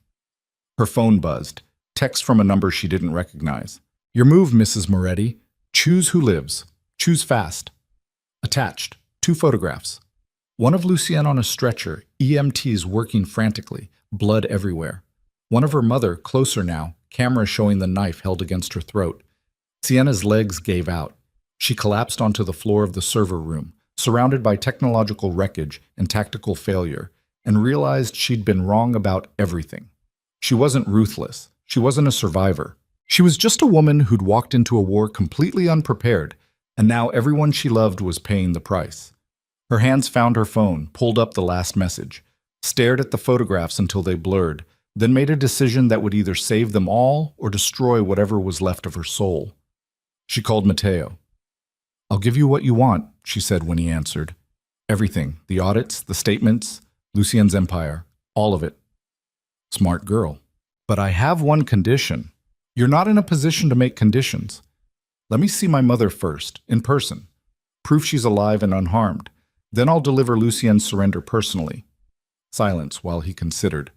Her phone buzzed. Text from a number she didn't recognize. Your move, Mrs. Moretti. Choose who lives. Choose fast. Attached. 2 photographs. One of Lucien on a stretcher, EMTs working frantically, blood everywhere. One of her mother, closer now, camera showing the knife held against her throat. Sienna's legs gave out. She collapsed onto the floor of the server room, surrounded by technological wreckage and tactical failure, and realized she'd been wrong about everything. She wasn't ruthless. She wasn't a survivor. She was just a woman who'd walked into a war completely unprepared, and now everyone she loved was paying the price. Her hands found her phone, pulled up the last message, stared at the photographs until they blurred, then made a decision that would either save them all or destroy whatever was left of her soul. She called Matteo. I'll give you what you want, she said when he answered. Everything, the audits, the statements, Lucien's empire, all of it. Smart girl. But I have one condition. You're not in a position to make conditions. Let me see my mother first, in person. Proof she's alive and unharmed. Then I'll deliver Lucien's surrender personally. Silence while he considered.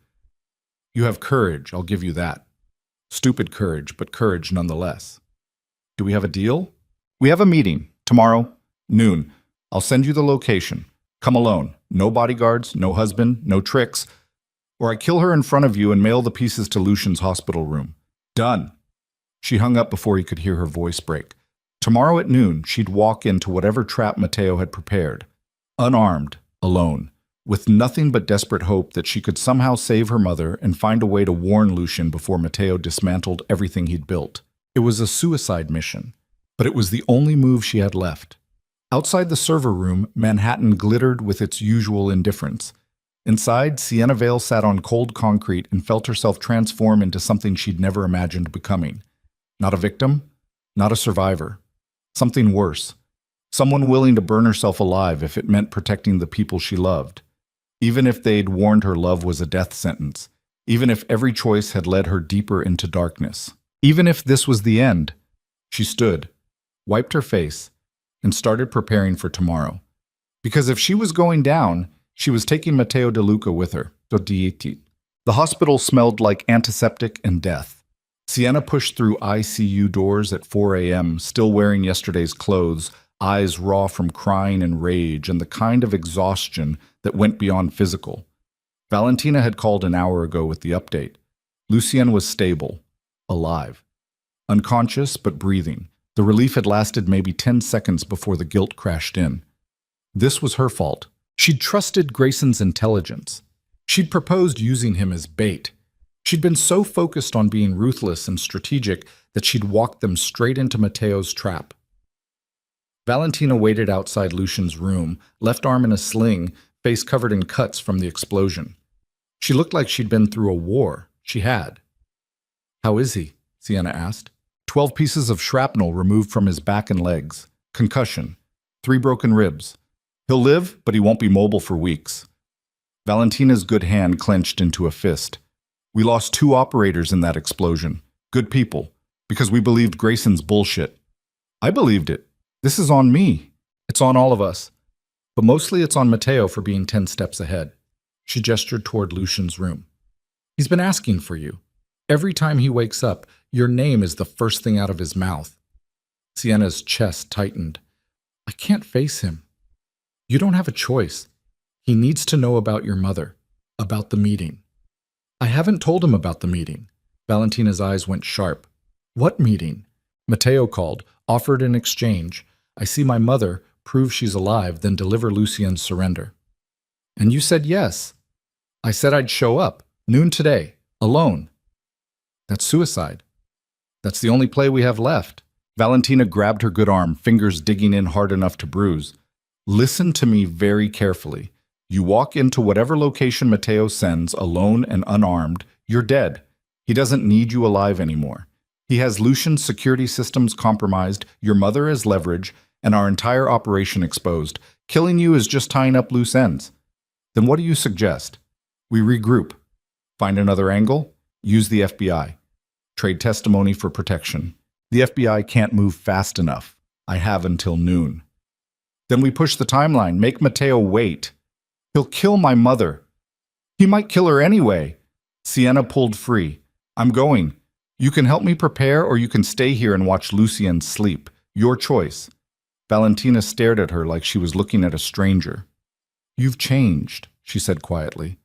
You have courage, I'll give you that. Stupid courage, but courage nonetheless. Do we have a deal? We have a meeting. Tomorrow, noon. I'll send you the location. Come alone. No bodyguards, no husband, no tricks. or I kill her in front of you and mail the pieces to Lucian's hospital room. Done. She hung up before he could hear her voice break. Tomorrow at noon, she'd walk into whatever trap Matteo had prepared, unarmed, alone, with nothing but desperate hope that she could somehow save her mother and find a way to warn Lucian before Matteo dismantled everything he'd built. It was a suicide mission, but it was the only move she had left. Outside the server room, Manhattan glittered with its usual indifference. Inside, Sienna Vale sat on cold concrete and felt herself transform into something she'd never imagined becoming. Not a victim, not a survivor. Something worse. Someone willing to burn herself alive if it meant protecting the people she loved. Even if they'd warned her love was a death sentence. Even if every choice had led her deeper into darkness. Even if this was the end. She stood, wiped her face, and started preparing for tomorrow. Because if she was going down, she was taking Matteo De Luca with her. The hospital smelled like antiseptic and death. Sienna pushed through ICU doors at 4 a.m., still wearing yesterday's clothes, eyes raw from crying and rage and the kind of exhaustion that went beyond physical. Valentina had called an hour ago with the update. Lucien was stable, alive, unconscious but breathing. The relief had lasted maybe 10 seconds before the guilt crashed in. This was her fault. She'd trusted Grayson's intelligence. She'd proposed using him as bait. She'd been so focused on being ruthless and strategic that she'd walked them straight into Matteo's trap. Valentina waited outside Lucian's room, left arm in a sling, face covered in cuts from the explosion. She looked like she'd been through a war. She had. "How is he?" Sienna asked. 12 pieces of shrapnel removed from his back and legs. Concussion. 3 broken ribs. He'll live, but he won't be mobile for weeks. Valentina's good hand clenched into a fist. "We lost 2 operators in that explosion. Good people. Because we believed Grayson's bullshit. I believed it. This is on me. It's on all of us. But mostly it's on Matteo for being 10 steps ahead." She gestured toward Lucian's room. "He's been asking for you. Every time he wakes up, your name is the first thing out of his mouth." Sienna's chest tightened. "I can't face him." "You don't have a choice. He needs to know about your mother, about the meeting." "I haven't told him about the meeting." Valentina's eyes went sharp. "What meeting?" "Matteo called, offered in exchange. I see my mother, prove she's alive, then deliver Lucien's surrender." "And you said yes." "I said I'd show up, noon today, alone." "That's suicide." "That's the only play we have left." Valentina grabbed her good arm, fingers digging in hard enough to bruise. "Listen to me very carefully. You walk into whatever location Matteo sends, alone and unarmed, you're dead. He doesn't need you alive anymore. He has Lucian's security systems compromised, your mother as leverage, and our entire operation exposed. Killing you is just tying up loose ends. Then what do you suggest? We regroup. Find another angle? Use the FBI. Trade testimony for protection. The FBI can't move fast enough. I have until noon. Then we push the timeline, make Matteo wait. He'll kill my mother. He might kill her anyway." Sienna pulled free. "I'm going. You can help me prepare or you can stay here and watch Lucien sleep. Your choice." Valentina stared at her like she was looking at a stranger. "You've changed," she said quietly.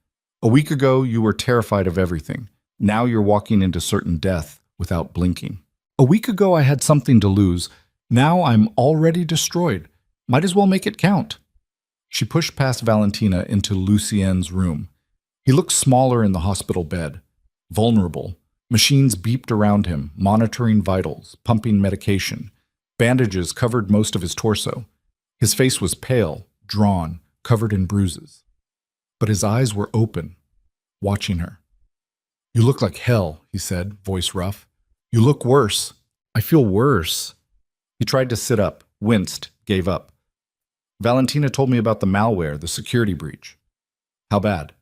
"A week ago, you were terrified of everything. Now you're walking into certain death without blinking. A week ago, I had something to lose. Now I'm already destroyed. Might as well make it count." She pushed past Valentina into Lucien's room. He looked smaller in the hospital bed, vulnerable. Machines beeped around him, monitoring vitals, pumping medication. Bandages covered most of his torso. His face was pale, drawn, covered in bruises. But his eyes were open, watching her. "You look like hell," he said, voice rough. "You look worse. I feel worse." He tried to sit up, winced, gave up. "Valentina told me about the malware, the security breach." "How bad?"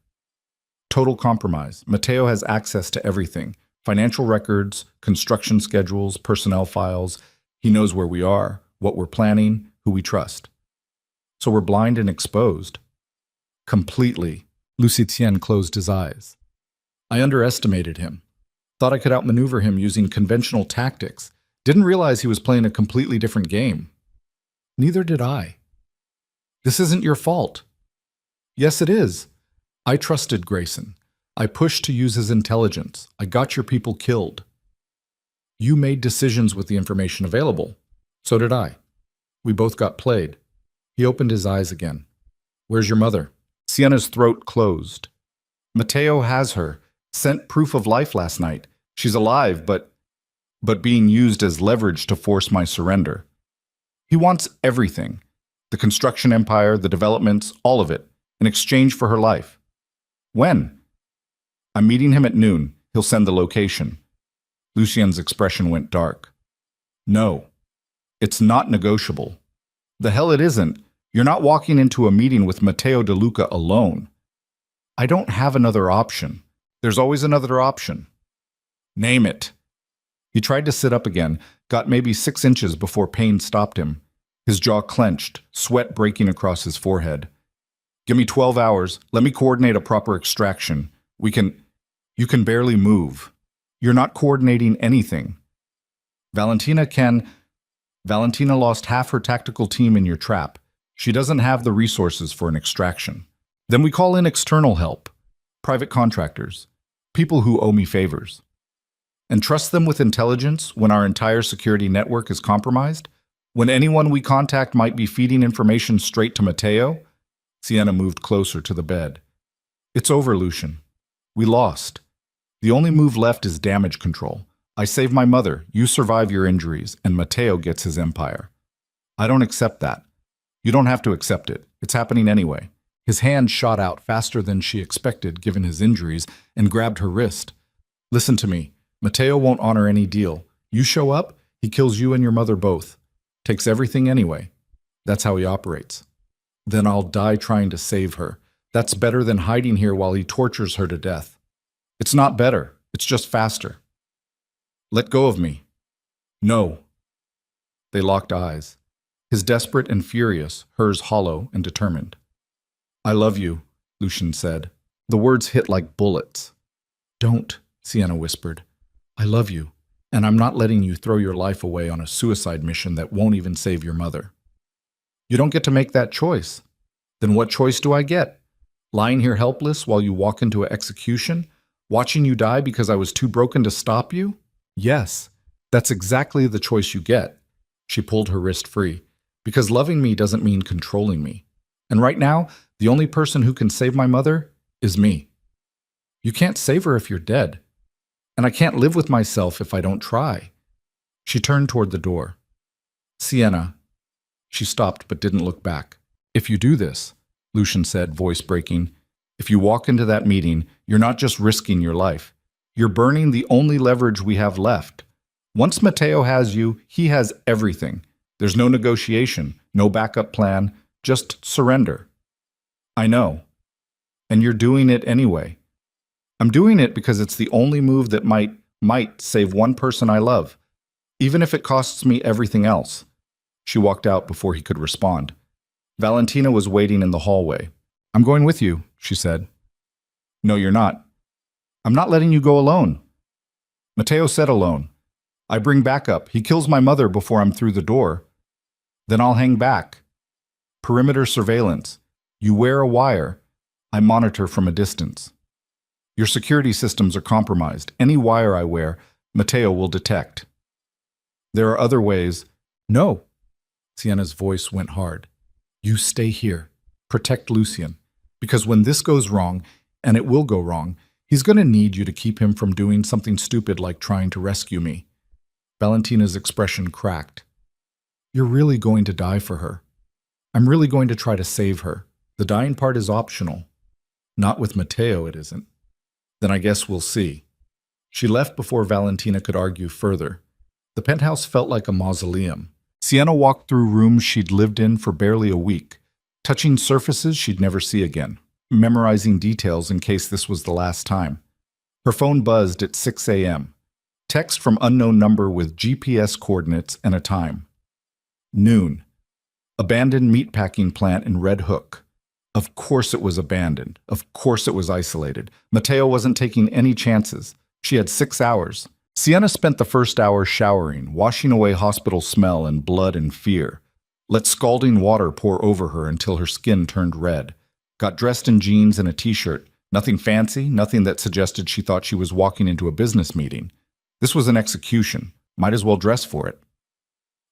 "Total compromise. Matteo has access to everything. Financial records, construction schedules, personnel files. He knows where we are, what we're planning, who we trust. So we're blind and exposed." "Completely." Lucien closed his eyes. "I underestimated him. Thought I could outmaneuver him using conventional tactics. Didn't realize he was playing a completely different game." "Neither did I." "This isn't your fault." "Yes, it is. I trusted Grayson. I pushed to use his intelligence. I got your people killed. You made decisions with the information available. So did I. We both got played. He opened his eyes again. Where's your mother? Sienna's throat closed. Mateo has her. Sent proof of life last night. She's alive, but being used as leverage to force my surrender. He wants everything. The construction empire, the developments, all of it, in exchange for her life. When? I'm meeting him at noon. He'll send the location. Lucien's expression went dark. No. It's not negotiable. The hell it isn't. You're not walking into a meeting with Mateo De Luca alone. I don't have another option. There's always another option. Name it. He tried to sit up again, got maybe 6 inches before pain stopped him. His jaw clenched, sweat breaking across his forehead. Give me 12 hours. Let me coordinate a proper extraction. You can barely move. You're not coordinating anything. Valentina lost half her tactical team in your trap. She doesn't have the resources for an extraction. Then we call in external help. Private contractors. People who owe me favors. And trust them with intelligence when our entire security network is compromised? When anyone we contact might be feeding information straight to Mateo? Sienna moved closer to the bed. It's over, Lucian. We lost. The only move left is damage control. I save my mother, you survive your injuries, and Mateo gets his empire. I don't accept that. You don't have to accept it. It's happening anyway. His hand shot out faster than she expected given his injuries and grabbed her wrist. Listen to me. Mateo won't honor any deal. You show up, he kills you and your mother both. Takes everything anyway. That's how he operates. Then I'll die trying to save her. That's better than hiding here while he tortures her to death. It's not better. It's just faster. Let go of me. No. They locked eyes. His desperate and furious, hers hollow and determined. I love you, Lucian said. The words hit like bullets. Don't, Sienna whispered. I love you, and I'm not letting you throw your life away on a suicide mission that won't even save your mother. You don't get to make that choice. Then what choice do I get? Lying here helpless while you walk into an execution? Watching you die because I was too broken to stop you? Yes, that's exactly the choice you get. She pulled her wrist free. Because loving me doesn't mean controlling me. And right now, the only person who can save my mother is me. You can't save her if you're dead. And I can't live with myself if I don't try. She turned toward the door. Sienna. She stopped but didn't look back. If you do this, Lucian said, voice breaking, if you walk into that meeting, you're not just risking your life. You're burning the only leverage we have left. Once Mateo has you, he has everything. There's no negotiation, no backup plan, just surrender. I know. And you're doing it anyway. I'm doing it because it's the only move that might save one person I love, even if it costs me everything else. She walked out before he could respond. Valentina was waiting in the hallway. I'm going with you, she said. No, you're not. I'm not letting you go alone. Mateo said alone. I bring backup. He kills my mother before I'm through the door. Then I'll hang back. Perimeter surveillance. You wear a wire. I monitor from a distance. Your security systems are compromised. Any wire I wear, Mateo will detect. There are other ways. No. Sienna's voice went hard. You stay here. Protect Lucian. Because when this goes wrong, and it will go wrong, he's going to need you to keep him from doing something stupid like trying to rescue me. Valentina's expression cracked. You're really going to die for her. I'm really going to try to save her. The dying part is optional. Not with Mateo, it isn't. Then I guess we'll see. She left before Valentina could argue further. The penthouse felt like a mausoleum. Sienna walked through rooms she'd lived in for barely a week, touching surfaces she'd never see again, memorizing details in case this was the last time. Her phone buzzed at 6 a.m. Text from unknown number with GPS coordinates and a time. Noon. Abandoned meatpacking plant in Red Hook. Of course it was abandoned. Of course it was isolated. Mateo wasn't taking any chances. She had 6 hours. Sienna spent the first hour showering, washing away hospital smell and blood and fear. Let scalding water pour over her until her skin turned red. Got dressed in jeans and a t-shirt, Nothing fancy, nothing that suggested she thought she was walking into a business meeting. This was an execution. Might as well dress for it.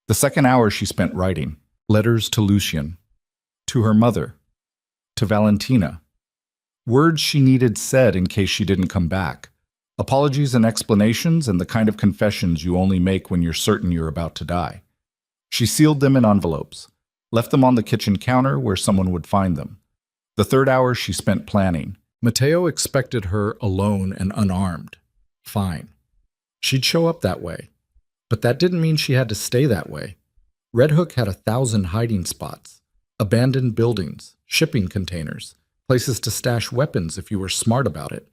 The second hour she spent writing. Letters to Lucien. To her mother. To Valentina. Words she needed said in case she didn't come back. Apologies and explanations and the kind of confessions you only make when you're certain you're about to die. She sealed them in envelopes, left them on the kitchen counter where someone would find them. The third hour she spent planning. Matteo expected her alone and unarmed. Fine. She'd show up that way. But that didn't mean she had to stay that way. Red Hook had 1,000 hiding spots, abandoned buildings, shipping containers, places to stash weapons if you were smart about it.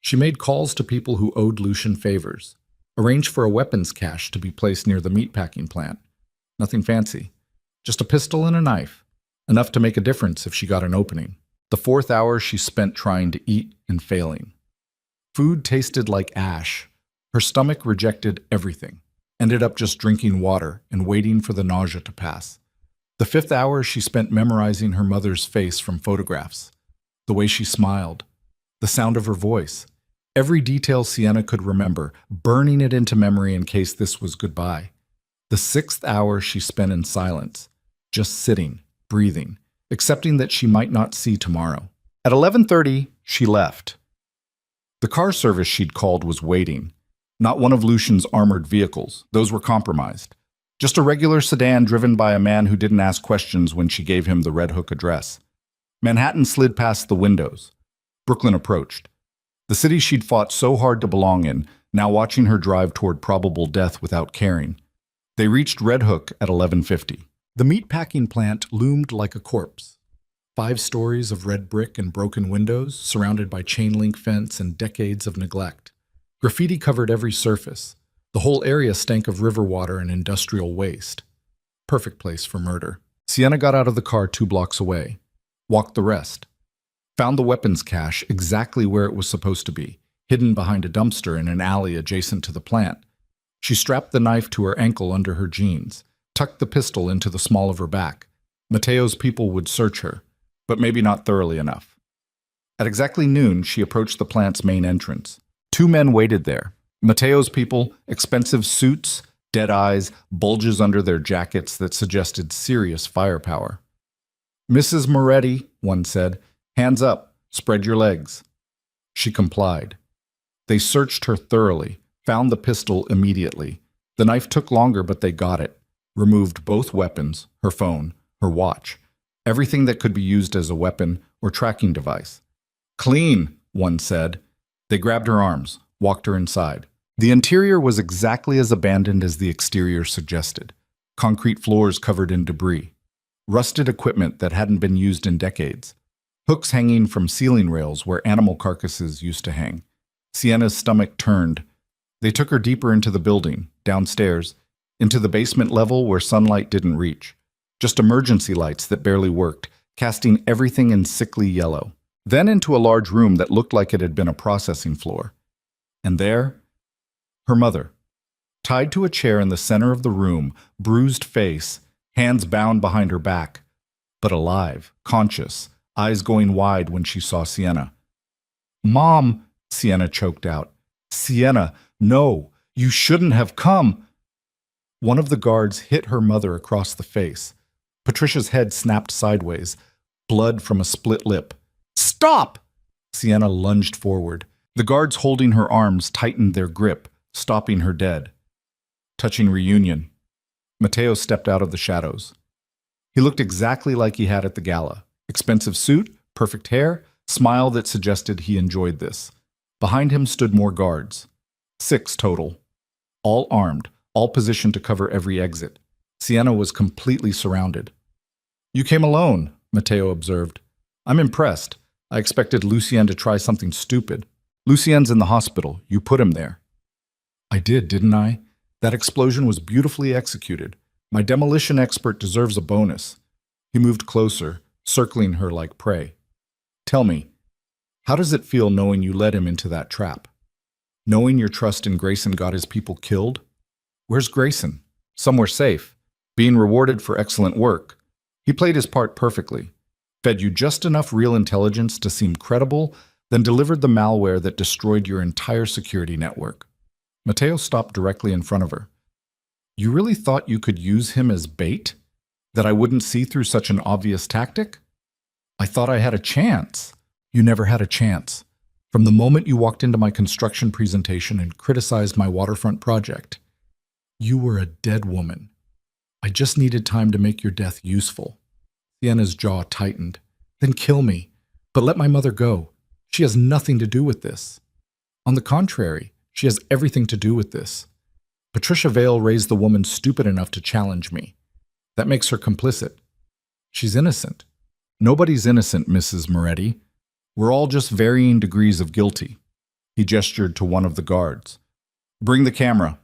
She made calls to people who owed Lucien favors, arranged for a weapons cache to be placed near the meatpacking plant. Nothing fancy. Just a pistol and a knife, enough to make a difference if she got an opening. The fourth hour she spent trying to eat and failing. Food tasted like ash. Her stomach rejected everything. Ended up just drinking water and waiting for the nausea to pass. The fifth hour she spent memorizing her mother's face from photographs. The way she smiled. The sound of her voice. Every detail Sienna could remember, burning it into memory in case this was goodbye. The sixth hour she spent in silence, just sitting, breathing, accepting that she might not see tomorrow. At 11:30, she left. The car service she'd called was waiting. Not one of Lucien's armored vehicles. Those were compromised. Just a regular sedan driven by a man who didn't ask questions when she gave him the Red Hook address. Manhattan slid past the windows. Brooklyn approached. The city she'd fought so hard to belong in, now watching her drive toward probable death without caring. They reached Red Hook at 11:50. The meatpacking plant loomed like a corpse. 5 stories of red brick and broken windows, surrounded by chain-link fence and decades of neglect. Graffiti covered every surface. The whole area stank of river water and industrial waste. Perfect place for murder. Sienna got out of the car 2 blocks away. Walked the rest. Found the weapons cache exactly where it was supposed to be, hidden behind a dumpster in an alley adjacent to the plant. She strapped the knife to her ankle under her jeans, tucked the pistol into the small of her back. Matteo's people would search her, but maybe not thoroughly enough. At exactly noon, she approached the plant's main entrance. 2 men waited there. Matteo's people, expensive suits, dead eyes, bulges under their jackets that suggested serious firepower. "Mrs. Moretti," one said, "hands up, spread your legs." She complied. They searched her thoroughly, found the pistol immediately. The knife took longer, but they got it. Removed both weapons, her phone, her watch, everything that could be used as a weapon or tracking device. "Clean," one said. They grabbed her arms, walked her inside. The interior was exactly as abandoned as the exterior suggested. Concrete floors covered in debris. Rusted equipment that hadn't been used in decades. Hooks hanging from ceiling rails where animal carcasses used to hang. Sienna's stomach turned. They took her deeper into the building, downstairs, into the basement level where sunlight didn't reach. Just emergency lights that barely worked, casting everything in sickly yellow. Then into a large room that looked like it had been a processing floor. And there, her mother, tied to a chair in the center of the room, bruised face, hands bound behind her back, but alive, conscious, eyes going wide when she saw Sienna. "Mom," Sienna choked out. "Sienna, no, you shouldn't have come." One of the guards hit her mother across the face. Patricia's head snapped sideways, blood from a split lip. "Stop!" Sienna lunged forward. The guards holding her arms tightened their grip, stopping her dead. Touching reunion. Matteo stepped out of the shadows. He looked exactly like he had at the gala. Expensive suit, perfect hair, smile that suggested he enjoyed this. Behind him stood more guards. 6 total. All armed, all positioned to cover every exit. Sienna was completely surrounded. "You came alone," Matteo observed. "I'm impressed. I expected Lucien to try something stupid. Lucien's in the hospital. You put him there." "I did, didn't I? That explosion was beautifully executed. My demolition expert deserves a bonus." He moved closer, circling her like prey. "Tell me, how does it feel knowing you led him into that trap? Knowing your trust in Grayson got his people killed? Where's Grayson? Somewhere safe, being rewarded for excellent work. He played his part perfectly. Fed you just enough real intelligence to seem credible, then delivered the malware that destroyed your entire security network. Matteo stopped directly in front of her. You really thought you could use him as bait? That I wouldn't see through such an obvious tactic? I thought I had a chance. You never had a chance. From the moment you walked into my construction presentation and criticized my waterfront project, you were a dead woman. I just needed time to make your death useful. Sienna's jaw tightened. Then kill me, but let my mother go. She has nothing to do with this. On the contrary, she has everything to do with this. Patricia Vale raised the woman stupid enough to challenge me. That makes her complicit. She's innocent. Nobody's innocent, Mrs. Moretti. We're all just varying degrees of guilty. He gestured to one of the guards. Bring the camera.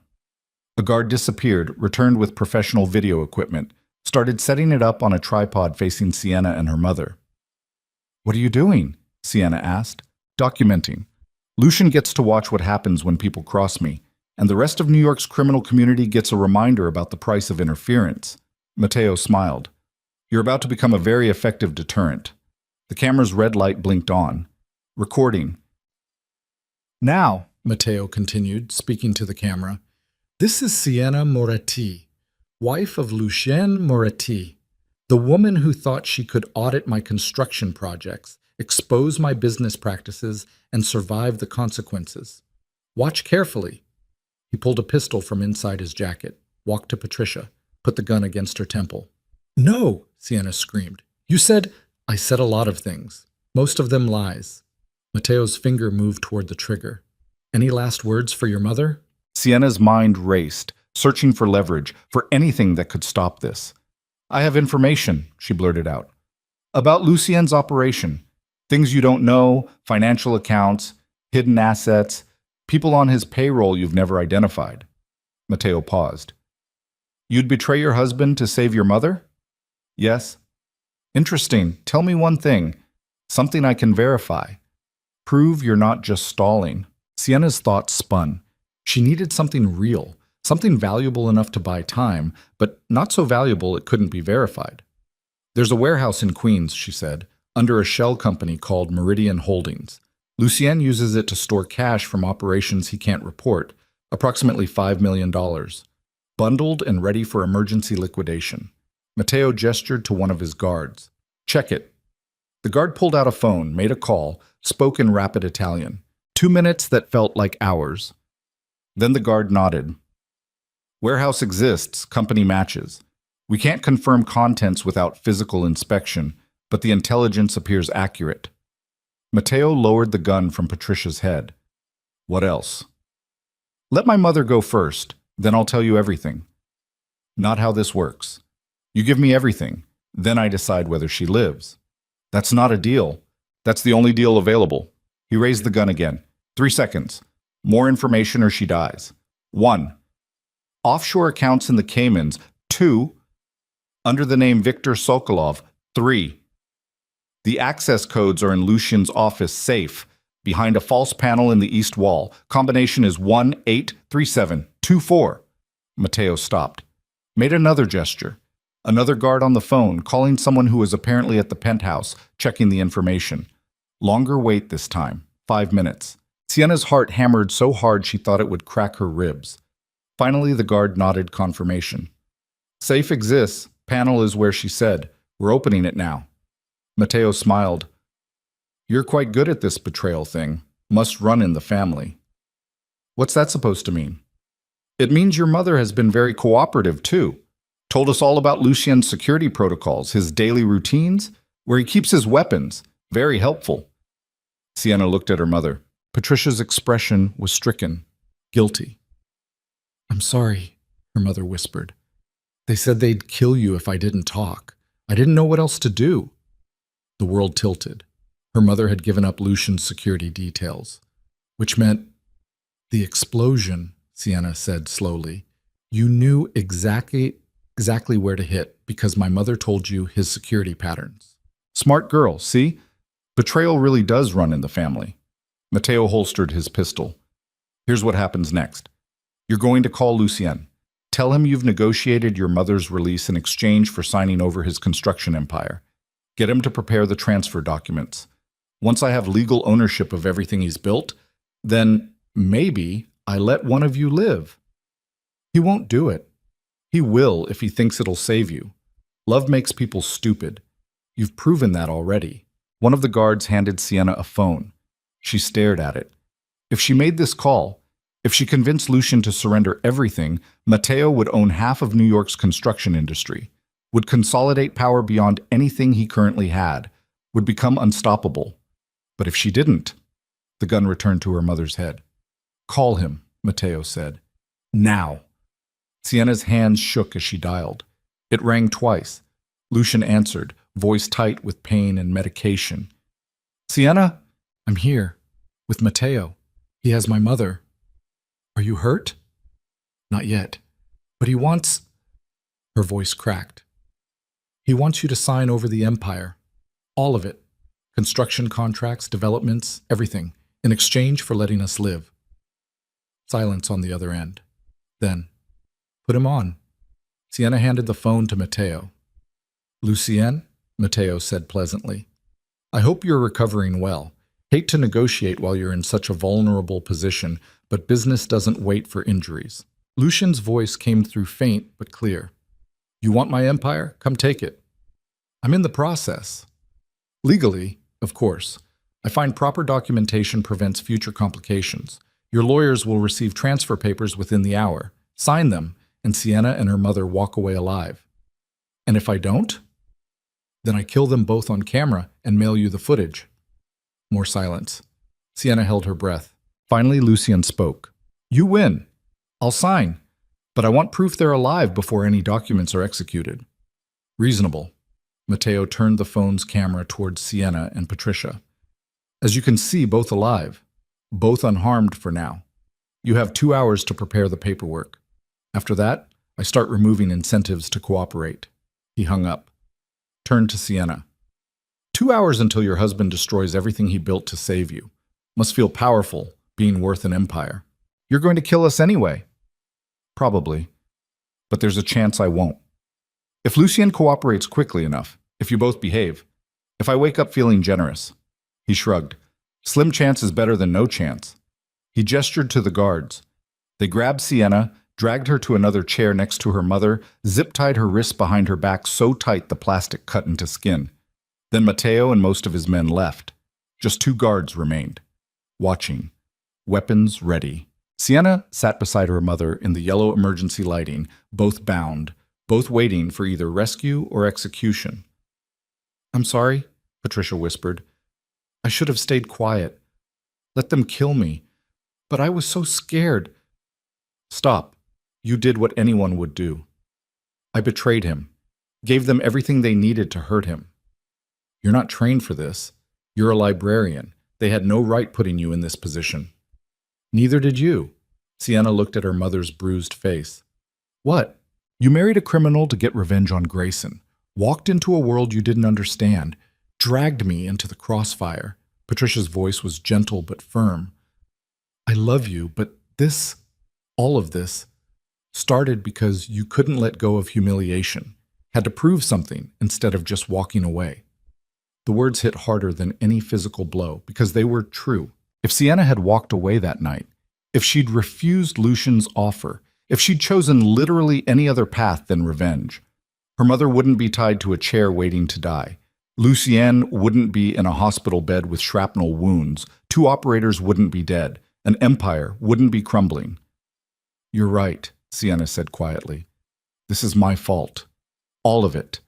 A guard disappeared, returned with professional video equipment, started setting it up on a tripod facing Sienna and her mother. What are you doing? Sienna asked. Documenting. Lucian gets to watch what happens when people cross me, and the rest of New York's criminal community gets a reminder about the price of interference. Matteo smiled. You're about to become a very effective deterrent. The camera's red light blinked on. Recording. Now, Matteo continued, speaking to the camera, this is Sienna Moretti, wife of Lucien Moretti, the woman who thought she could audit my construction projects, expose my business practices, and survive the consequences. Watch carefully. He pulled a pistol from inside his jacket, walked to Patricia, put the gun against her temple. No, Sienna screamed. You said, I said a lot of things, most of them lies. Matteo's finger moved toward the trigger. Any last words for your mother? Sienna's mind raced, searching for leverage, for anything that could stop this. I have information, she blurted out, about Lucien's operation. Things you don't know, financial accounts, hidden assets, people on his payroll you've never identified. Matteo paused. You'd betray your husband to save your mother? Yes. Interesting. Tell me one thing. Something I can verify. Prove you're not just stalling. Sienna's thoughts spun. She needed something real, something valuable enough to buy time, but not so valuable it couldn't be verified. There's a warehouse in Queens, she said, under a shell company called Meridian Holdings. Lucien uses it to store cash from operations he can't report, approximately $5 million, bundled and ready for emergency liquidation. Matteo gestured to one of his guards. Check it. The guard pulled out a phone, made a call, spoke in rapid Italian. 2 minutes that felt like hours. Then the guard nodded. Warehouse exists, company matches. We can't confirm contents without physical inspection, but the intelligence appears accurate. Matteo lowered the gun from Patricia's head. What else? Let my mother go first, then I'll tell you everything. Not how this works. You give me everything, then I decide whether she lives. That's not a deal. That's the only deal available. He raised the gun again. 3 seconds. More information or she dies. 1. Offshore accounts in the Caymans. 2. Under the name Viktor Sokolov. 3. The access codes are in Lucian's office safe, behind a false panel in the east wall. Combination is 183724. Matteo stopped. Made another gesture. Another guard on the phone, calling someone who was apparently at the penthouse, checking the information. Longer wait this time. 5 minutes. Sienna's heart hammered so hard she thought it would crack her ribs. Finally, the guard nodded confirmation. Safe exists. Panel is where she said. We're opening it now. Matteo smiled. You're quite good at this betrayal thing. Must run in the family. What's that supposed to mean? It means your mother has been very cooperative, too. Told us all about Lucien's security protocols, his daily routines, where he keeps his weapons. Very helpful. Sienna looked at her mother. Patricia's expression was stricken, guilty. I'm sorry, her mother whispered. They said they'd kill you if I didn't talk. I didn't know what else to do. The world tilted. Her mother had given up Lucian's security details, which meant the explosion, Sienna said slowly. You knew exactly where to hit because my mother told you his security patterns. Smart girl, see? Betrayal really does run in the family. Matteo holstered his pistol. Here's what happens next. You're going to call Lucien. Tell him you've negotiated your mother's release in exchange for signing over his construction empire. Get him to prepare the transfer documents. Once I have legal ownership of everything he's built, then maybe I let one of you live. He won't do it. He will if he thinks it'll save you. Love makes people stupid. You've proven that already. One of the guards handed Sienna a phone. She stared at it. If she made this call, if she convinced Lucian to surrender everything, Matteo would own half of New York's construction industry, would consolidate power beyond anything he currently had, would become unstoppable. But if she didn't, the gun returned to her mother's head. Call him, Matteo said. Now. Sienna's hands shook as she dialed. It rang twice. Lucian answered, voice tight with pain and medication. Sienna, I'm here, with Matteo. He has my mother. Are you hurt? Not yet. But he wants... Her voice cracked. He wants you to sign over the empire. All of it. Construction contracts, developments, everything, in exchange for letting us live. Silence on the other end. Then, put him on. Sienna handed the phone to Matteo. Lucien, Matteo said pleasantly. I hope you're recovering well. Hate to negotiate while you're in such a vulnerable position, but business doesn't wait for injuries. Lucian's voice came through faint but clear. You want my empire? Come take it. I'm in the process. Legally, of course. I find proper documentation prevents future complications. Your lawyers will receive transfer papers within the hour. Sign them, and Sienna and her mother walk away alive. And if I don't? Then I kill them both on camera and mail you the footage. More silence. Sienna held her breath. Finally, Lucien spoke. You win. I'll sign. But I want proof they're alive before any documents are executed. Reasonable. Matteo turned the phone's camera towards Sienna and Patricia. As you can see, both alive. Both unharmed for now. You have 2 hours to prepare the paperwork. After that, I start removing incentives to cooperate. He hung up. Turned to Sienna. 2 hours until your husband destroys everything he built to save you. Must feel powerful, being worth an empire. You're going to kill us anyway. Probably. But there's a chance I won't. If Lucien cooperates quickly enough, if you both behave, if I wake up feeling generous. He shrugged. Slim chance is better than no chance. He gestured to the guards. They grabbed Sienna, dragged her to another chair next to her mother, zip-tied her wrists behind her back so tight the plastic cut into skin. Then Matteo and most of his men left. Just 2 guards remained, watching, weapons ready. Sienna sat beside her mother in the yellow emergency lighting, both bound, both waiting for either rescue or execution. I'm sorry, Patricia whispered. I should have stayed quiet. Let them kill me. But I was so scared. Stop. You did what anyone would do. I betrayed him, gave them everything they needed to hurt him. You're not trained for this. You're a librarian. They had no right putting you in this position. Neither did you. Sienna looked at her mother's bruised face. What? You married a criminal to get revenge on Grayson, walked into a world you didn't understand, dragged me into the crossfire. Patricia's voice was gentle but firm. I love you, but this, all of this, started because you couldn't let go of humiliation, had to prove something instead of just walking away. The words hit harder than any physical blow because they were true. If Sienna had walked away that night, if she'd refused Lucian's offer, if she'd chosen literally any other path than revenge, her mother wouldn't be tied to a chair waiting to die. Lucien wouldn't be in a hospital bed with shrapnel wounds. 2 operators wouldn't be dead. An empire wouldn't be crumbling. You're right, Sienna said quietly. This is my fault. All of it.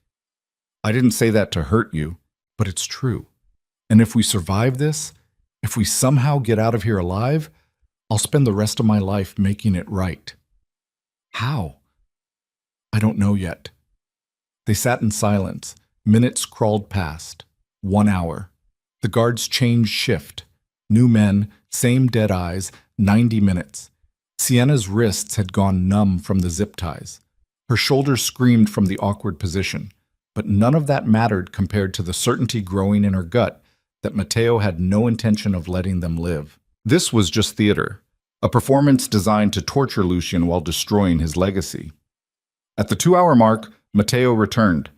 I didn't say that to hurt you, but it's true. And if we survive this, if we somehow get out of here alive, I'll spend the rest of my life making it right. How? I don't know yet. They sat in silence. Minutes crawled past. 1 hour. The guards changed shift. New men, same dead eyes, 90 minutes. Sienna's wrists had gone numb from the zip ties. Her shoulders screamed from the awkward position. But none of that mattered compared to the certainty growing in her gut that Matteo had no intention of letting them live. This was just theater, a performance designed to torture Lucien while destroying his legacy. At the 2-hour mark, Matteo returned.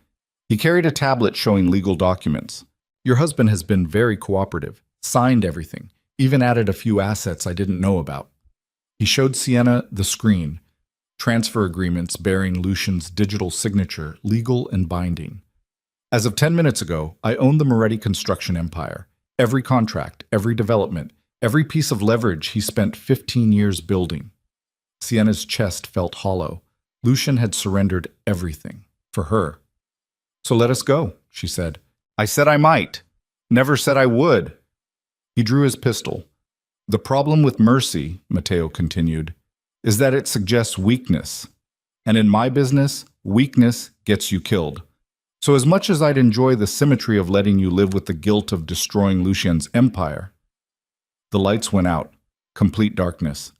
He carried a tablet showing legal documents. Your husband has been very cooperative, signed everything, even added a few assets I didn't know about. He showed Sienna the screen, transfer agreements bearing Lucian's digital signature, legal and binding. As of 10 minutes ago, I owned the Moretti construction empire. Every contract, every development, every piece of leverage he spent 15 years building. Sienna's chest felt hollow. Lucian had surrendered everything for her. So let us go, she said. I said I might. Never said I would. He drew his pistol. The problem with mercy, Matteo continued, is that it suggests weakness. And in my business, weakness gets you killed. So as much as I'd enjoy the symmetry of letting you live with the guilt of destroying Lucian's empire, the lights went out, complete darkness.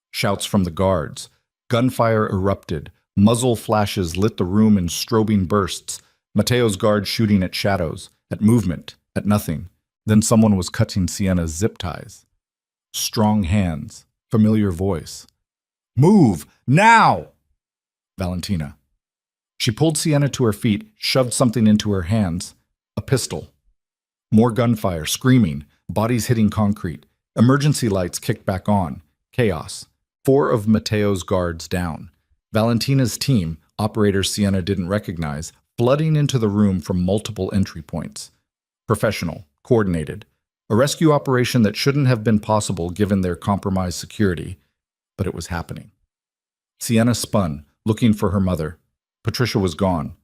Shouts from the guards. Gunfire erupted. Muzzle flashes lit the room in strobing bursts. Matteo's guards shooting at shadows, at movement, at nothing. Then someone was cutting Sienna's zip ties. Strong hands, familiar voice. Move, now! Valentina. She pulled Sienna to her feet, shoved something into her hands. A pistol. More gunfire, screaming, bodies hitting concrete. Emergency lights kicked back on. Chaos. 4 of Matteo's guards down. Valentina's team, operators Sienna didn't recognize, flooding into the room from multiple entry points. Professional, coordinated. A rescue operation that shouldn't have been possible given their compromised security, but it was happening. Sienna spun, looking for her mother. Patricia was gone.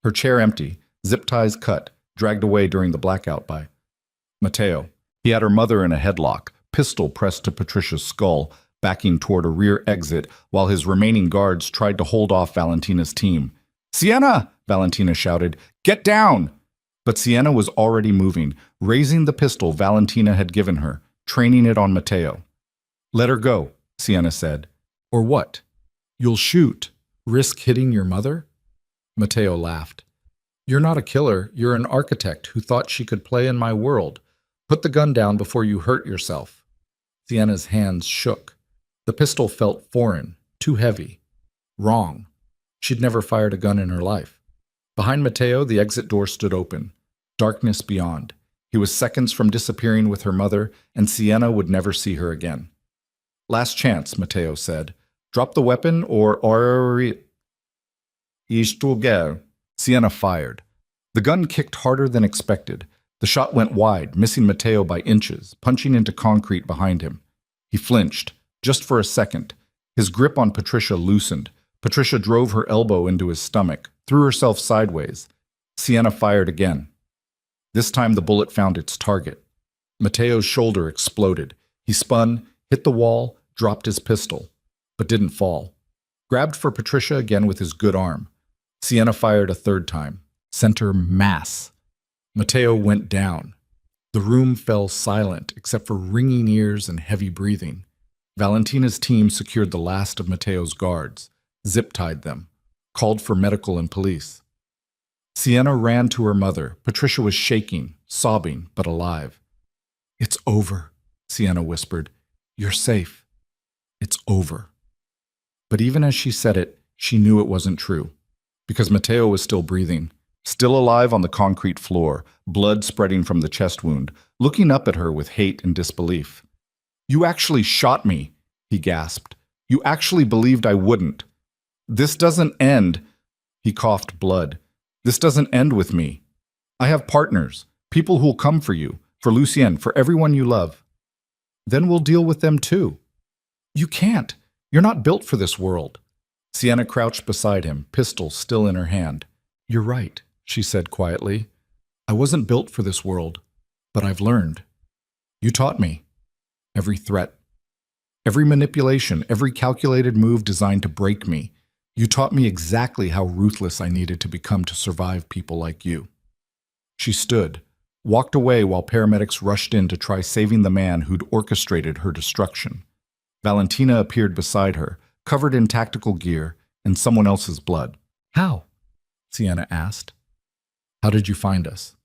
Her chair empty, zip ties cut, dragged away during the blackout by Matteo. He had her mother in a headlock, pistol pressed to Patricia's skull, backing toward a rear exit while his remaining guards tried to hold off Valentina's team. Sienna! Valentina shouted. Get down! But Sienna was already moving, raising the pistol Valentina had given her, training it on Matteo. Let her go, Sienna said. Or what? You'll shoot. Risk hitting your mother? Matteo laughed. You're not a killer, you're an architect who thought she could play in my world. Put the gun down before you hurt yourself. Sienna's hands shook. The pistol felt foreign, too heavy. Wrong. She'd never fired a gun in her life. Behind Matteo, the exit door stood open. Darkness beyond. He was seconds from disappearing with her mother, and Sienna would never see her again. Last chance, Matteo said. Drop the weapon or Isto. Sienna fired. The gun kicked harder than expected. The shot went wide, missing Matteo by inches, punching into concrete behind him. He flinched, just for a second. His grip on Patricia loosened. Patricia drove her elbow into his stomach, threw herself sideways. Sienna fired again. This time the bullet found its target. Matteo's shoulder exploded. He spun, hit the wall, dropped his pistol, but didn't fall. Grabbed for Patricia again with his good arm. Sienna fired a third time. Center mass. Matteo went down. The room fell silent except for ringing ears and heavy breathing. Valentina's team secured the last of Matteo's guards, zip-tied them, called for medical and police. Sienna ran to her mother. Patricia was shaking, sobbing, but alive. It's over, Sienna whispered. You're safe. It's over. But even as she said it, she knew it wasn't true, because Matteo was still breathing, still alive on the concrete floor, blood spreading from the chest wound, looking up at her with hate and disbelief. You actually shot me, he gasped. You actually believed I wouldn't. This doesn't end. He coughed blood. This doesn't end with me. I have partners, people who'll come for you, for Lucien, for everyone you love. Then we'll deal with them too. You can't. You're not built for this world. Sienna crouched beside him, pistol still in her hand. You're right, she said quietly. I wasn't built for this world, but I've learned. You taught me. Every threat, every manipulation, every calculated move designed to break me. You taught me exactly how ruthless I needed to become to survive people like you. She stood, walked away while paramedics rushed in to try saving the man who'd orchestrated her destruction. Valentina appeared beside her, covered in tactical gear and someone else's blood. How? Sienna asked. How did you find us?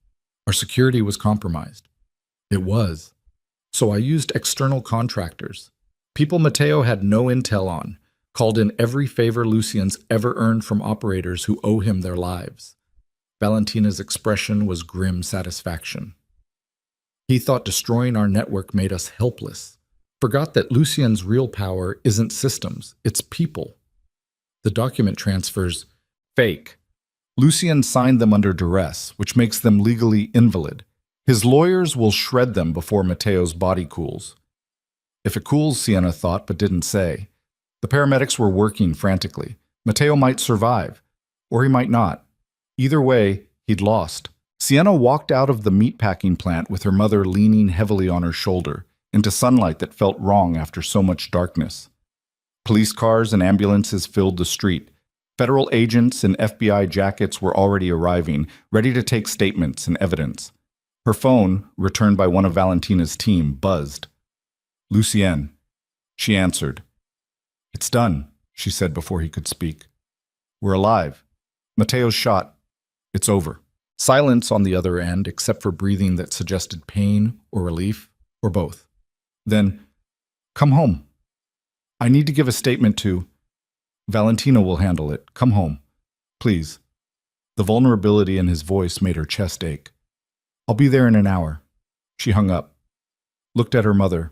Our security was compromised. It was. So I used external contractors. People Matteo had no intel on, called in every favor Lucien's ever earned from operators who owe him their lives. Valentina's expression was grim satisfaction. He thought destroying our network made us helpless. Forgot that Lucien's real power isn't systems, it's people. The document transfers, fake. Lucien signed them under duress, which makes them legally invalid. His lawyers will shred them before Mateo's body cools. If it cools, Sienna thought, but didn't say. The paramedics were working frantically. Mateo might survive, or he might not. Either way, he'd lost. Sienna walked out of the meatpacking plant with her mother leaning heavily on her shoulder, into sunlight that felt wrong after so much darkness. Police cars and ambulances filled the street. Federal agents in FBI jackets were already arriving, ready to take statements and evidence. Her phone, returned by one of Valentina's team, buzzed. Lucien. She answered. It's done, she said before he could speak. We're alive. Mateo's shot. It's over. Silence on the other end, except for breathing that suggested pain or relief, or both. Then, come home. I need to give a statement to... Valentina will handle it. Come home. Please. The vulnerability in his voice made her chest ache. I'll be there in an hour. She hung up. Looked at her mother.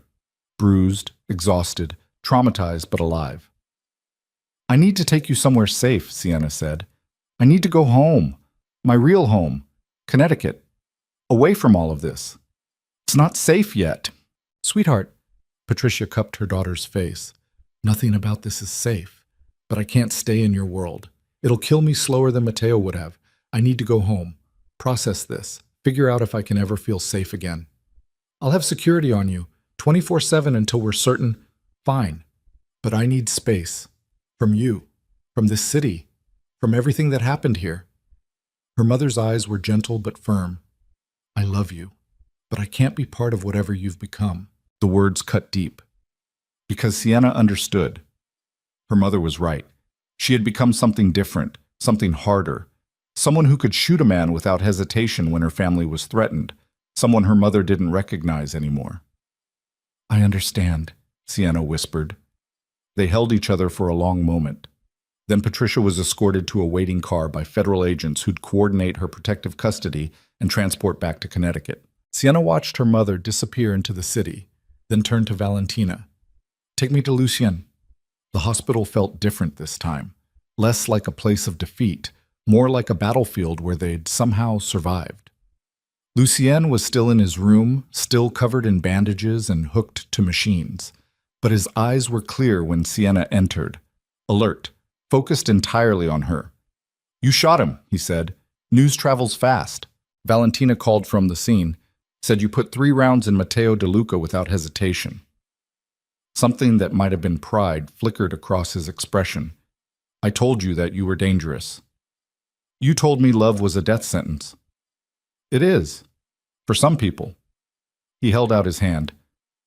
Bruised, exhausted, traumatized but alive. I need to take you somewhere safe, Sienna said. I need to go home. My real home. Connecticut. Away from all of this. It's not safe yet. Sweetheart, Patricia cupped her daughter's face. Nothing about this is safe, but I can't stay in your world. It'll kill me slower than Mateo would have. I need to go home. Process this. Figure out if I can ever feel safe again. I'll have security on you, 24/7 until we're certain. Fine. But I need space. From you. From this city. From everything that happened here. Her mother's eyes were gentle but firm. I love you, but I can't be part of whatever you've become. The words cut deep. Because Sienna understood. Her mother was right. She had become something different, something harder. Someone who could shoot a man without hesitation when her family was threatened. Someone her mother didn't recognize anymore. I understand, Sienna whispered. They held each other for a long moment. Then Patricia was escorted to a waiting car by federal agents who'd coordinate her protective custody and transport back to Connecticut. Sienna watched her mother disappear into the city, then turned to Valentina. Take me to Lucien. The hospital felt different this time, less like a place of defeat, more like a battlefield where they'd somehow survived. Lucien was still in his room, still covered in bandages and hooked to machines, but his eyes were clear when Sienna entered, alert, focused entirely on her. You shot him, he said. News travels fast. Valentina called from the scene, said you put 3 rounds in Mateo De Luca without hesitation. Something that might have been pride flickered across his expression. I told you that you were dangerous. You told me love was a death sentence. It is. For some people. He held out his hand.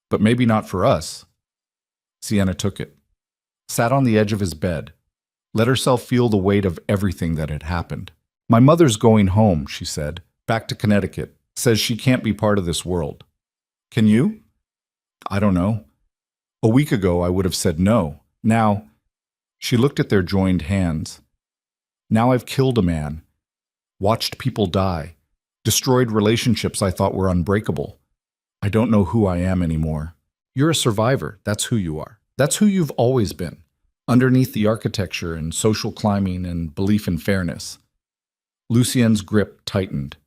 But maybe not for us. Sienna took it. Sat on the edge of his bed. Let herself feel the weight of everything that had happened. My mother's going home, she said. Back to Connecticut. Says she can't be part of this world. Can you? I don't know. A week ago, I would have said no. Now, she looked at their joined hands. Now I've killed a man, watched people die, destroyed relationships I thought were unbreakable. I don't know who I am anymore. You're a survivor. That's who you are. That's who you've always been, underneath the architecture and social climbing and belief in fairness. Lucien's grip tightened.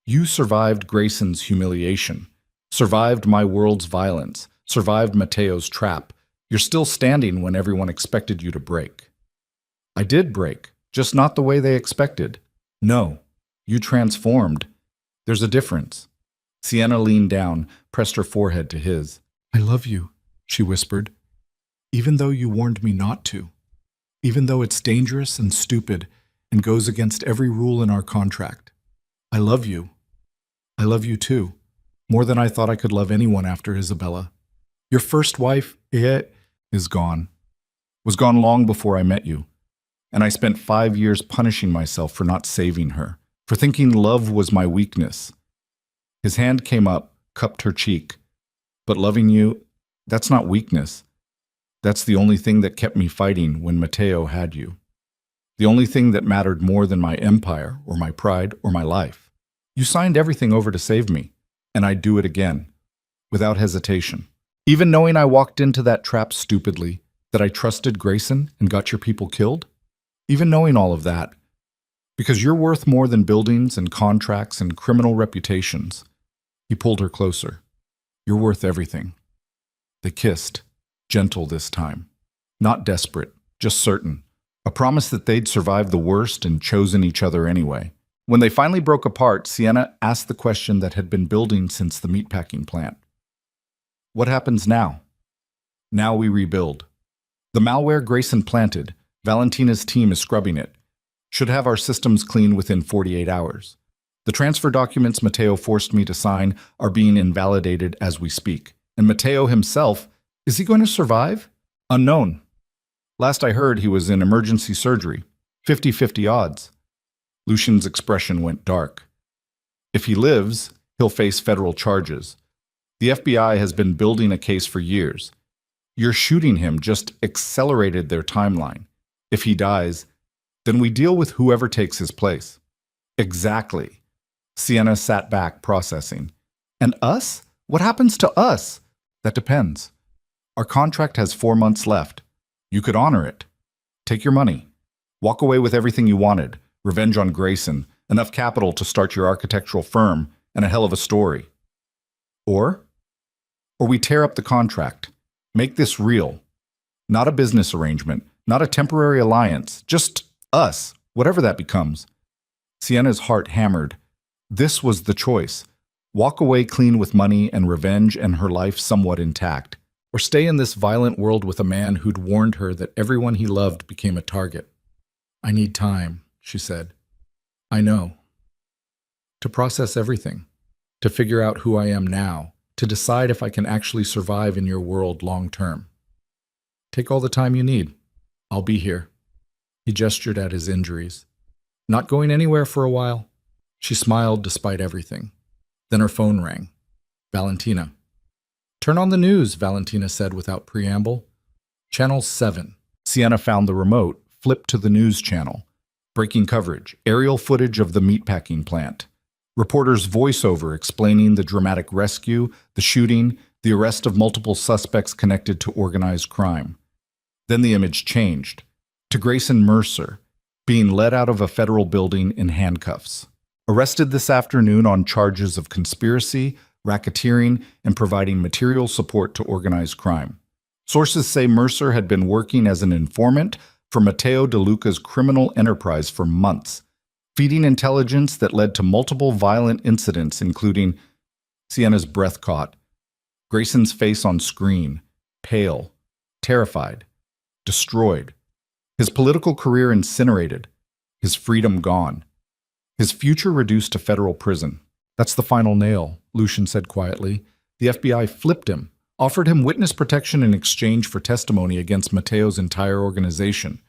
You survived Grayson's humiliation, survived my world's violence, survived Mateo's trap. You're still standing when everyone expected you to break. I did break, just not the way they expected. No, you transformed. There's a difference. Sienna leaned down, pressed her forehead to his. I love you, she whispered. Even though you warned me not to. Even though it's dangerous and stupid and goes against every rule in our contract. I love you. I love you too. More than I thought I could love anyone after Isabella. Your first wife, is gone. Was gone long before I met you. And I spent 5 years punishing myself for not saving her, for thinking love was my weakness. His hand came up, cupped her cheek. But loving you, that's not weakness. That's the only thing that kept me fighting when Mateo had you. The only thing that mattered more than my empire, or my pride, or my life. You signed everything over to save me. and I'd do it again, without hesitation. Even knowing I walked into that trap stupidly, that I trusted Grayson and got your people killed? Even knowing all of that, because you're worth more than buildings and contracts and criminal reputations. He pulled her closer. You're worth everything. They kissed, gentle this time. Not desperate, just certain. A promise that they'd survived the worst and chosen each other anyway. When they finally broke apart, Sienna asked the question that had been building since the meatpacking plant. What happens now? Now we rebuild. The malware Grayson planted, Valentina's team is scrubbing it. Should have our systems clean within 48 hours. The transfer documents Matteo forced me to sign are being invalidated as we speak. And Matteo himself, is he going to survive? Unknown. Last I heard, he was in emergency surgery. 50-50 odds. Lucian's expression went dark. If he lives, he'll face federal charges. The FBI has been building a case for years. Your shooting him just accelerated their timeline. If he dies, then we deal with whoever takes his place. Exactly. Sienna sat back, processing. And us? What happens to us? That depends. Our contract has 4 months left. You could honor it. Take your money. Walk away with everything you wanted. Revenge on Grayson, enough capital to start your architectural firm, and a hell of a story. Or we tear up the contract. Make this real. Not a business arrangement, not a temporary alliance, just us, whatever that becomes. Sienna's heart hammered. This was the choice. Walk away clean with money and revenge and her life somewhat intact. Or stay in this violent world with a man who'd warned her that everyone he loved became a target. I need time, she said. I know. To process everything. To figure out who I am now. To decide if I can actually survive in your world long term. Take all the time you need. I'll be here. He gestured at his injuries. Not going anywhere for a while. She smiled despite everything. Then her phone rang. Valentina. Turn on the news, Valentina said without preamble. Channel 7. Sienna found the remote, flipped to the news channel. Breaking coverage, aerial footage of the meatpacking plant. Reporter's voiceover explaining the dramatic rescue, the shooting, the arrest of multiple suspects connected to organized crime. Then the image changed to Grayson Mercer, being led out of a federal building in handcuffs. Arrested this afternoon on charges of conspiracy, racketeering, and providing material support to organized crime. Sources say Mercer had been working as an informant for Matteo De Luca's criminal enterprise for months, feeding intelligence that led to multiple violent incidents, including Sienna's breath caught, Grayson's face on screen, pale, terrified, destroyed, his political career incinerated, his freedom gone, his future reduced to federal prison. That's the final nail, Lucian said quietly. The FBI flipped him, offered him witness protection in exchange for testimony against Matteo's entire organization.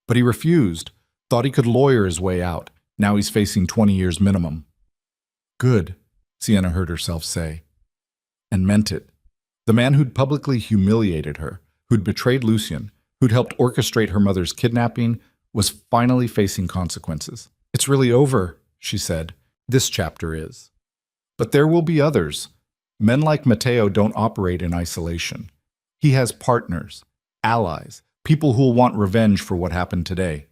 But he refused, thought he could lawyer his way out. Now he's facing 20 years minimum. Good, Sienna heard herself say. And meant it. The man who'd publicly humiliated her, who'd betrayed Lucian, who'd helped orchestrate her mother's kidnapping, was finally facing consequences. It's really over, she said. This chapter is. But there will be others. Men like Matteo don't operate in isolation. He has partners, allies, people who'll want revenge for what happened today.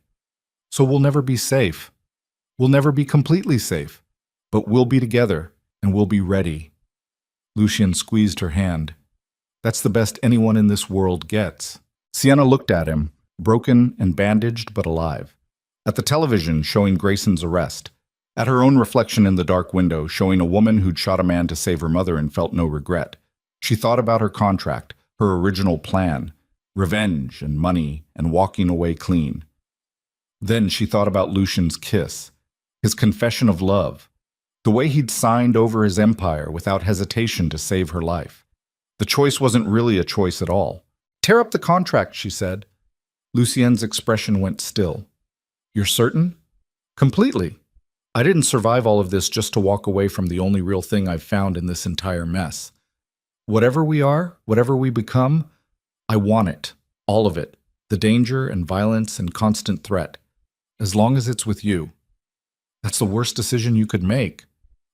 So we'll never be safe. We'll never be completely safe. But we'll be together, and we'll be ready. Lucian squeezed her hand. That's the best anyone in this world gets. Sienna looked at him, broken and bandaged but alive. At the television showing Grayson's arrest. At her own reflection in the dark window showing a woman who'd shot a man to save her mother and felt no regret. She thought about her contract, her original plan, revenge and money and walking away clean. Then she thought about Lucian's kiss, his confession of love, the way he'd signed over his empire without hesitation to save her life. The choice wasn't really a choice at all. Tear up the contract, she said. Lucien's expression went still. You're certain? Completely. I didn't survive all of this just to walk away from the only real thing I've found in this entire mess. Whatever we are, whatever we become, I want it. All of it. The danger and violence and constant threat. As long as it's with you. That's the worst decision you could make.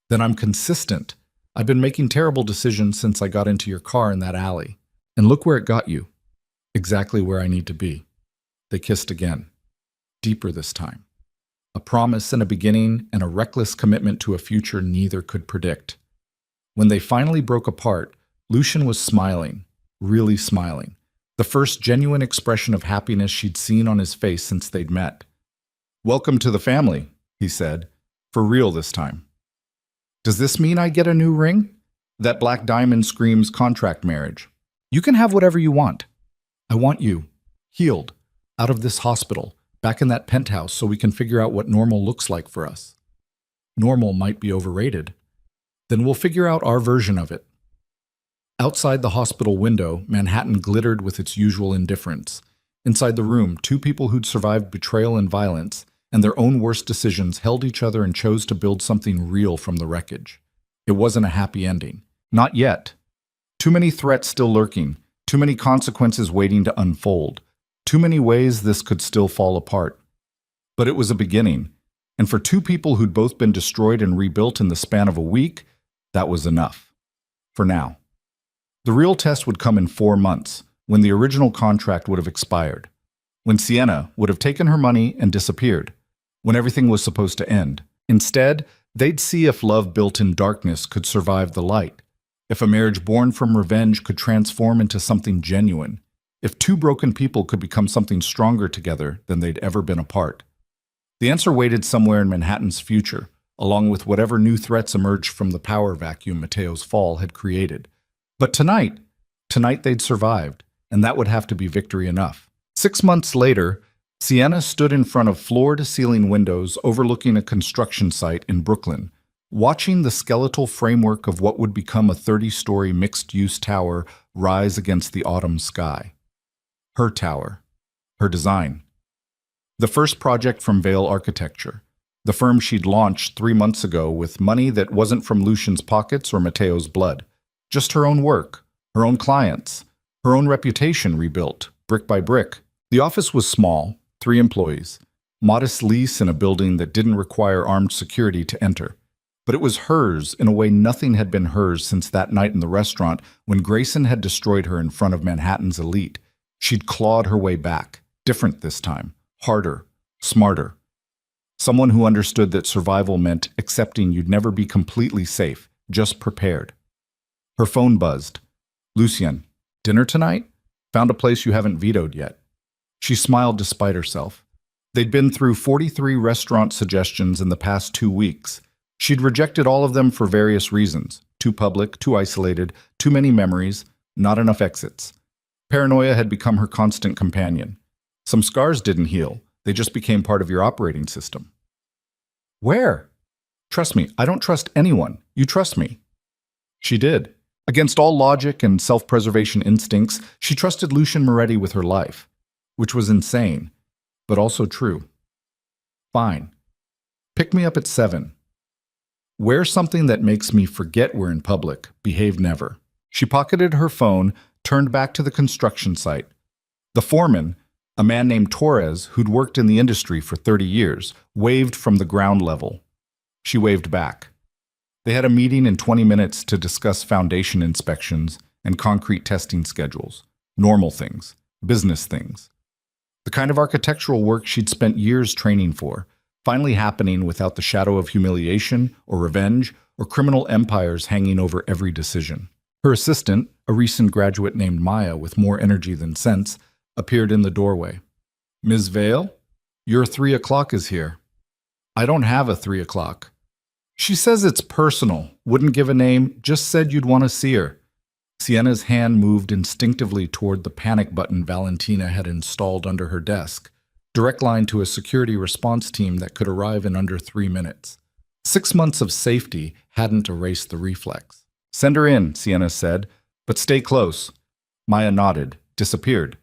Then I'm consistent. I've been making terrible decisions since I got into your car in that alley. And look where it got you. Exactly where I need to be. They kissed again. Deeper this time. A promise and a beginning and a reckless commitment to a future neither could predict. When they finally broke apart, Lucian was smiling, really smiling. The first genuine expression of happiness she'd seen on his face since they'd met. "Welcome to the family," he said, "for real this time." "Does this mean I get a new ring?" That black diamond screams contract marriage. "You can have whatever you want. I want you, healed, out of this hospital, back in that penthouse so we can figure out what normal looks like for us." Normal might be overrated. Then we'll figure out our version of it. Outside the hospital window, Manhattan glittered with its usual indifference. Inside the room, two people who'd survived betrayal and violence and their own worst decisions held each other and chose to build something real from the wreckage. It wasn't a happy ending. Not yet. Too many threats still lurking, too many consequences waiting to unfold, too many ways this could still fall apart. But it was a beginning, and for two people who'd both been destroyed and rebuilt in the span of a week, that was enough. For now. The real test would come in 4 months, when the original contract would have expired, when Sienna would have taken her money and disappeared, when everything was supposed to end. Instead, they'd see if love built in darkness could survive the light, if a marriage born from revenge could transform into something genuine, if two broken people could become something stronger together than they'd ever been apart. The answer waited somewhere in Manhattan's future, along with whatever new threats emerged from the power vacuum Mateo's fall had created. But tonight they'd survived, and that would have to be victory enough. 6 months later, Sienna stood in front of floor-to-ceiling windows overlooking a construction site in Brooklyn, watching the skeletal framework of what would become a 30-story mixed-use tower rise against the autumn sky. Her tower. Her design. The first project from Vale Architecture, the firm she'd launched 3 months ago with money that wasn't from Lucian's pockets or Mateo's blood. Just her own work, her own clients, her own reputation rebuilt, brick by brick. The office was small, 3 employees, modest lease in a building that didn't require armed security to enter. But it was hers in a way nothing had been hers since that night in the restaurant when Grayson had destroyed her in front of Manhattan's elite. She'd clawed her way back, different this time, harder, smarter. Someone who understood that survival meant accepting you'd never be completely safe, just prepared. Her phone buzzed. "Lucien, dinner tonight? Found a place you haven't vetoed yet." She smiled despite herself. They'd been through 43 restaurant suggestions in the past 2 weeks. She'd rejected all of them for various reasons. Too public, too isolated, too many memories, not enough exits. Paranoia had become her constant companion. Some scars didn't heal. They just became part of your operating system. "Where?" "Trust me, I don't trust anyone. You trust me." She did. Against all logic and self-preservation instincts, she trusted Lucian Moretti with her life, which was insane, but also true. "Fine. Pick me up at 7. Wear something that makes me forget we're in public. Behave never." She pocketed her phone, turned back to the construction site. The foreman, a man named Torres who'd worked in the industry for 30 years, waved from the ground level. She waved back. They had a meeting in 20 minutes to discuss foundation inspections and concrete testing schedules, normal things, business things. The kind of architectural work she'd spent years training for, finally happening without the shadow of humiliation or revenge or criminal empires hanging over every decision. Her assistant, a recent graduate named Maya with more energy than sense, appeared in the doorway. "Ms. Vale, your 3 o'clock is here." "I don't have a 3 o'clock. "She says it's personal, wouldn't give a name, just said you'd want to see her." Sienna's hand moved instinctively toward the panic button Valentina had installed under her desk, direct line to a security response team that could arrive in under 3 minutes. 6 months of safety hadn't erased the reflex. "Send her in," Sienna said, "but stay close." Maya nodded, disappeared.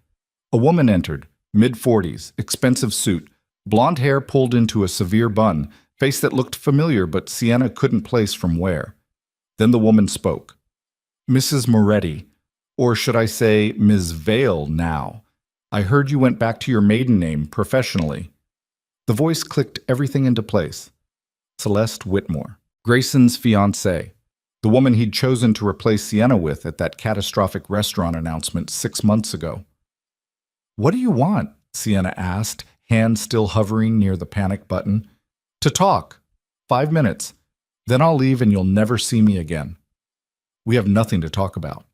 A woman entered, mid-40s, expensive suit, blonde hair pulled into a severe bun, face that looked familiar but Sienna couldn't place from where. Then the woman spoke. "Mrs. Moretti, or should I say Ms. Vale now? I heard you went back to your maiden name professionally." The voice clicked everything into place. Celeste Whitmore, Grayson's fiancée. the woman he'd chosen to replace Sienna with at that catastrophic restaurant announcement 6 months ago. "What do you want?" Sienna asked, hand still hovering near the panic button. "To talk. 5 minutes. Then I'll leave and you'll never see me again." "We have nothing to talk about."